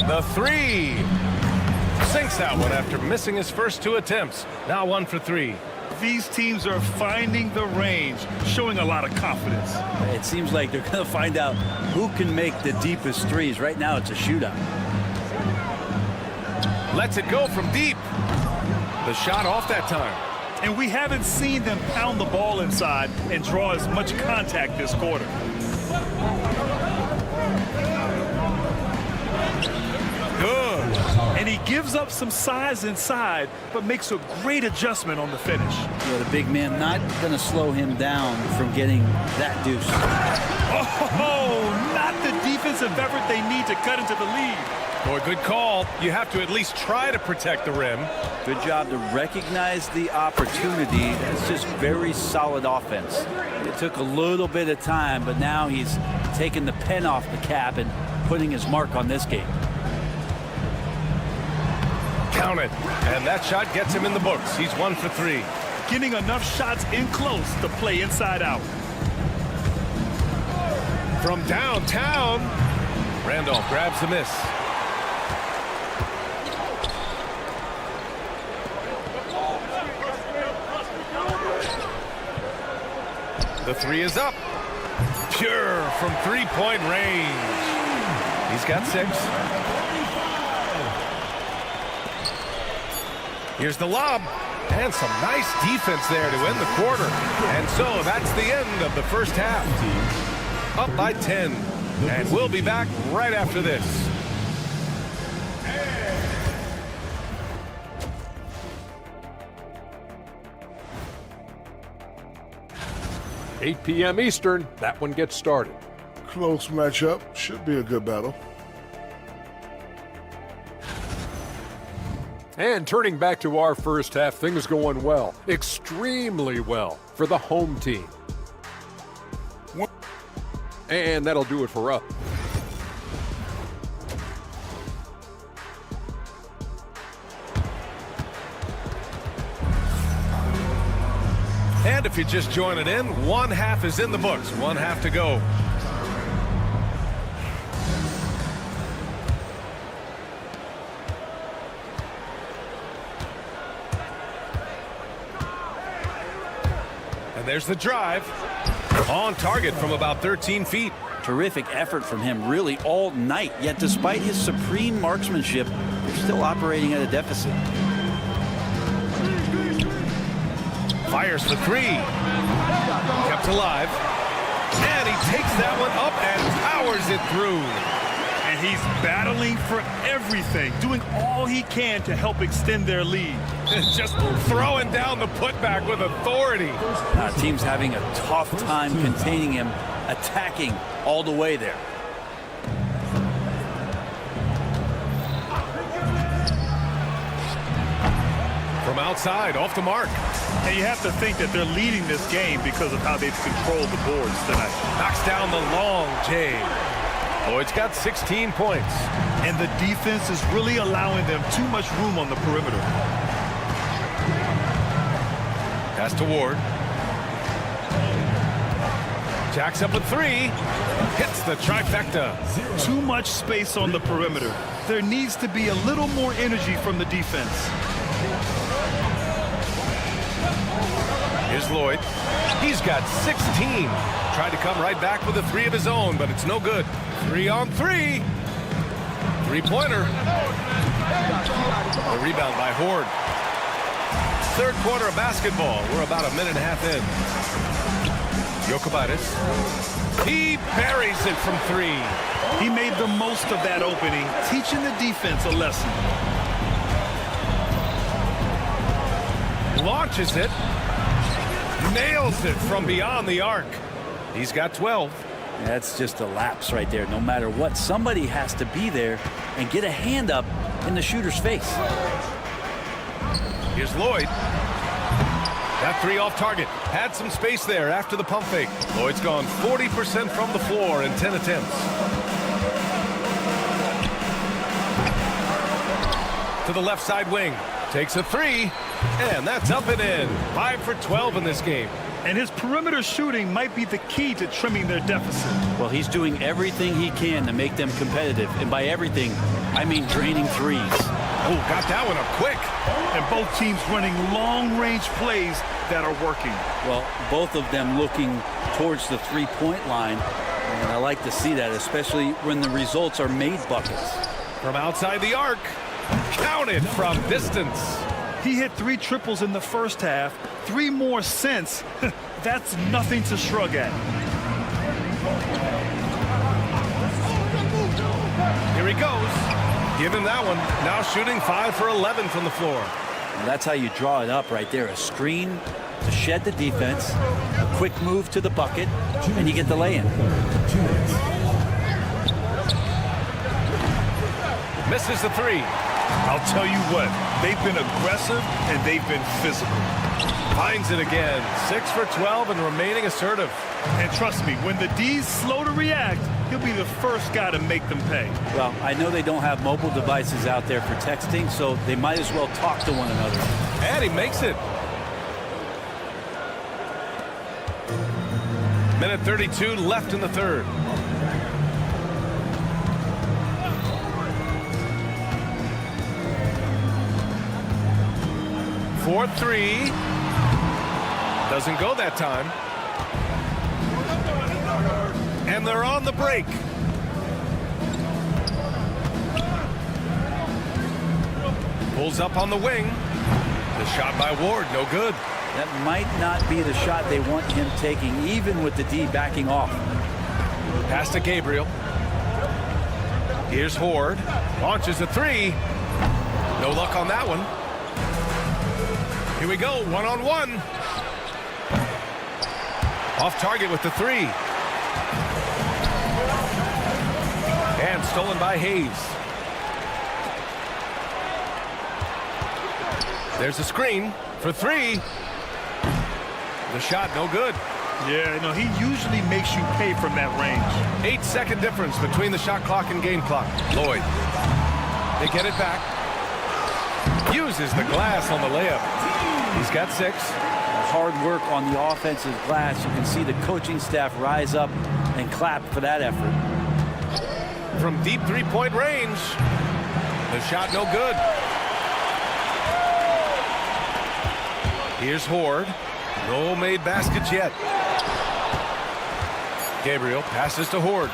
The three. Sinks that one after missing his first 2 attempts. Now 1 for 3. These teams are finding the range, showing a lot of confidence. It seems like they're going to find out who can make the deepest threes. Right now it's a shootout. Lets it go from deep. The shot off that time. And we haven't seen them pound the ball inside and draw as much contact this quarter. Good. And he gives up some size inside, but makes a great adjustment on the finish. Yeah, the big man not going to slow him down from getting that deuce. Oh, not the defensive effort they need to cut into the lead. Boy, good call. You have to at least try to protect the rim. Good job to recognize the opportunity. That's just very solid offense. It took a little bit of time, but now he's taking the pen off the cap and putting his mark on this game. Count it. And that shot gets him in the books. He's 1 for 3. Getting enough shots in close to play inside out. From downtown, Randolph grabs the miss. The three is up. Pure from three-point range. He's got 6. Here's the lob. And some nice defense there to end the quarter. And so that's the end of the first half. Up by 10. And we'll be back right after this. 8 p.m. Eastern, that one gets started. Close matchup. Should be a good battle. And turning back to our first half, things going well, extremely well for the home team. And that'll do it for us. And if you're just joining in, 1 half is in the books. 1 half to go. And there's the drive. On target from about 13 feet. Terrific effort from him really all night. Yet despite his supreme marksmanship, they're still operating at a deficit. Fires for 3. Kept alive. And he takes that one up and powers it through. And he's battling for everything, doing all he can to help extend their lead. Just throwing down the putback with authority. Team's having a tough time containing him, attacking all the way there. From outside, off the mark. And you have to think that they're leading this game because of how they've controlled the boards tonight. Knocks down the long J. Lloyd's got 16 points. And the defense is really allowing them too much room on the perimeter. Pass to Ward. Jacks up with 3. Hits the trifecta. Too much space on the perimeter. There needs to be a little more energy from the defense. Here's Lloyd. He's got 16. Tried to come right back with a 3 of his own, but it's no good. 3 on 3. Three-pointer. The rebound by Horde. Third quarter of basketball. We're about a minute and a half in. Jokic. He buries it from 3. He made the most of that opening, teaching the defense a lesson. Launches it. Nails it from beyond the arc. He's got 12. That's just a lapse right there. No matter what, somebody has to be there and get a hand up in the shooter's face. Here's Lloyd. That three off target. Had some space there after the pump fake. Lloyd's gone 40% from the floor in 10 attempts. To the left side wing. Takes a three. And that's up and in. 5 for 12 in this game. And his perimeter shooting might be the key to trimming their deficit. Well, he's doing everything he can to make them competitive. And by everything, I mean draining threes. Oh, got that one up quick. And both teams running long-range plays that are working. Well, both of them looking towards the three-point line. And I like to see that, especially when the results are made buckets. From outside the arc. Counted from distance. He hit 3 triples in the first half, 3 more since. That's nothing to shrug at. Here he goes. Give him that one. Now shooting 5 for 11 from the floor. Well, that's how you draw it up right there. A screen to shed the defense, a quick move to the bucket, and you get the lay-in. Misses the three. I'll tell you what, they've been aggressive and they've been physical. Finds it again. 6 for 12 and remaining assertive. And trust me, when the D's slow to react, he'll be the first guy to make them pay. Well, I know they don't have mobile devices out there for texting, so they might as well talk to one another. And he makes it. Minute 32 left in the third. For three. Doesn't go that time. And they're on the break. Pulls up on the wing. The shot by Ward, no good. That might not be the shot they want him taking, even with the D backing off. Pass to Gabriel. Here's Horde. Launches a three. No luck on that one. Here we go, one-on-one. Off target with the three. And stolen by Hayes. There's a screen for three. The shot, no good. Yeah, no, he usually makes you pay from that range. 8-second difference between the shot clock and game clock. Lloyd. They get it back. Uses the glass on the layup. He's got 6. Hard work on the offensive glass. You can see the coaching staff rise up and clap for that effort. From deep three-point range. The shot no good. Here's Horde. No made baskets yet. Gabriel passes to Horde.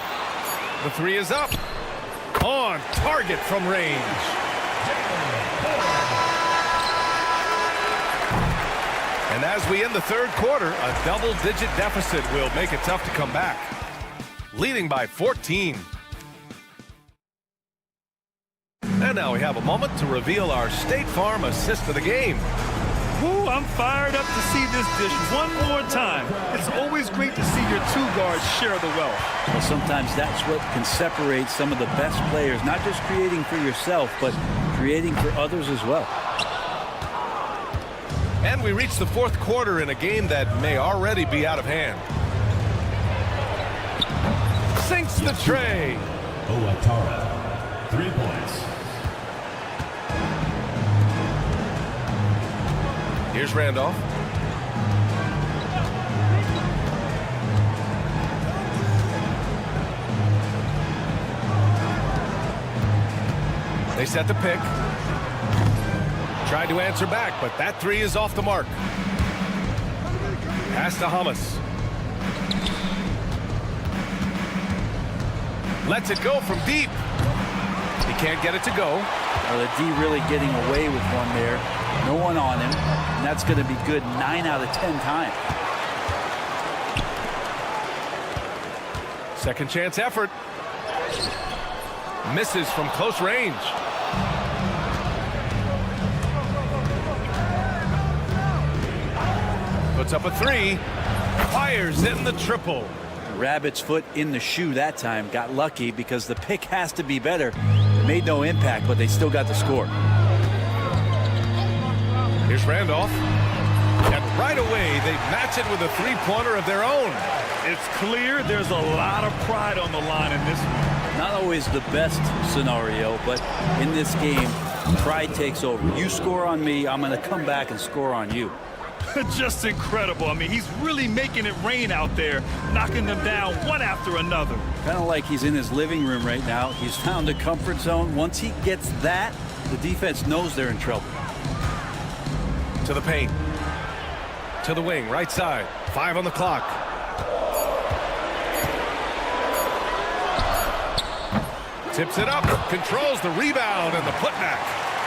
The three is up. On target from range. And as we end the third quarter, a double-digit deficit will make it tough to come back. Leading by 14. And now we have a moment to reveal our State Farm assist of the game. Woo, I'm fired up to see this dish one more time. It's always great to see your two guards share the wealth. Well, sometimes that's what can separate some of the best players, not just creating for yourself, but creating for others as well. And we reach the fourth quarter in a game that may already be out of hand. Sinks the tray. Owatara, 3 points. Here's Randolph. They set the pick. Tried to answer back, but that three is off the mark. Pass to Hamas. Lets it go from deep. He can't get it to go. Well, the D really getting away with one there. No one on him. And that's going to be good 9 out of 10 times. Second chance effort. Misses from close range. Puts up a three. Fires in the triple. Rabbit's foot in the shoe that time. Got lucky because the pick has to be better. It made no impact, but they still got the score. Here's Randolph. And right away, they match it with a three-pointer of their own. It's clear there's a lot of pride on the line in this one. Not always the best scenario, but in this game, pride takes over. You score on me, I'm going to come back and score on you. Just incredible. I mean, he's really making it rain out there, knocking them down one after another. Kind of like he's in his living room right now. He's found a comfort zone. Once he gets that, the defense knows they're in trouble. To the paint. To the wing, right side. 5 on the clock. Tips it up, controls the rebound and the putback.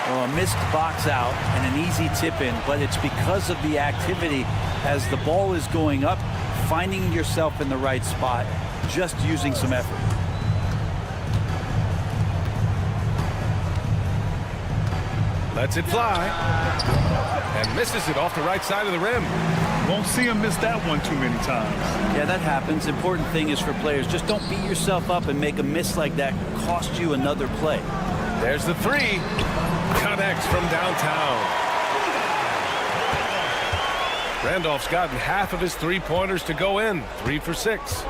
Well, a missed box out and an easy tip in, but it's because of the activity as the ball is going up, finding yourself in the right spot, just using some effort. Lets it fly and misses it off the right side of the rim. Won't see him miss that one too many times. Yeah, that happens. Important thing is for players, just don't beat yourself up and make a miss like that cost you another play. There's the three. Connects from downtown. Randolph's gotten half of his three-pointers to go in. 3 for 6.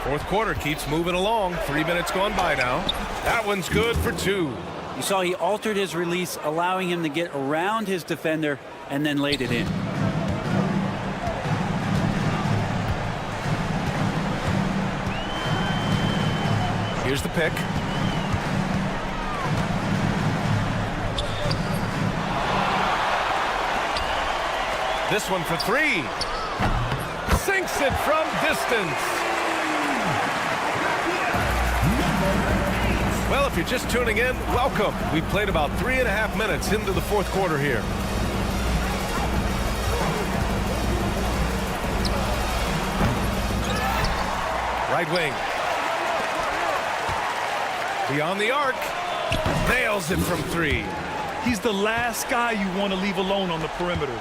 Fourth quarter keeps moving along. 3 minutes gone by now. That one's good for 2. You saw he altered his release, allowing him to get around his defender and then laid it in. Here's the pick. This one for 3. Sinks it from distance. Well, if you're just tuning in, welcome. We've played about 3.5 minutes into the fourth quarter here. Right wing. Beyond the arc. Nails it from 3. He's the last guy you want to leave alone on the perimeter.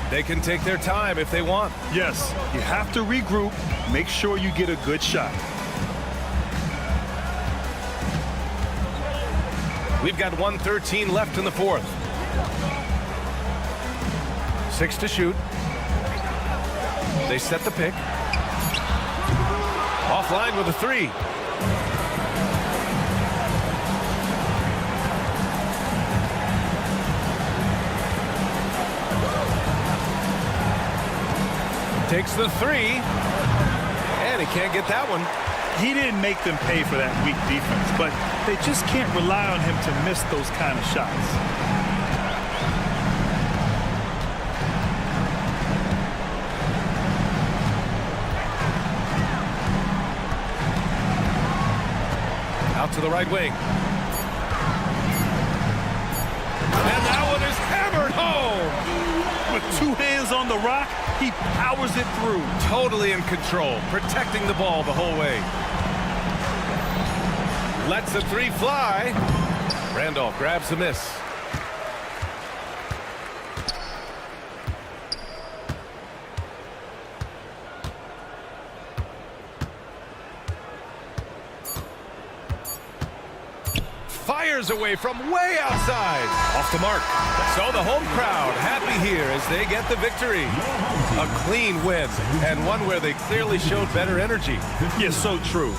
They can take their time if they want. Yes, you have to regroup. Make sure you get a good shot. We've got 1:13 left in the fourth. 6 to shoot. They set the pick. Offline with a 3. Takes the 3. And he can't get that one. He didn't make them pay for that weak defense, but they just can't rely on him to miss those kind of shots. Out to the right wing. And that one is hammered home. With 2 hands on the rock, he powers it through. Totally in control, protecting the ball the whole way. Lets the 3 fly. Randolph grabs the miss. Fires away from way outside. Off the mark. So the home crowd happy here as they get the victory. A clean win, and one where they clearly showed better energy. Yes, so true.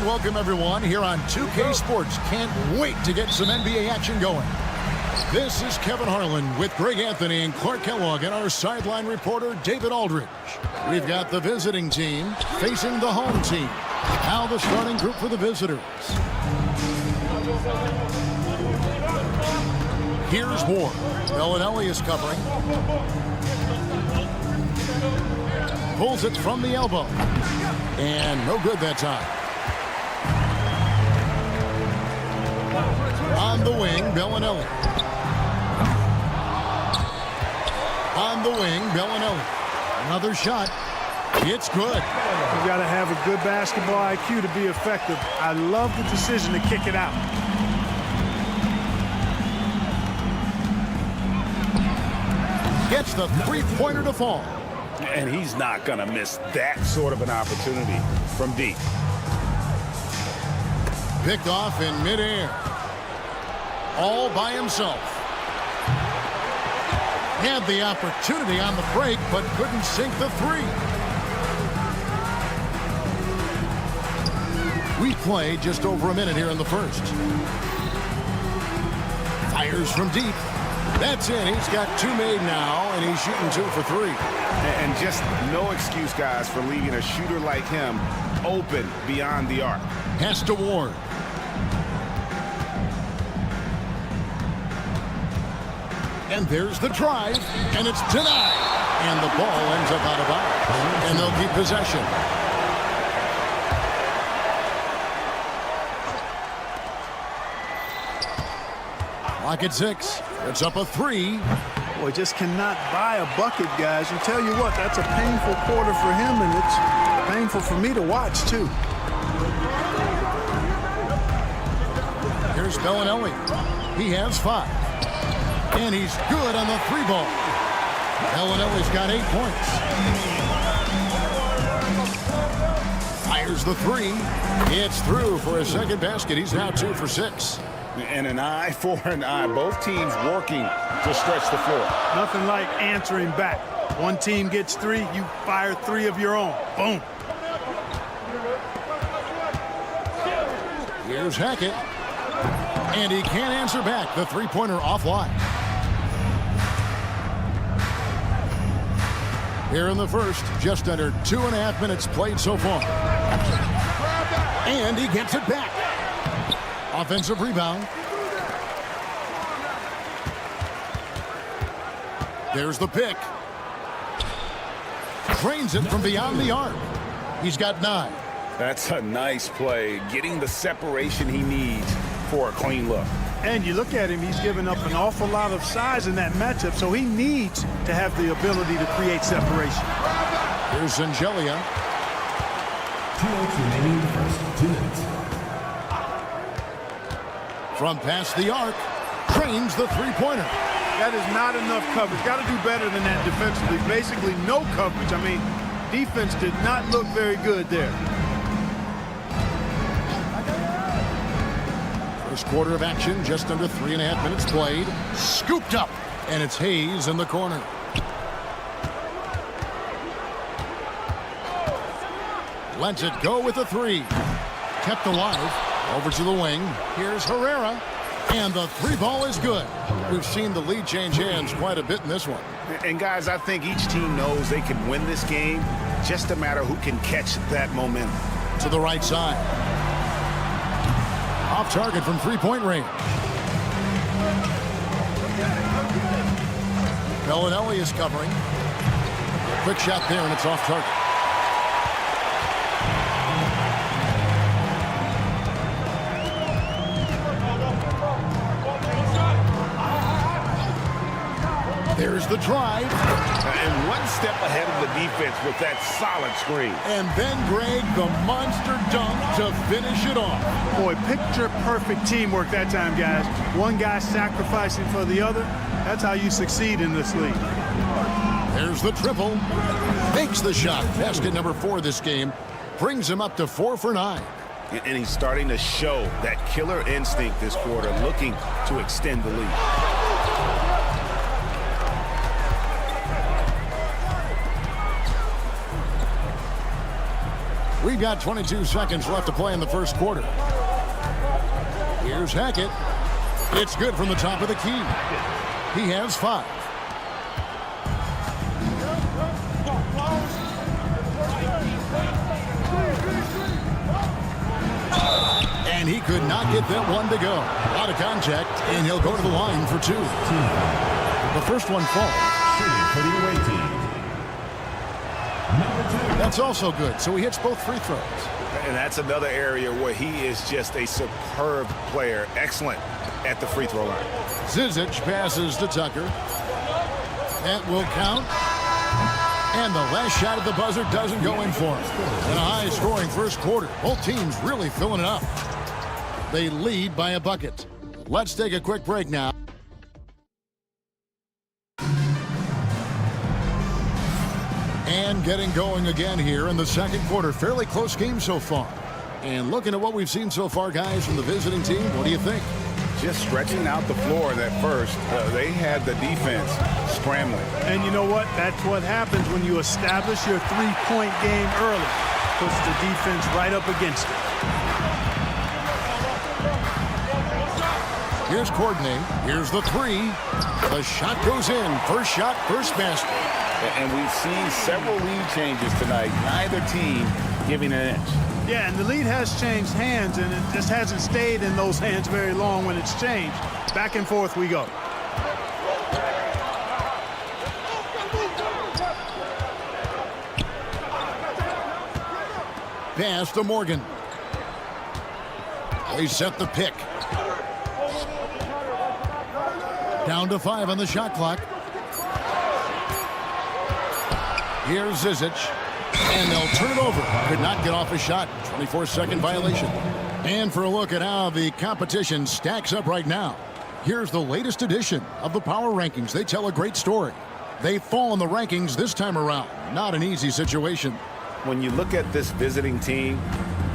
and welcome everyone here on 2K Sports. Can't wait to get some NBA action going. This is Kevin Harlan with Greg Anthony and Clark Kellogg and our sideline reporter David Aldridge. We've got the visiting team facing the home team. Now the starting group for the visitors. Here's Ward. Bellinelli is covering. Pulls it from the elbow. And no good that time. On the wing, Bellinelli. On the wing, Bellinelli. Another shot. It's good. You got to have a good basketball IQ to be effective. I love the decision to kick it out. Gets the three-pointer to fall. And he's not going to miss that sort of an opportunity from deep. Picked off in midair. All by himself. Had the opportunity on the break, but couldn't sink the three. We play just over a minute here in the first. Fires from deep. That's in. He's got two made now, and he's shooting 2 for 3. And just no excuse, guys, for leaving a shooter like him open beyond the arc. Has to Ward. And there's the drive, and it's denied. And the ball ends up out of bounds. And they'll keep possession. Clock at 6. It's up a 3. Boy, just cannot buy a bucket, guys. And tell you what, that's a painful quarter for him, and it's painful for me to watch, too. Here's Bellinelli. He has 5. And he's good on the 3-ball. Bellinelli's got 8 points. Fires the 3. It's through for his second basket. He's now 2 for 6. And an eye for an eye. Both teams working to stretch the floor. Nothing like answering back. One team gets 3, you fire 3 of your own. Boom. Here's Hackett. And he can't answer back. The three-pointer offline. Here in the first, just under 2.5 minutes played so far. And he gets it back. Offensive rebound. There's the pick. Drains it from beyond the arc. He's got 9. That's a nice play. Getting the separation he needs for a clean look. And you look at him, he's given up an awful lot of size in that matchup, so he needs to have the ability to create separation. Here's Zangelia. 2 minutes remaining in the first 2 minutes. From past the arc, drains the three-pointer. That is not enough coverage. Got to do better than that defensively. Basically no coverage. I mean, defense did not look very good there. First quarter of action, just under 3.5 minutes played. Scooped up, and it's Hayes in the corner. Lets it go with a 3. Kept alive. Over to the wing. Here's Herrera. And the 3-ball is good. We've seen the lead change hands quite a bit in this one. And, guys, I think each team knows they can win this game. Just a matter who can catch that momentum. To the right side. Off target from three-point range. Bellinelli is covering. Quick shot there, and it's off target. There's the drive. And one step ahead of the defense with that solid screen. And then, Greg, the monster dunk to finish it off. Boy, picture-perfect teamwork that time, guys. One guy sacrificing for the other. That's how you succeed in this league. There's the triple. Makes the shot. Basket number 4 this game. Brings him up to 4 for 9. And he's starting to show that killer instinct this quarter, looking to extend the lead. We've got 22 seconds left to play in the first quarter. Here's Hackett. It's good from the top of the key. He has 5. And he could not get that one to go. Out of contact, and he'll go to the line for 2. The first one falls. For the away team. That's also good, so he hits both free throws. And that's another area where he is just a superb player. Excellent at the free throw line. Zizic passes to Tucker. That will count. And the last shot at the buzzer doesn't go in for him. In a high-scoring first quarter, both teams really filling it up. They lead by a bucket. Let's take a quick break now. And getting going again here in the second quarter. Fairly close game so far. And looking at what we've seen so far, guys, from the visiting team, what do you think? Just stretching out the floor that first. They had the defense scrambling. And you know what? That's what happens when you establish your three-point game early. Puts the defense right up against it. Here's Courtney. Here's the 3. The shot goes in. First shot, first basket. And we've seen several lead changes tonight. Neither team giving an inch. Yeah, and the lead has changed hands, and it just hasn't stayed in those hands very long when it's changed. Back and forth we go. Pass to Morgan. They set the pick. Down to 5 on the shot clock. Here's Zizic. And they'll turn it over. Could not get off a shot. 24-second violation. And for a look at how the competition stacks up right now, here's the latest edition of the Power Rankings. They tell a great story. They fall in the rankings this time around. Not an easy situation. When you look at this visiting team,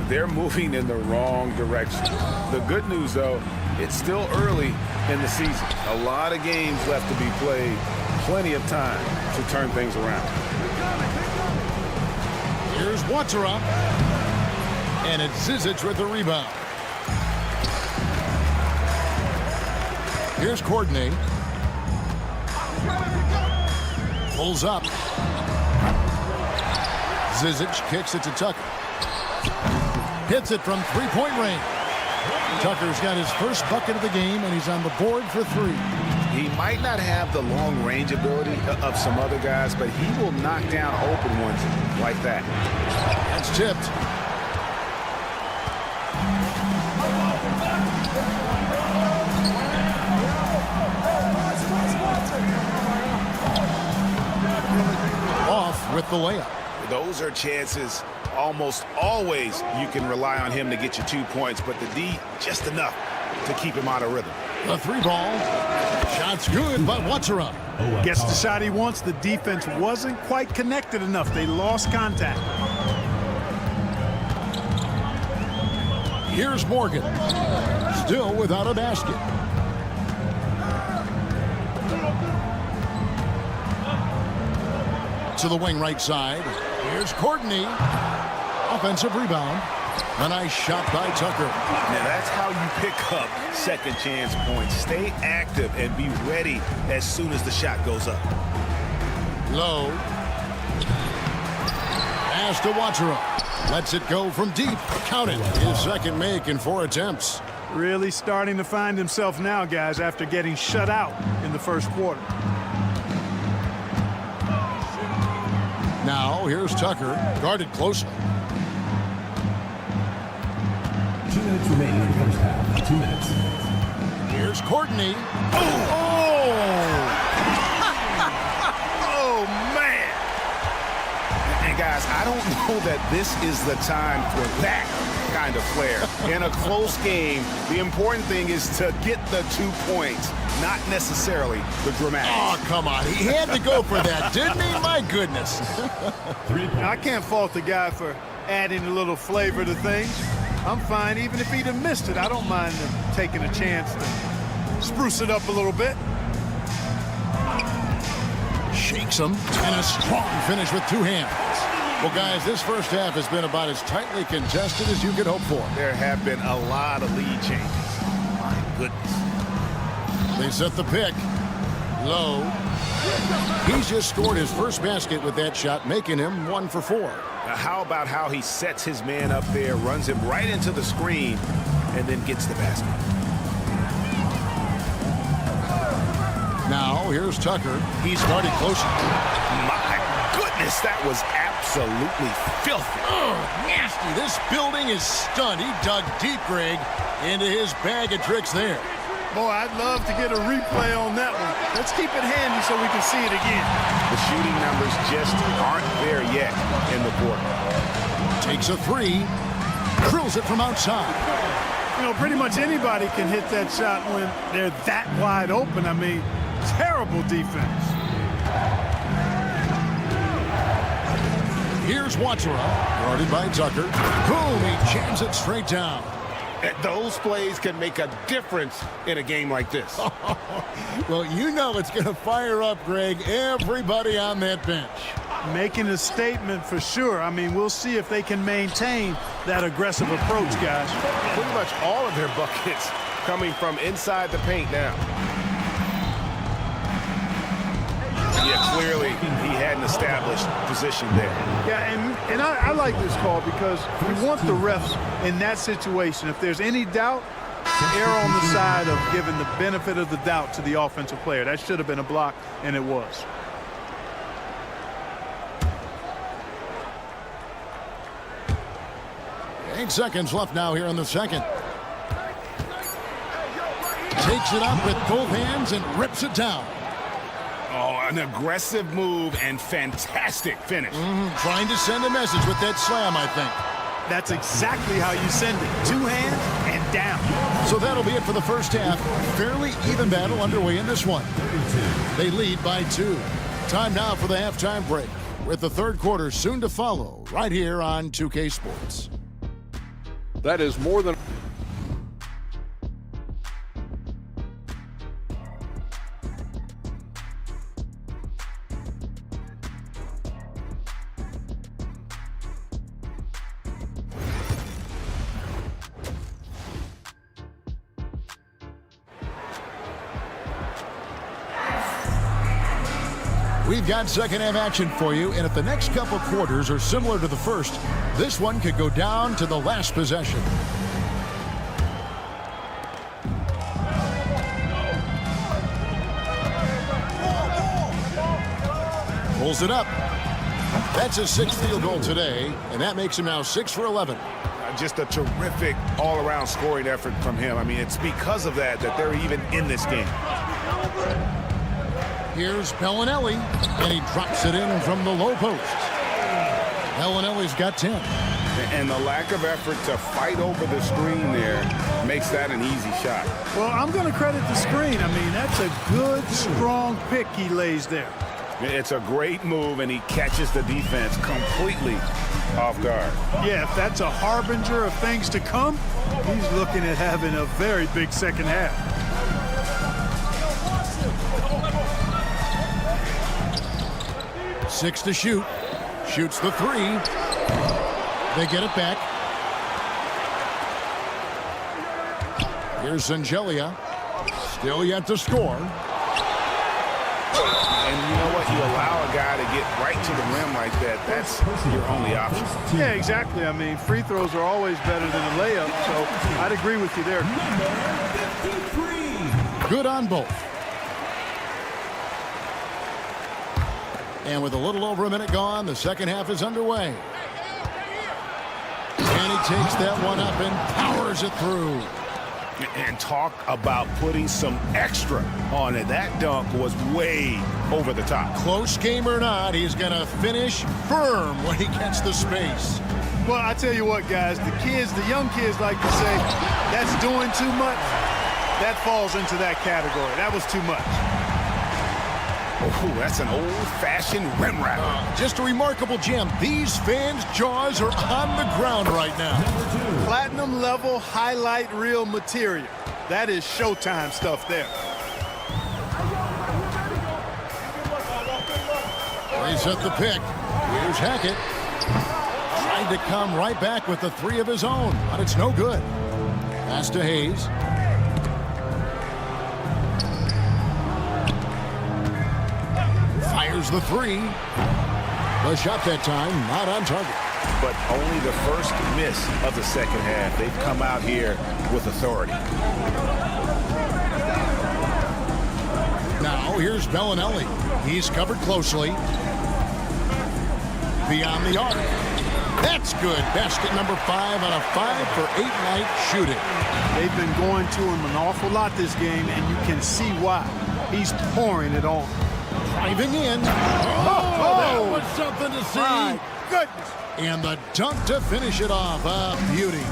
they're moving in the wrong direction. The good news, though, it's still early in the season. A lot of games left to be played. Plenty of time to turn things around. Here's Watsara. And it's Zizic with the rebound. Here's Courtney. Pulls up. Zizic kicks it to Tucker. Hits it from three-point range. Tucker's got his first bucket of the game, and he's on the board for 3. He might not have the long range ability of some other guys, but he will knock down open ones like that. That's tipped. Off with the layup. Those are chances almost always you can rely on him to get you 2 points, but the D, just enough to keep him out of rhythm. The 3 ball. Shot's good, but Watsara gets the shot he wants. The defense wasn't quite connected enough. They lost contact. Here's Morgan. Still without a basket. To the wing right side. Here's Courtney. Offensive rebound. A nice shot by Tucker. Now that's how you pick up second chance points. Stay active and be ready as soon as the shot goes up. Low. Pass to Watsara. Lets it go from deep. Count it. His second make in 4 attempts. Really starting to find himself now, guys, after getting shut out in the first quarter. Now, here's Tucker, guarded closely. 2 minutes remaining in the first half. 2 minutes. Here's Courtney. Oh, man. And, guys, I don't know that this is the time for that kind of flair. In a close game, the important thing is to get the 2 points, not necessarily the dramatics. Oh, come on. He had to go for that, didn't he? My goodness. I can't fault the guy for adding a little flavor to things. I'm fine. Even if he'd have missed it, I don't mind taking a chance to spruce it up a little bit. Shakes him, and a strong finish with 2 hands. Well, guys, this first half has been about as tightly contested as you could hope for. There have been a lot of lead changes. My goodness. They set the pick. Low. He's just scored his first basket with that shot, making him 1 for 4. Now, how about how he sets his man up there, runs him right into the screen, and then gets the basket. Now, here's Tucker. He's started closer. My goodness, that was absolutely filthy. Oh, nasty. This building is stunned. He dug deep, Greg, into his bag of tricks there. Boy, I'd love to get a replay on that one. Let's keep it handy so we can see it again. The shooting numbers just aren't there yet in the quarter. Takes a 3. Drills it from outside. You know, pretty much anybody can hit that shot when they're that wide open. I mean, terrible defense. Here's Watsura, guarded by Tucker. Boom, he jams it straight down. Those plays can make a difference in a game like this. Well, you know it's going to fire up, Greg, everybody on that bench. Making a statement for sure. I mean, we'll see if they can maintain that aggressive approach, guys. Pretty much all of their buckets coming from inside the paint now. Yeah, clearly he had an established position there. Yeah, and I like this call because we want the refs in that situation. If there's any doubt, err on the side of giving the benefit of the doubt to the offensive player. That should have been a block, and it was. Eight seconds left now here in the second. Takes it up with both hands and rips it down. Oh, an aggressive move and fantastic finish. Trying to send a message with that slam, I think. That's exactly how you send it. 2 hands and down. So that'll be it for the first half. Fairly even battle underway in this one. They lead by 2. Time now for the halftime break, with the third quarter soon to follow right here on 2K Sports. That is more than... We've got second half action for you, and if the next couple quarters are similar to the first, this one could go down to the last possession. Pulls it up. That's his 6th field goal today, and that makes him now 6 for 11. Just a terrific all-around scoring effort from him. I mean, it's because of that they're even in this game. Here's Bellinelli, and he drops it in from the low post. Bellinelli's got 10. And the lack of effort to fight over the screen there makes that an easy shot. Well, I'm going to credit the screen. I mean, that's a good, strong pick he lays there. It's a great move, and he catches the defense completely off guard. Yeah, if that's a harbinger of things to come, he's looking at having a very big second half. Six to shoot. Shoots the 3. They get it back. Here's Sangelia. Still yet to score. And you know what? You allow a guy to get right to the rim like that. That's your only option. Yeah, exactly. I mean, free throws are always better than a layup, so I'd agree with you there. Good on both. And with a little over a minute gone, the second half is underway. And he takes that one up and powers it through. And talk about putting some extra on it. That dunk was way over the top. Close game or not, he's going to finish firm when he gets the space. Well, I tell you what, guys, the young kids like to say, that's doing too much. That falls into that category. That was too much. Oh, that's an old-fashioned rim wrap. Just a remarkable gem. These fans' jaws are on the ground right now. Platinum level highlight reel material. That is Showtime stuff there. They set the pick. Here's Hackett. trying to come right back with the three of his own, but it's no good. Pass to Hayes. Fires the three. The shot that time, not on target. But only the first miss of the second half. They've come out here with authority. Now here's Bellinelli. He's covered closely. Beyond the arc. That's good. Basket number 5 on a 5-for-8 night shooting. They've been going to him an awful lot this game, and you can see why. He's pouring it on. Driving in. That was something to see. My goodness. And the dunk to finish it off. A beauty.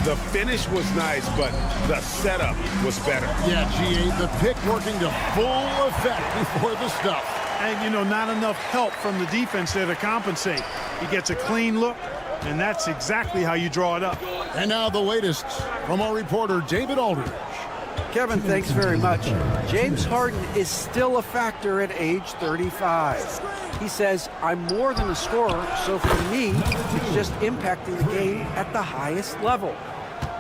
The finish was nice, but the setup was better. Yeah, G.A., the pick working to full effect before the stuff. And, you know, not enough help from the defense there to compensate. He gets a clean look, and that's exactly how you draw it up. And now the latest from our reporter, David Aldridge. Kevin, thanks very much. James Harden is still a factor at age 35. He says, I'm more than a scorer, so for me, it's just impacting the game at the highest level.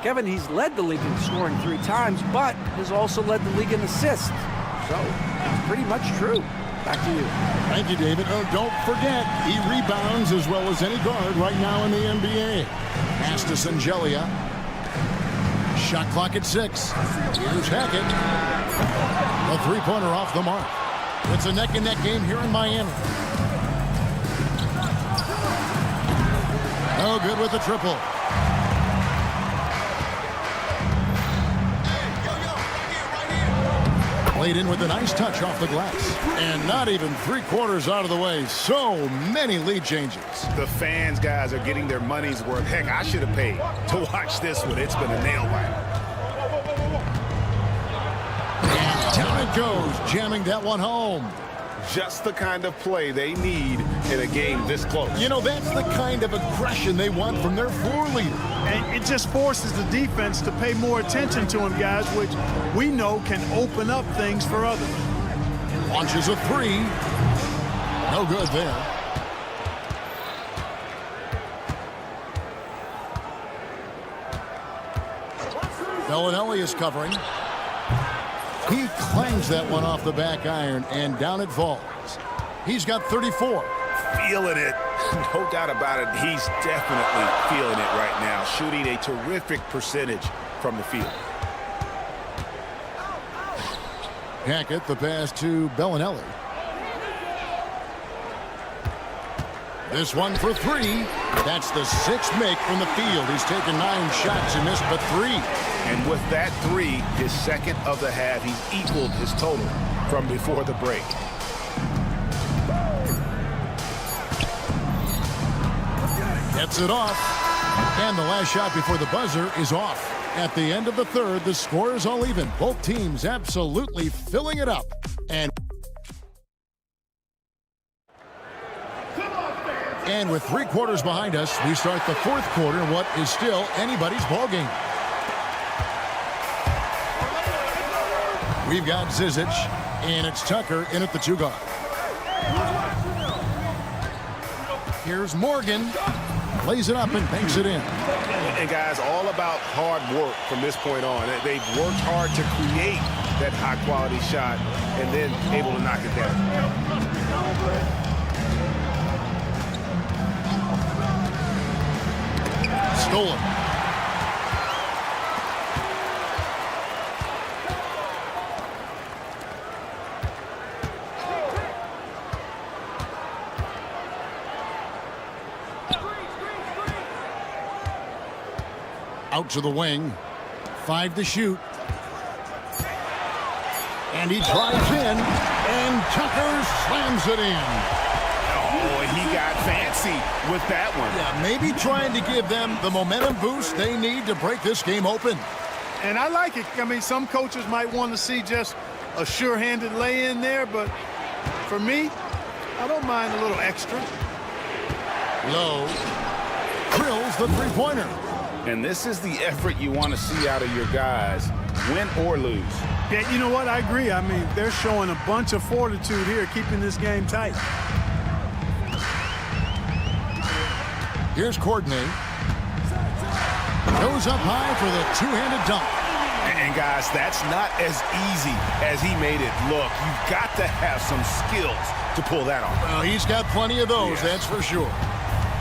Kevin, he's led the league in scoring 3 times, but has also led the league in assists. So, it's pretty much true. Back to you. Thank you, David. Oh, don't forget, he rebounds as well as any guard right now in the NBA. Pass to Sangelia. Shot clock at 6. Here's Hackett. The three-pointer off the mark. It's a neck-and-neck game here in Miami. No good with the triple. Played in with a nice touch off the glass. And not even 3/4 out of the way. So many lead changes. The fans, guys, are getting their money's worth. Heck, I should have paid to watch this one. It's been a nail-biter. And down it goes, jamming that one home. Just the kind of play they need in a game this close. You know, that's the kind of aggression they want from their floor leader. And it just forces the defense to pay more attention to him, guys, which we know can open up things for others. Launches a 3. No good there. Bellinelli is covering. He clangs that one off the back iron, and down it falls. He's got 34. Feeling it. No doubt about it. He's definitely feeling it right now. Shooting a terrific percentage from the field. Hackett, the pass to Bellinelli. This one for 3. That's the 6th make from the field. He's taken 9 shots and missed but 3. And with that 3, his second of the half, he's equaled his total from before the break. Gets it off. And the last shot before the buzzer is off. At the end of the third, the score is all even. Both teams absolutely filling it up. And with 3/4 behind us, we start the 4th quarter in what is still anybody's ball game. We've got Zizic, and it's Tucker in at the 2 guard. Here's Morgan. Lays it up and banks it in. And guys, all about hard work from this point on. They've worked hard to create that high-quality shot and then able to knock it down. Stolen. Out to the wing. 5 to shoot. And he drives in. And Tucker slams it in. Oh, he got fancy with that one. Yeah, maybe trying to give them the momentum boost they need to break this game open. And I like it. I mean, some coaches might want to see just a sure-handed lay-in there, but for me, I don't mind a little extra. Low. Drills the three-pointer. And this is the effort you want to see out of your guys, win or lose. Yeah, you know what? I agree. I mean, they're showing a bunch of fortitude here, keeping this game tight. Here's Courtney. Goes up high for the two-handed dunk. And guys, that's not as easy as he made it look. You've got to have some skills to pull that off. Well, he's got plenty of those, that's for sure.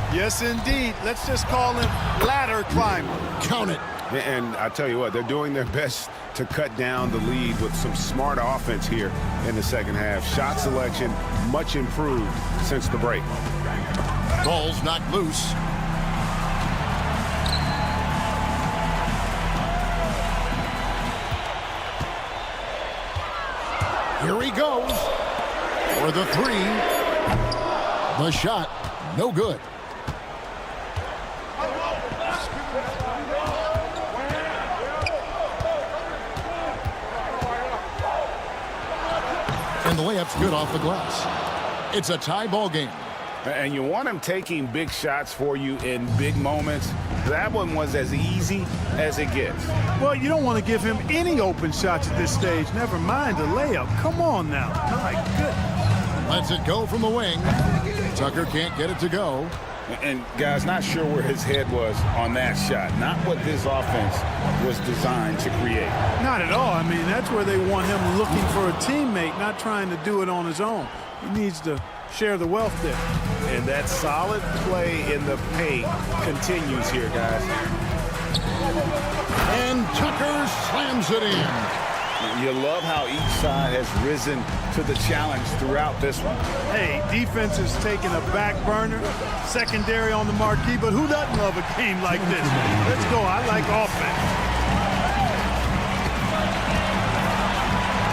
Yes, indeed. Let's just call him ladder climber. Count it. And I tell you what, they're doing their best to cut down the lead with some smart offense here in the second half. Shot selection much improved since the break. Ball's knocked loose. Here he goes for the three. The shot, no good. And the layup's good off the glass. It's a tie ball game. And you want him taking big shots for you in big moments. That one was as easy as it gets. Well, you don't want to give him any open shots at this stage. Never mind a layup. Come on now. My goodness. Lets it go from the wing. Tucker can't get it to go. And guys, not sure where his head was on that shot. Not what this offense was designed to create. Not at all. I mean, that's where they want him looking for a teammate, not trying to do it on his own. He needs to share the wealth there. And that solid play in the paint continues here, guys. And Tucker slams it in. You love how each side has risen to the challenge throughout this one. Hey, defense is taking a back burner, secondary on the marquee, but who doesn't love a game like this? Let's go. I like offense.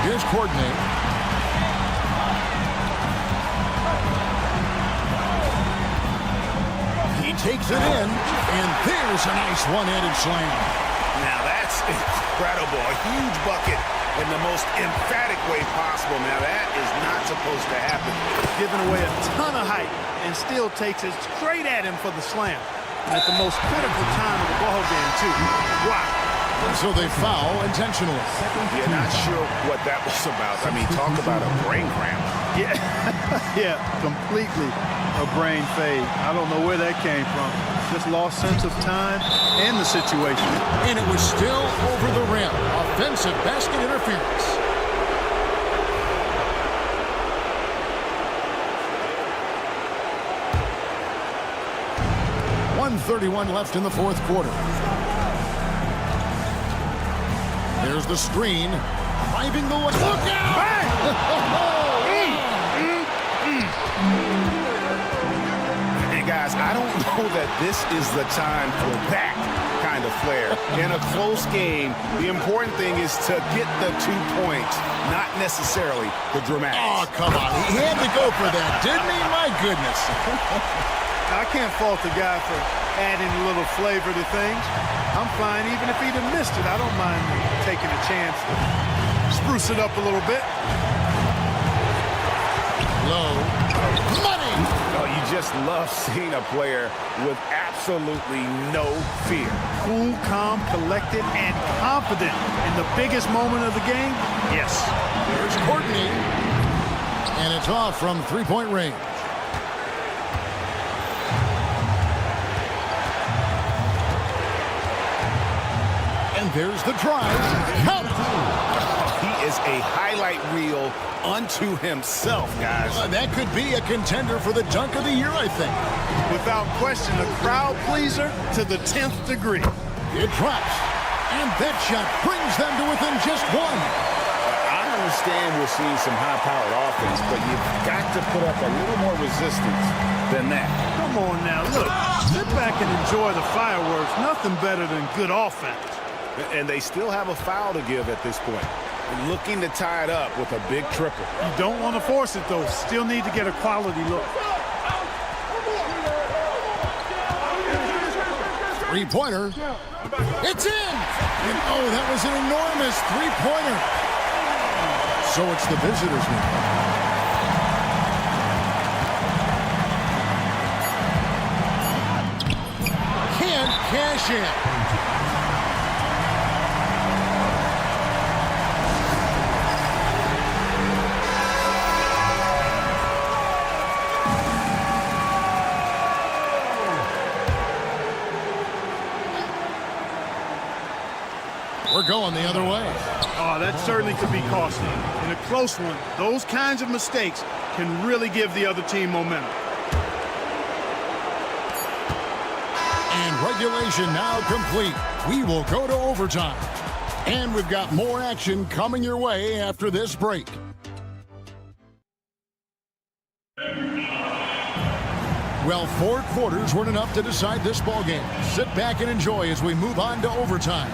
Here's Courtney. He takes it in, and there's a nice one-handed slam. Now that's incredible. A huge bucket in the most emphatic way possible. Now that is not supposed to happen. Giving away a ton of height and still takes it straight at him for the slam. At the most critical time of the ball game, too. Wow. So they foul intentionally. You're not sure what that was about. I mean, talk about a brain cramp. Yeah, yeah, completely a brain fade. I don't know where that came from. Just lost sense of time and the situation. And it was still over the rim. Offensive basket interference. .131 left in the fourth quarter. There's the screen. Driving the look out! And guys, I don't know that this is the time for that kind of flair. In a close game, the important thing is to get the 2 points, not necessarily the dramatics. Oh, come on. He had to go for that, didn't he? My goodness. I can't fault the guy for adding a little flavor to things. I'm fine. Even if he'd have missed it, I don't mind taking a chance to spruce it up a little bit. Low. Money! Oh, you just love seeing a player with absolutely no fear. Cool, calm, collected, and confident in the biggest moment of the game. Yes. Here's Courtney. And it's off from three-point range. And there's the drive. Count it. He is a highlight reel unto himself, guys. That could be a contender for the dunk of the year, I think. Without question, a crowd pleaser to the 10th degree. It drops. And that shot brings them to within just one. I understand we're seeing some high-powered offense, but you've got to put up a little more resistance than that. Come on now, look. Sit back and enjoy the fireworks. Nothing better than good offense. And they still have a foul to give at this point. Looking to tie it up with a big triple. You don't want to force it, though. Still need to get a quality look. Three-pointer. It's in! And oh, that was an enormous three-pointer. So it's the visitors now. Can't cash in. going the other way. Oh, that certainly could be costly. In a close one, those kinds of mistakes can really give the other team momentum. And regulation now complete. We will go to overtime. And we've got more action coming your way after this break. Well, 4 quarters weren't enough to decide this ballgame. Sit back and enjoy as we move on to overtime.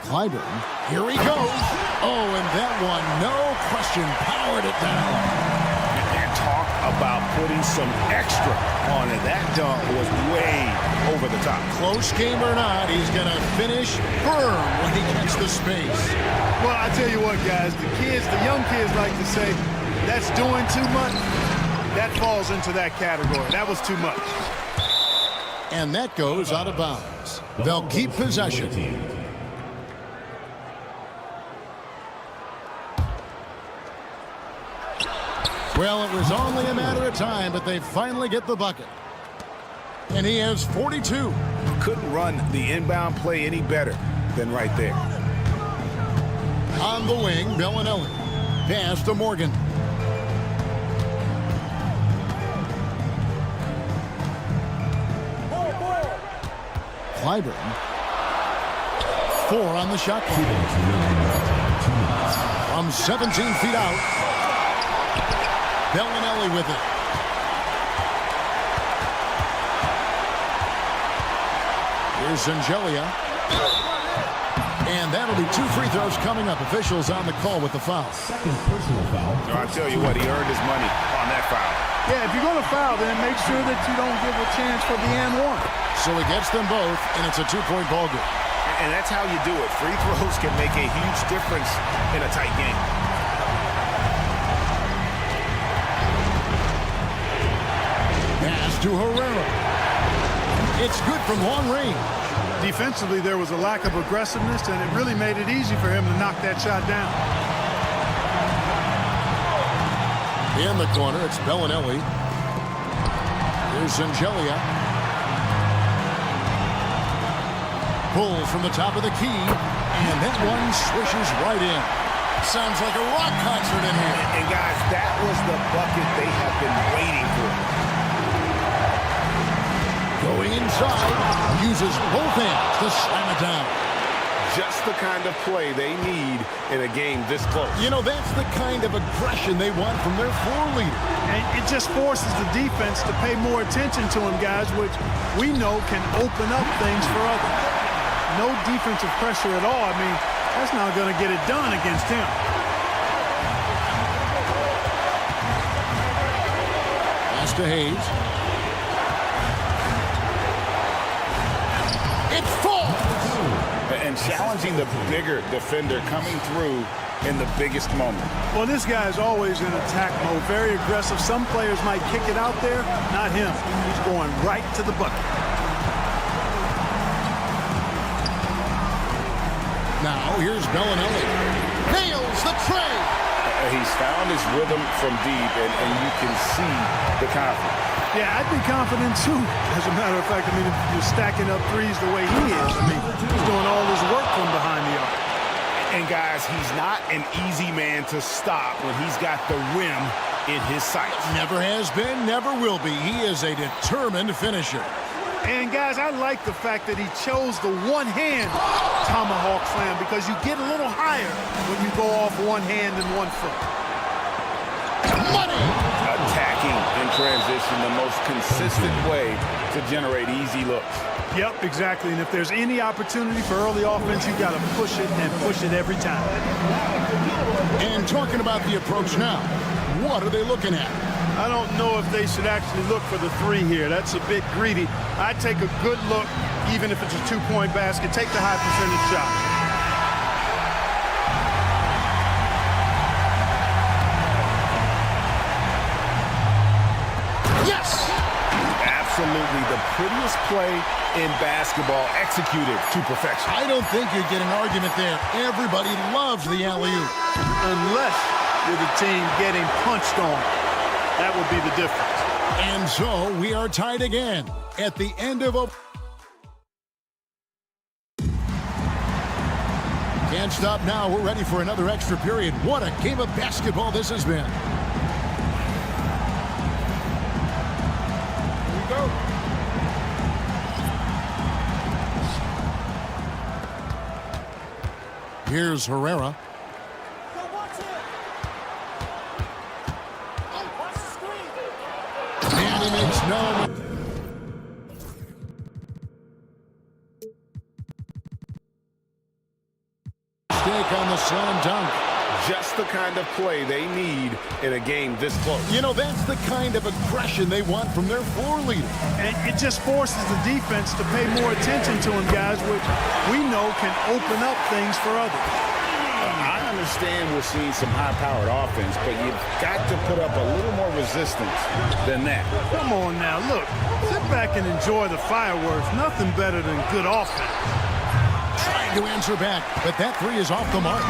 Clyburn, here he goes. Oh, and that one, no question, powered it down. Talk about putting some extra on it. That dunk was way over the top. Close game or not, he's going to finish firm when he gets the space. Well, I tell you what, guys, the young kids like to say, that's doing too much. That falls into that category. That was too much. And that goes out of bounds. They'll keep possession. Well, it was only a matter of time, but they finally get the bucket. And he has 42. Couldn't run the inbound play any better than right there. On the wing, Bellinelli. Pass to Morgan. Clyburn. 4 on the shot clock. From 17 feet out. Bellinelli with it. Here's Zangelia. And that'll be 2 free throws coming up. Officials on the call with the foul. Second personal foul. No, I tell you what, he earned his money on that foul. Yeah, if you're going to foul, then make sure that you don't give a chance for the and one. So he gets them both, and it's a 2-point ball game. And that's how you do it. Free throws can make a huge difference in a tight game. Pass to Herrera. It's good from long range. Defensively, there was a lack of aggressiveness, and it really made it easy for him to knock that shot down. In the corner, it's Bellinelli. Here's Zangelia. Pulls from the top of the key, and that one swishes right in. Sounds like a rock concert in here. And guys, that was the bucket they have been waiting for. Going inside, uses both hands to slam it down. Just the kind of play they need in a game this close. You know, that's the kind of aggression they want from their floor leader. And it just forces the defense to pay more attention to him, guys, which we know can open up things for others. No defensive pressure at all. I mean, that's not going to get it done against him. Pass to Hayes. It falls! And challenging the bigger defender coming through in the biggest moment. Well, this guy's always in attack mode, very aggressive. Some players might kick it out there, not him. He's going right to the bucket. Now, here's Bellinelli. Nails the tray! He's found his rhythm from deep, and you can see the confidence. Yeah, I'd be confident, too. As a matter of fact, I mean, if you're stacking up threes the way he is, I mean, he's doing all his work from behind the arc. And, guys, he's not an easy man to stop when he's got the rim in his sights. Never has been, never will be. He is a determined finisher. And, guys, I like the fact that he chose the one-hand tomahawk slam because you get a little higher when you go off one hand and one foot. Money! Attacking in transition, the most consistent way to generate easy looks. Yep, exactly. And if there's any opportunity for early offense, you got to push it and push it every time. And talking about the approach now, what are they looking at? I don't know if they should actually look for the three here. That's a bit greedy. I'd take a good look, even if it's a two-point basket. Take the high percentage shot. Yes! Absolutely the prettiest play in basketball executed to perfection. I don't think you'd get an argument there. Everybody loves the alley-oop. Unless you're the team getting punched on. That would be the difference. And so we are tied again at the end of a... Can't stop now. We're ready for another extra period. What a game of basketball this has been. Here we go. Here's Herrera. And he makes no... on the slam dunk. Just the kind of play they need in a game this close. You know, that's the kind of aggression they want from their floor leader. And it just forces the defense to pay more attention to him, guys, which we know can open up things for others. I understand we're seeing some high-powered offense, but you've got to put up a little more resistance than that. Come on now, look. Sit back and enjoy the fireworks. Nothing better than good offense. Trying to answer back, but that three is off the mark.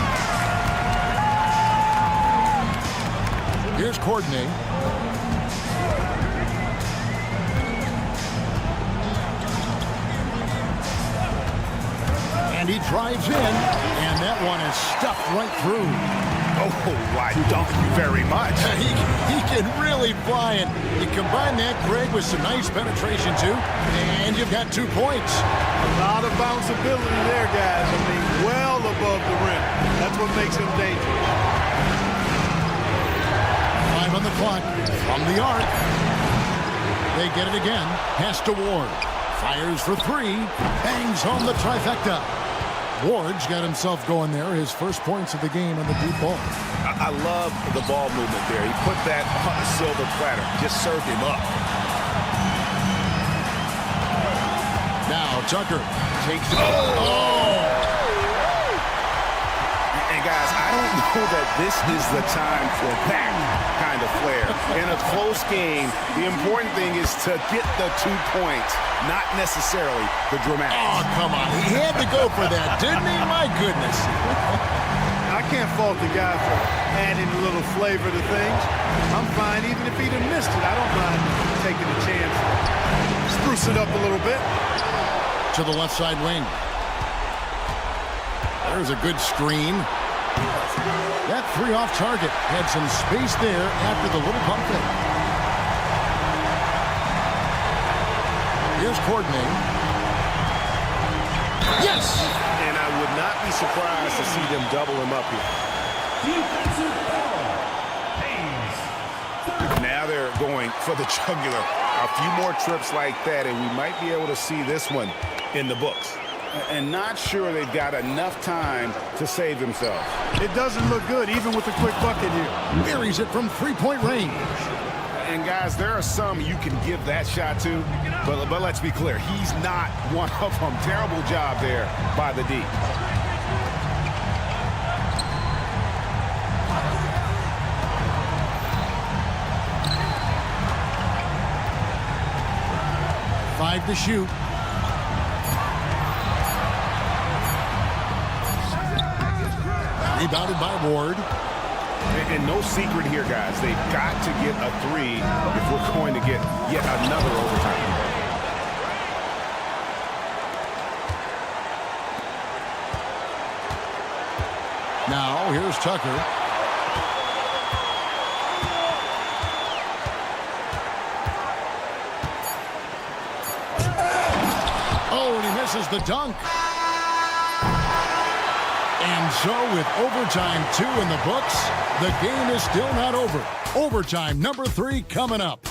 Here's Courtney. And he drives in, and that one is stuffed right through. Oh, I thank you very much. He can really fly, and you combine that, Greg, with some nice penetration, too, and you've got 2 points. A lot of bounceability there, guys. I mean, well above the rim. That's what makes him dangerous. 5 on the clock. From the arc. They get it again. Pass to Ward. Fires for 3. Bangs home the trifecta. Ward's got himself going there. His first points of the game on the deep ball. I love the ball movement there. He put that on a silver platter. Just served him up. Now Tucker takes it. Oh! And guys, I don't know that this is the time for that kind of flair. In a close game, the important thing is to get the 2 points, not necessarily the dramatic. Oh, come on. He had to go for that, didn't he? My goodness. I can't fault the guy for adding a little flavor to things. I'm fine even if he'd have missed it. I don't mind taking a chance. Spruce it up a little bit. To the left side wing. There's a good screen. That 3 off target had some space there after the little pump fake. Here's Courtney. Yes! And I would not be surprised to see them double him up here. Now they're going for the jugular. A few more trips like that, and we might be able to see this one in the books. And not sure they've got enough time to save themselves. It doesn't look good, even with the quick bucket here. Buries it from 3-point range. And guys, there are some you can give that shot to, but let's be clear, he's not one of them. Terrible job there by the D. Five to shoot. Rebounded by Ward. And no secret here, guys. They've got to get a 3 if we're going to get yet another overtime. Now, here's Tucker. Oh, and he misses the dunk. And so with overtime 2 in the books, the game is still not over. Overtime number 3 coming up.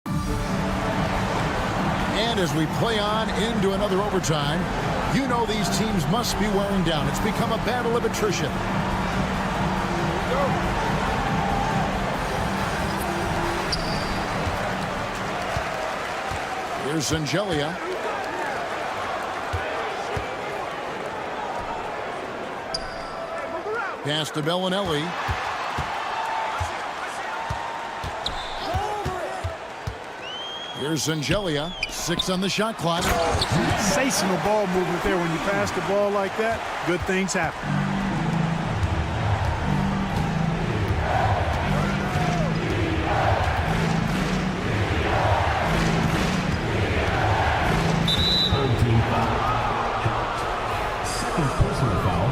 And as we play on into another overtime, you know these teams must be wearing down. It's become a battle of attrition. Here's Zangelia. Pass to Bellinelli. Here's Zangelia, 6 on the shot clock. Sensational ball movement there. When you pass the ball like that, good things happen. Team foul. Second personal foul.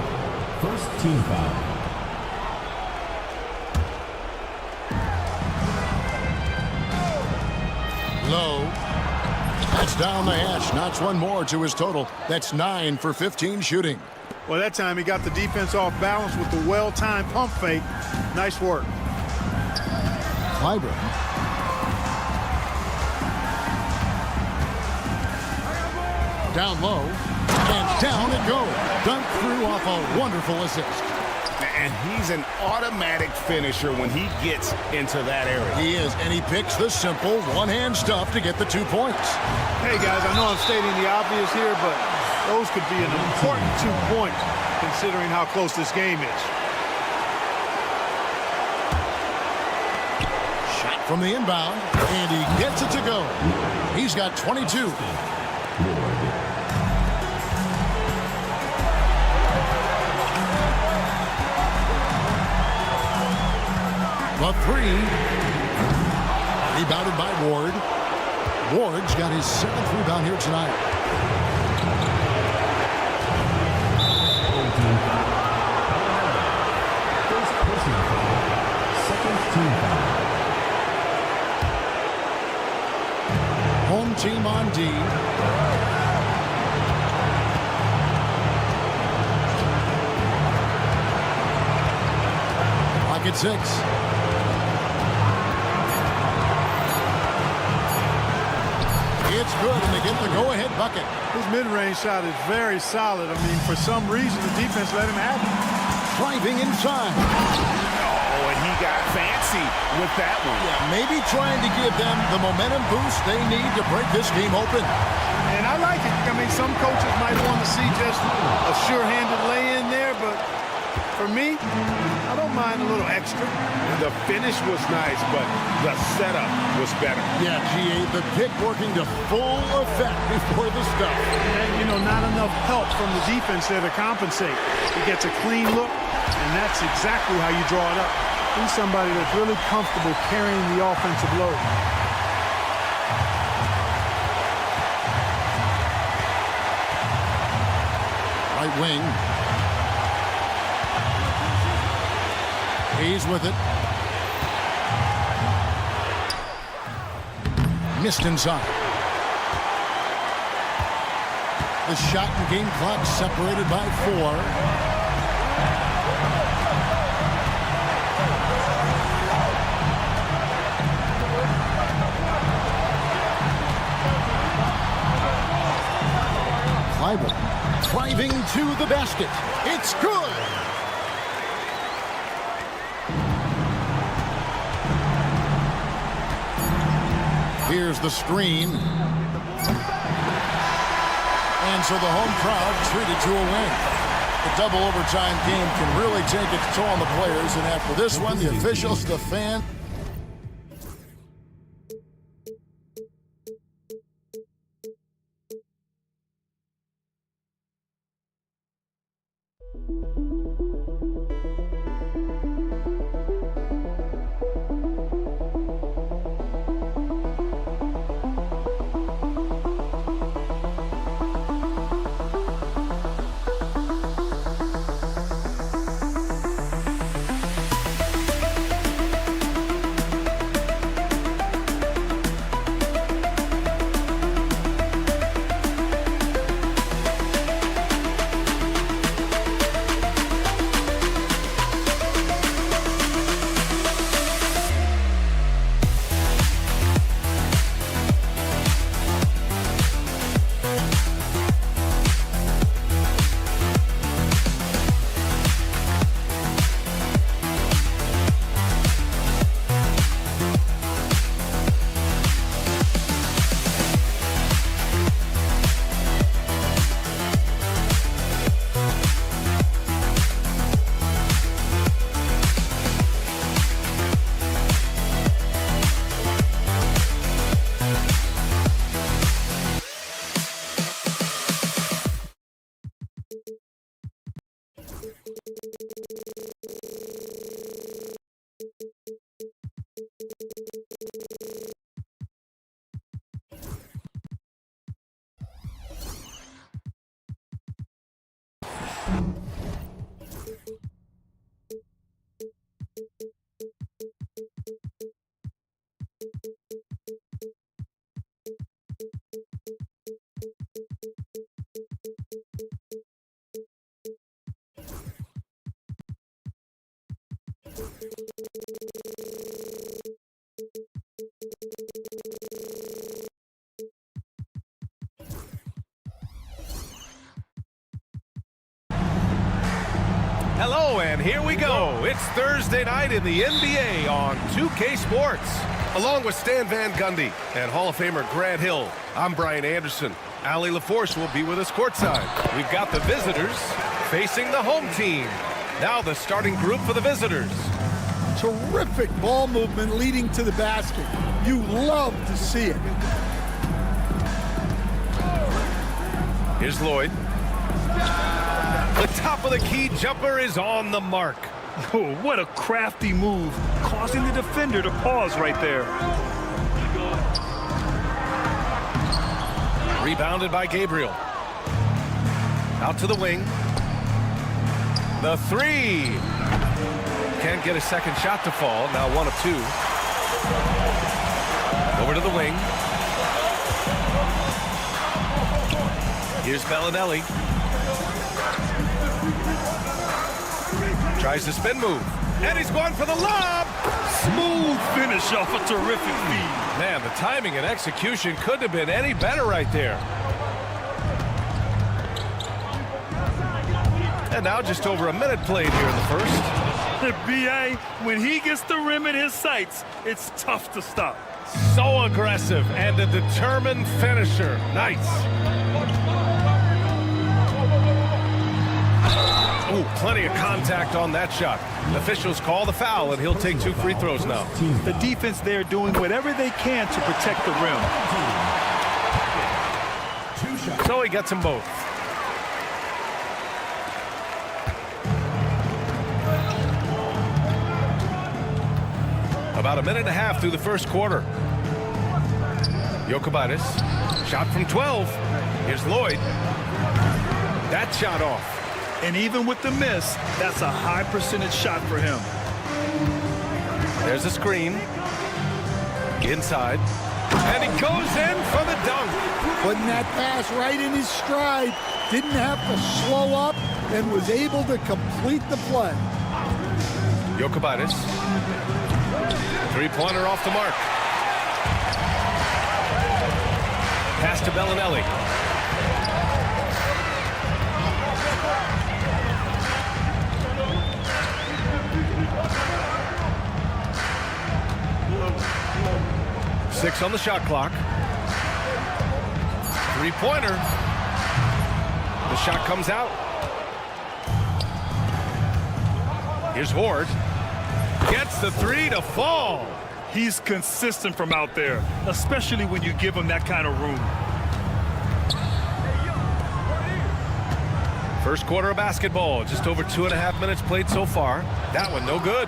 First team foul. Low. That's down the hash. Knocks one more to his total. That's 9 for 15 shooting. Well, that time he got the defense off balance with the well-timed pump fake. Nice work. Clyburn. Down low. And down it goes. Dunked through off a wonderful assist. And he's an automatic finisher when he gets into that area. He is, and he picks the simple one-hand stuff to get the 2 points. Hey, guys, I know I'm stating the obvious here, but those could be an important 2 points considering how close this game is. Shot from the inbound, and he gets it to go. He's got 22. The 3. Rebounded by Ward. Ward's got his 7th rebound here tonight. First personal foul. Second team foul. Home team on D. Clock at 6. It's good, and they get the go-ahead bucket. His mid-range shot is very solid. I mean, for some reason, the defense let him have it. Driving inside. Oh, and he got fancy with that one. Yeah, maybe trying to give them the momentum boost they need to break this game open. And I like it. I mean, some coaches might want to see just a sure-handed lay-in there, but for me, I don't mind a little extra. The finish was nice, but the setup was better. Yeah, GA, the pick working to full effect before the stuff. And, you know, not enough help from the defense there to compensate. He gets a clean look, and that's exactly how you draw it up. He's somebody that's really comfortable carrying the offensive load. Right wing. He's with it. Missed inside. The shot and game clock separated by 4. Clyburn driving to the basket. It's good. Here's the screen. And so the home crowd treated to a win. The double overtime game can really take its toll on the players. And after this one, the officials, the fans, Hello, and here we go. It's Thursday night in the NBA on 2K Sports. Along with Stan Van Gundy and Hall of Famer Grant Hill, I'm Brian Anderson. Ali LaForce will be with us courtside. We've got the visitors facing the home team. Now the starting group for the visitors. Terrific ball movement leading to the basket. You love to see it. Here's Lloyd. The top of the key jumper is on the mark. Oh, what a crafty move, causing the defender to pause right there. Rebounded by Gabriel. Out to the wing. The three. Can't get a second shot to fall. Now 1 of 2. Over to the wing. Here's Bellinelli. Tries the spin move. And he's going for the lob. Smooth finish off a terrific feed. Man, the timing and execution couldn't have been any better right there. And now just over a minute played here in the first. B.A., when he gets the rim in his sights, it's tough to stop. So aggressive and a determined finisher. Nice. Ooh, plenty of contact on that shot. Officials call the foul, and he'll take 2 free throws now. The defense there doing whatever they can to protect the rim. So he gets them both. About a minute and a half through the first quarter. Jokic, shot from 12. Here's Lloyd. That shot off. And even with the miss, that's a high percentage shot for him. There's a screen. Inside. And he goes in for the dunk. Putting that pass right in his stride. Didn't have to slow up and was able to complete the play. Jokic. Three-pointer off the mark. Pass to Bellinelli. Six on the shot clock. Three-pointer. The shot comes out. Here's Horde. Gets the three to fall. He's consistent from out there, especially when you give him that kind of room. First quarter of basketball. Just over 2.5 minutes played so far. That one no good.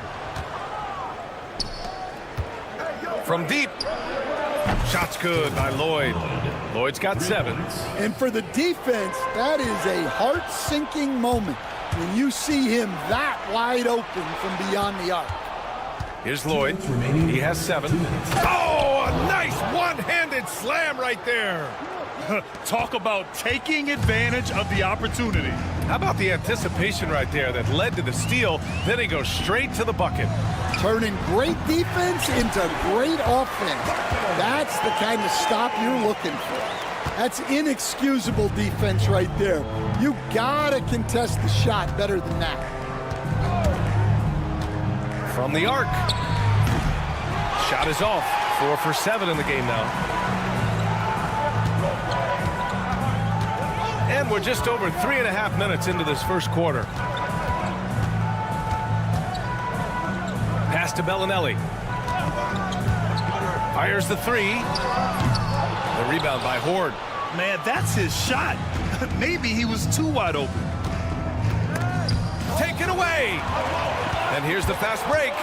From deep. Shot's good by Lloyd. Lloyd's got 7. And for the defense, that is a heart-sinking moment when you see him that wide open from beyond the arc. Here's Lloyd. He has 7. Oh, a nice one-handed slam right there. Talk about taking advantage of the opportunity. How about the anticipation right there that led to the steal? Then he goes straight to the bucket. Turning great defense into great offense. That's the kind of stop you're looking for. That's inexcusable defense right there. You gotta contest the shot better than that. From the arc. Shot is off. 4 for 7 in the game now. And we're just over 3.5 minutes into this first quarter. Pass to Bellinelli. Fires the 3. The rebound by Horde. Man, that's his shot. Maybe he was too wide open. Taken away. And here's the fast break.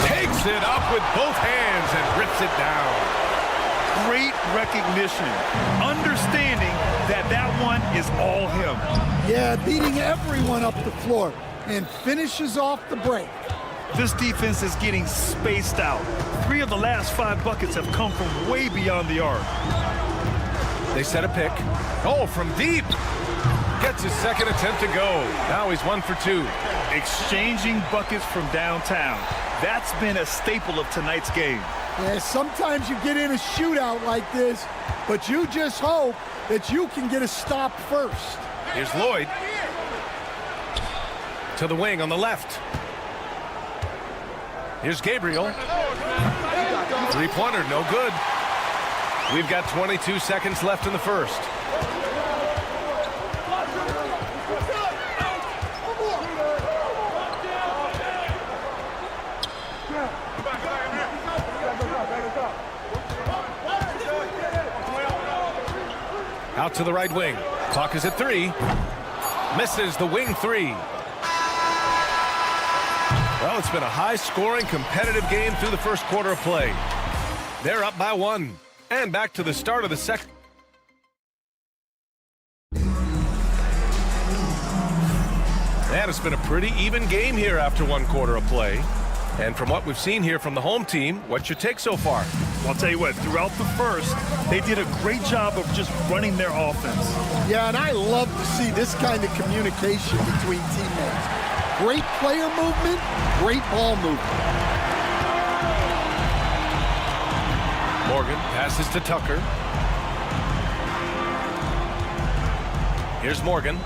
Takes it up with both hands and rips it down. great recognition, understanding that that one is all him. Yeah, beating everyone up the floor and finishes off the break. This defense is getting spaced out. 3 of the last 5 buckets have come from way beyond the arc. They set a pick. Oh, from deep. Gets his second attempt to go. Now he's 1 for 2. Exchanging buckets from downtown. That's been a staple of tonight's game. Yeah, sometimes you get in a shootout like this, but you just hope that you can get a stop first. Here's Lloyd. To the wing on the left. Here's Gabriel. Three-pointer, no good. We've got 22 seconds left in the first. Out to the right wing. Clock is at 3. Misses the wing 3. Well, it's been a high-scoring, competitive game through the first quarter of play. They're up by 1. And back to the start of the second. And it's been a pretty even game here after 1 quarter of play. And from what we've seen here from the home team, what's your take so far? Well, I'll tell you what, throughout the first, they did a great job of just running their offense. Yeah, and I love to see this kind of communication between teammates. Great player movement, great ball movement. Morgan passes to Tucker. Here's Morgan.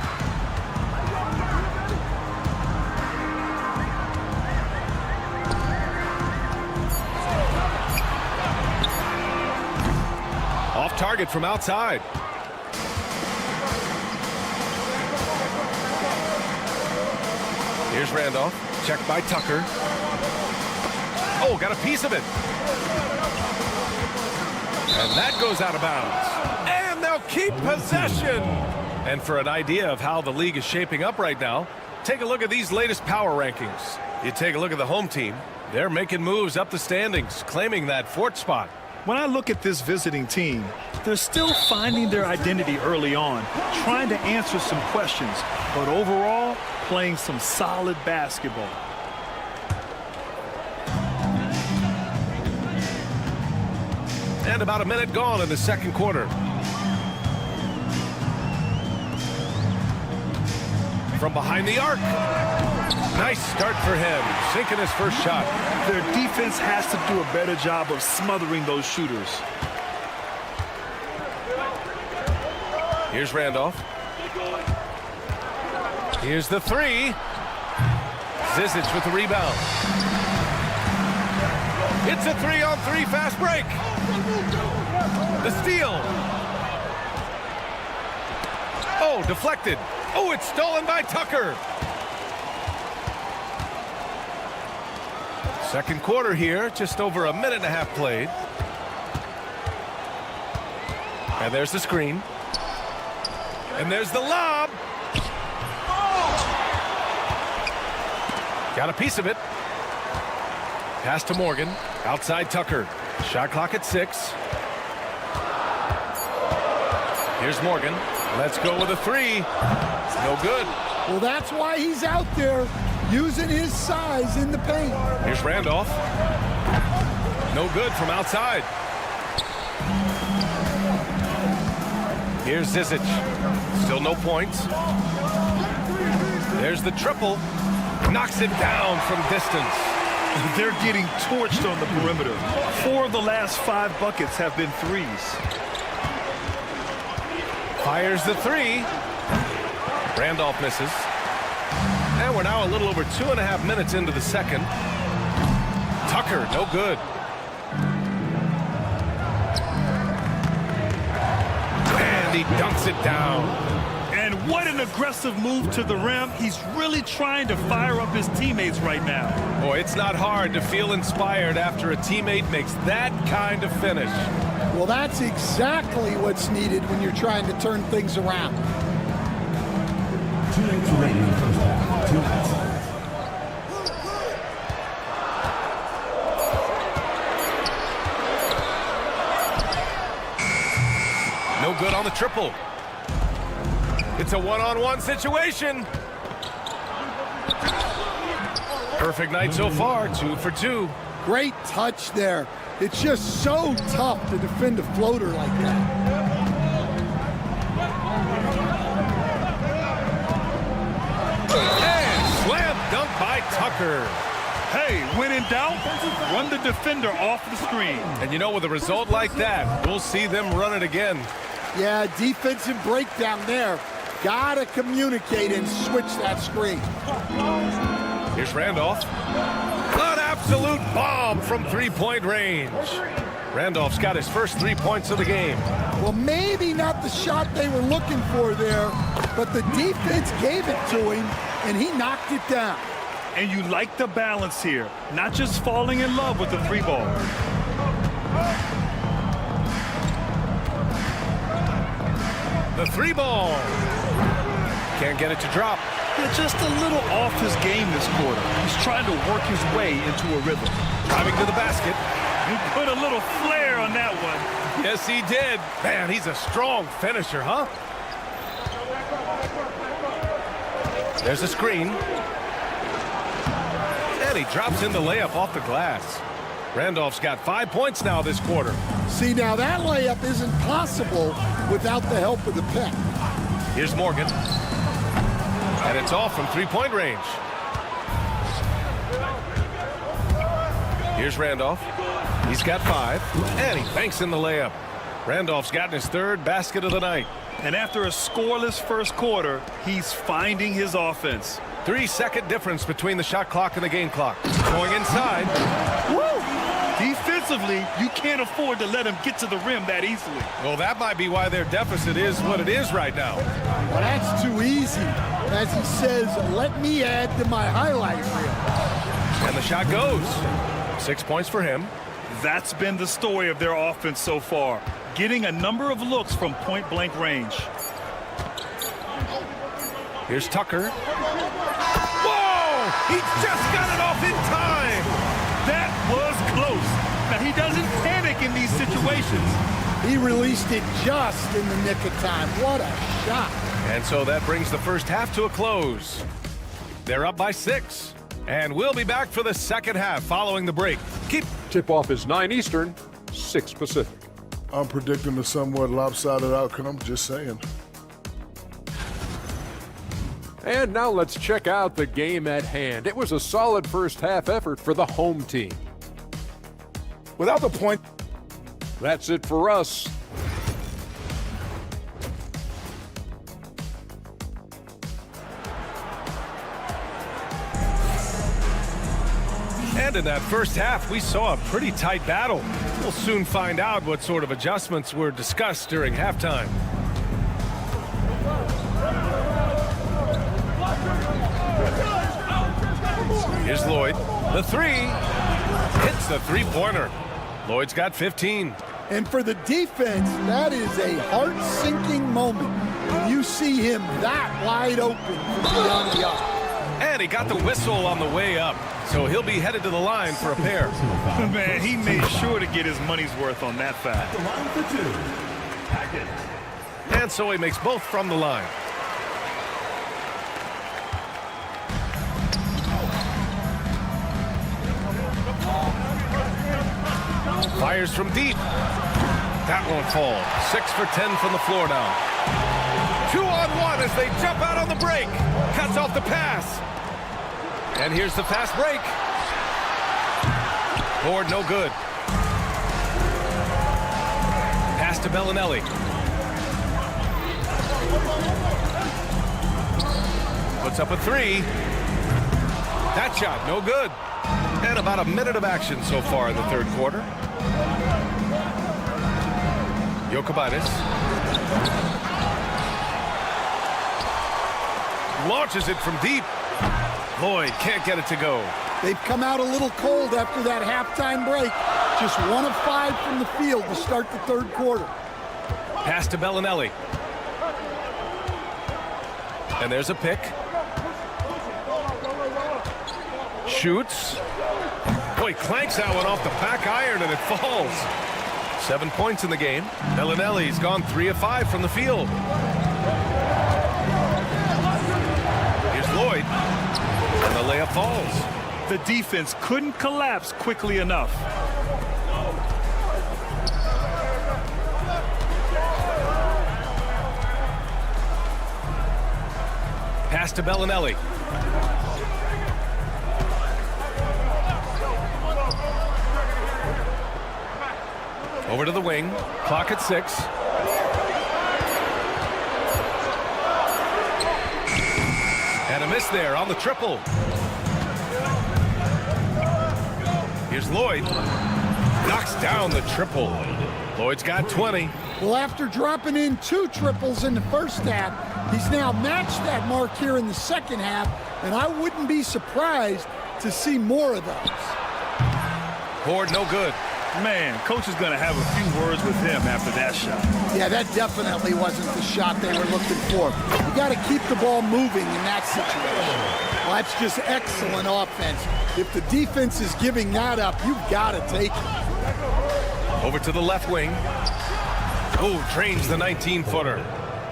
Off target from outside. Here's Randolph. Checked by Tucker. Oh, got a piece of it. And that goes out of bounds. And they'll keep possession. And for an idea of how the league is shaping up right now, take a look at these latest power rankings. You take a look at the home team. They're making moves up the standings, claiming that 4th spot. When I look at this visiting team, they're still finding their identity early on, trying to answer some questions, but overall, playing some solid basketball. And about a minute gone in the second quarter. From behind the arc. Nice start for him, sinking his first shot. Their defense has to do a better job of smothering those shooters. Here's Randolph. Here's the 3. Zizic with the rebound. It's a 3-on-3 fast break. The steal. Oh, deflected. Oh, it's stolen by Tucker. Second quarter here, just over a minute and a half played. And there's the screen. And there's the lob. Got a piece of it. Pass to Morgan. Outside Tucker. Shot clock at 6. Here's Morgan. Let's go with a 3. No good. Well, that's why he's out there using his size in the paint. Here's Randolph. No good from outside. Here's Zizic. Still no points. There's the triple. Knocks it down from distance. They're getting torched on the perimeter. 4 of the last 5 buckets have been 3s. Fires the 3. Randolph misses. And we're now a little over 2.5 minutes into the second. Tucker, no good. And he dunks it down. And what an aggressive move to the rim. He's really trying to fire up his teammates right now. Boy, it's not hard to feel inspired after a teammate makes that kind of finish. Well, that's exactly what's needed when you're trying to turn things around. 2 minutes remaining in the first half. 2 minutes. triple. It's a one-on-one situation. Perfect night so far, 2 for 2. Great touch there. It's just so tough to defend a floater like that. And slam dunk by Tucker. Hey, when in doubt, run the defender off the screen. And you know, with a result like that, we'll see them run it again. Yeah, defensive breakdown there. Gotta communicate and switch that screen. Here's Randolph. An absolute bomb from three-point range. Randolph's got his first 3 points of the game. Well, maybe not the shot they were looking for there, but the defense gave it to him, and he knocked it down. And you like the balance here, not just falling in love with the 3-ball. The 3-ball. Can't get it to drop. They're just a little off his game this quarter. He's trying to work his way into a rhythm. Driving to the basket. He put a little flair on that one. Yes, he did. Man, he's a strong finisher, huh? There's a screen. And he drops in the layup off the glass. Randolph's got 5 points now this quarter. See, now that layup isn't possible without the help of the pick. Here's Morgan. And it's off from three-point range. Here's Randolph. He's got 5. And he banks in the layup. Randolph's gotten his 3rd basket of the night. And after a scoreless first quarter, he's finding his offense. 3-second difference between the shot clock and the game clock. Going inside. Woo! Defensively, you can't afford to let him get to the rim that easily. Well, that might be why their deficit is what it is right now. Well, that's too easy. As he says, let me add to my highlight reel. And the shot goes. 6 points for him. That's been the story of their offense so far, getting a number of looks from point-blank range. Here's Tucker. Whoa! He just got it off in time! That was close. Now, he doesn't panic in these situations. He released it just in the nick of time. What a shot. And so that brings the first half to a close. They're up by 6. And we'll be back for the second half following the break. Tip-off is 9 Eastern, 6 Pacific. I'm predicting a somewhat lopsided outcome, just saying. And now let's check out the game at hand. It was a solid first half effort for the home team. Without the point. That's it for us. And in that first half, we saw a pretty tight battle. We'll soon find out what sort of adjustments were discussed during halftime. Here's Lloyd. The 3 hits the three-pointer. Lloyd's got 15. And for the defense, that is a heart-sinking moment when you see him that wide open from beyond the arc. And he got the whistle on the way up, so he'll be headed to the line for a pair. Man, he made sure to get his money's worth on that foul. And so he makes both from the line. Fires from deep. That won't fall. 6 for 10 from the floor now. 2-on-1 as they jump out on the break. Cuts off the pass. And here's the fast break. Board no good. Pass to Bellinelli. Puts up a 3. That shot no good. And about a minute of action so far in the third quarter. Jokic launches it from deep. Lloyd can't get it to go. They've come out a little cold after that halftime break. Just 1 of 5 from the field to start the third quarter. Pass to Bellinelli. And there's a pick. Shoots. Boy, clanks that one off the back iron and it falls. 7 points in the game. Bellinelli's gone 3 of 5 from the field. Here's Lloyd, and the layup falls. The defense couldn't collapse quickly enough. Pass to Bellinelli. Over to the wing. Clock at 6. And a miss there on the triple. Here's Lloyd. Knocks down the triple. Lloyd's got 20. Well, after dropping in 2 triples in the first half, he's now matched that mark here in the second half, and I wouldn't be surprised to see more of those. Board no good. Man, coach is going to have a few words with him after that shot. Yeah, that definitely wasn't the shot they were looking for. You got to keep the ball moving in that situation. Well, that's just excellent offense. If the defense is giving that up, you've got to take it. Over to the left wing. Oh, trains the 19-footer.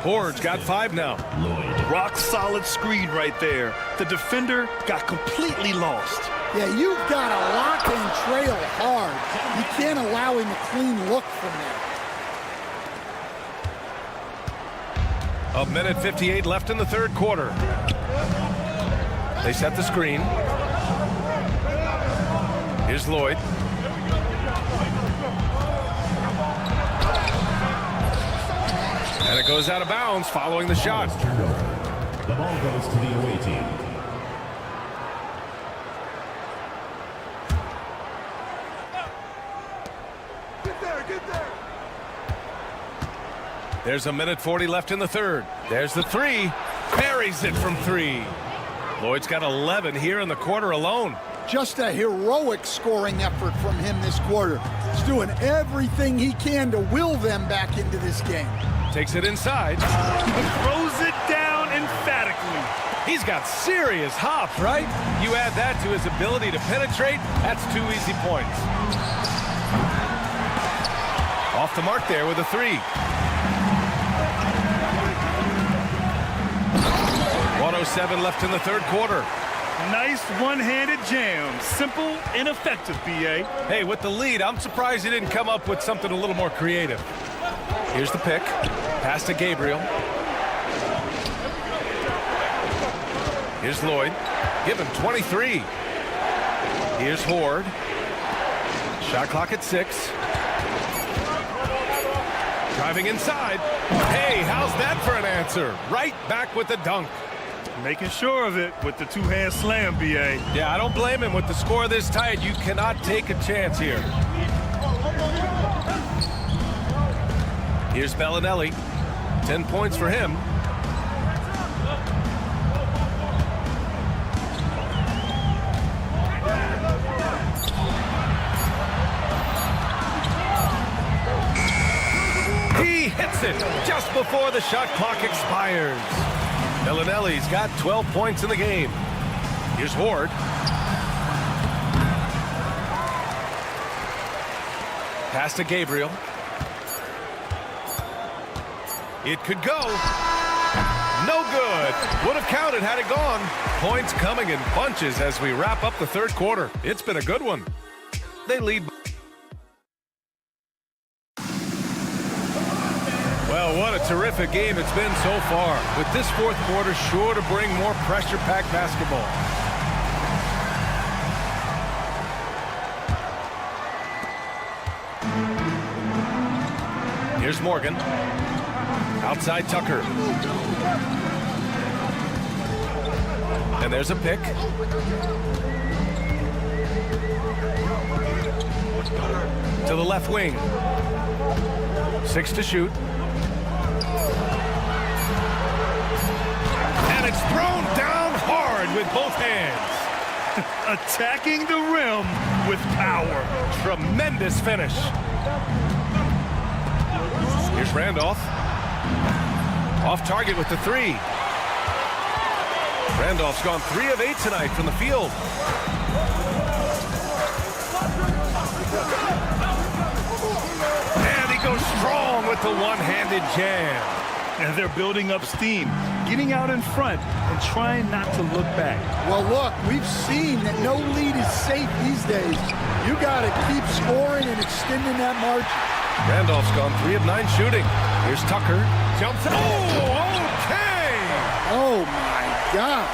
Hord's got 5 now. Rock solid screen right there. The defender got completely lost. Yeah, you've got to lock and trail hard. You can't allow him a clean look from there. A minute 58 left in the third quarter. They set the screen. Here's Lloyd. And it goes out of bounds following the shot. The ball goes to the away team. There's a minute 40 left in the third. There's the 3. Buries it from 3. Lloyd's got 11 here in the quarter alone. Just a heroic scoring effort from him this quarter. He's doing everything he can to will them back into this game. Takes it inside. Throws it down emphatically. He's got serious hops, right? You add that to his ability to penetrate, that's 2 easy points. Off the mark there with a 3. 1:07 left in the third quarter. Nice one-handed jam. Simple and effective, B.A. Hey, with the lead, I'm surprised he didn't come up with something a little more creative. Here's the pick. Pass to Gabriel. Here's Lloyd. Give him 23. Here's Horde. Shot clock at 6. Driving inside. Hey, how's that for an answer? Right back with the dunk. Making sure of it with the 2-hand slam, B.A. Yeah, I don't blame him. With the score this tight, you cannot take a chance here. Here's Bellinelli. 10 points for him. He hits it just before the shot clock expires. Bellinelli's got 12 points in the game. Here's Horde. Pass to Gabriel. It could go. No good. Would have counted had it gone. Points coming in bunches as we wrap up the third quarter. It's been a good one. They lead. Well, what a terrific game it's been so far. With this fourth quarter sure to bring more pressure-packed basketball. Here's Morgan. Outside Tucker. And there's a pick. To the left wing. 6 to shoot. And it's thrown down hard with both hands. Attacking the rim with power. Tremendous finish. Here's Randolph. Off target with the 3. Randolph's gone 3 of 8 tonight from the field. strong with the one-handed jam. And they're building up steam, getting out in front and trying not to look back. Well, look, we've seen that no lead is safe these days. You got to keep scoring and extending that margin. Randolph's gone 3 of 9 shooting. Here's Tucker. Jumps. Oh, okay. Oh, my gosh.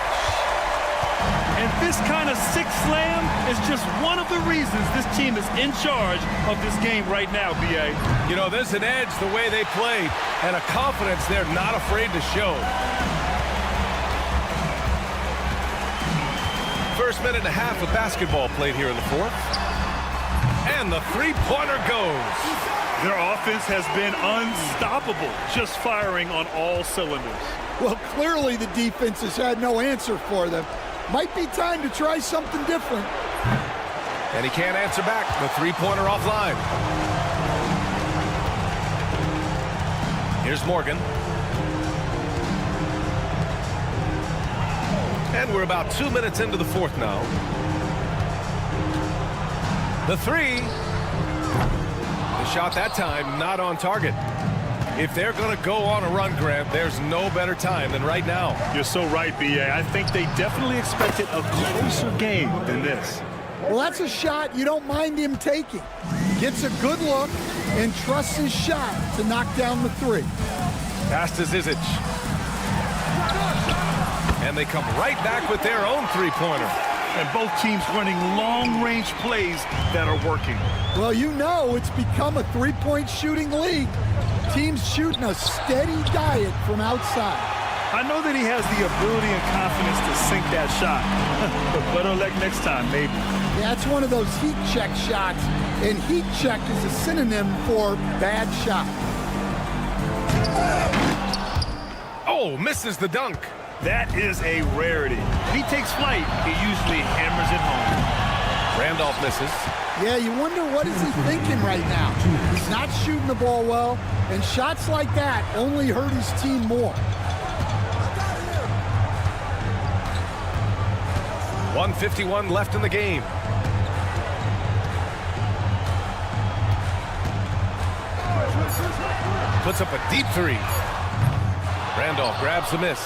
And this kind of sick slam is just one of the reasons this team is in charge of this game right now, B.A. You know, there's an edge the way they played and a confidence they're not afraid to show. First minute and a half of basketball played here in the fourth. And the three-pointer goes. Their offense has been unstoppable, just firing on all cylinders. Well, clearly the defense has had no answer for them. Might be time to try something different. And he can't answer back. The three-pointer offline. Here's Morgan. And we're about 2 minutes into the fourth now. The three. The shot that time not on target. If they're going to go on a run, Grant, there's no better time than right now. You're so right, B.A. I think they definitely expected a closer game than this. Well, that's a shot you don't mind him taking. Gets a good look and trusts his shot to knock down the three. Pass to Zizic. And they come right back with their own three-pointer. And both teams running long-range plays that are working. Well, you know it's become a three-point shooting league. Teams shooting a steady diet from outside. I know that he has the ability and confidence to sink that shot. But better luck next time, maybe. Yeah, it's one of those heat check shots. And heat check is a synonym for bad shot. Oh, misses the dunk. That is a rarity. If he takes flight, he usually hammers it home. Randolph misses. Yeah, you wonder what is he thinking right now. He's not shooting the ball well, and shots like that only hurt his team more. 1:51 left in the game. Puts up a deep three. Randolph grabs the miss.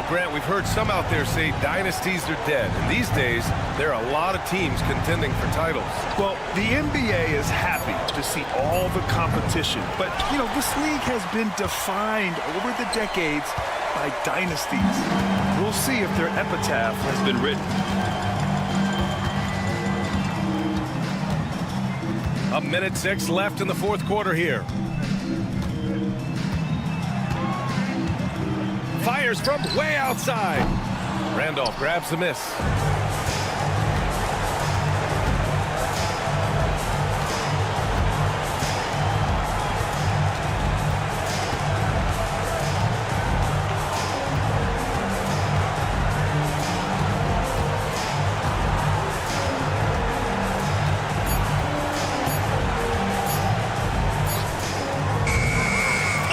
Grant, we've heard some out there say dynasties are dead. And these days, there are a lot of teams contending for titles. Well, the NBA is happy to see all the competition. But, you know, this league has been defined over the decades by dynasties. We'll see if their epitaph has been written. A minute 6 left in the fourth quarter here. Fires from way outside. Randolph grabs the miss.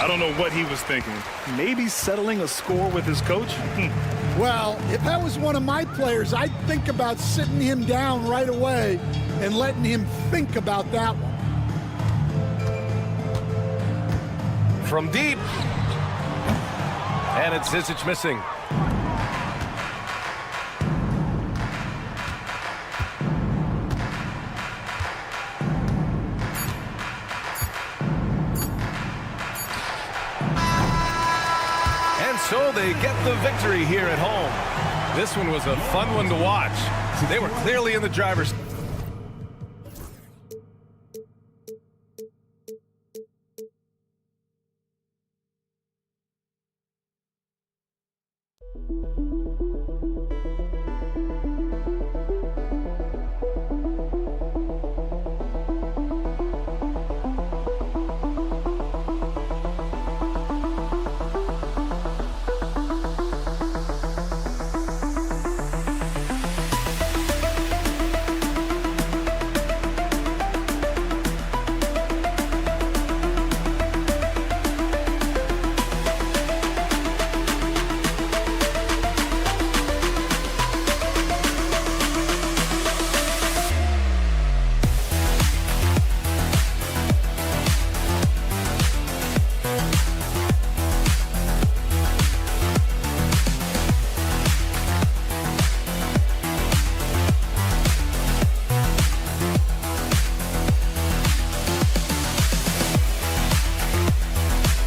I don't know what he was thinking. Maybe settling a score with his coach? Well, if that was one of my players, I'd think about sitting him down right away and letting him think about that one. From deep. And it's Zizic missing. So they get the victory here at home. This one was a fun one to watch. They were clearly in the driver's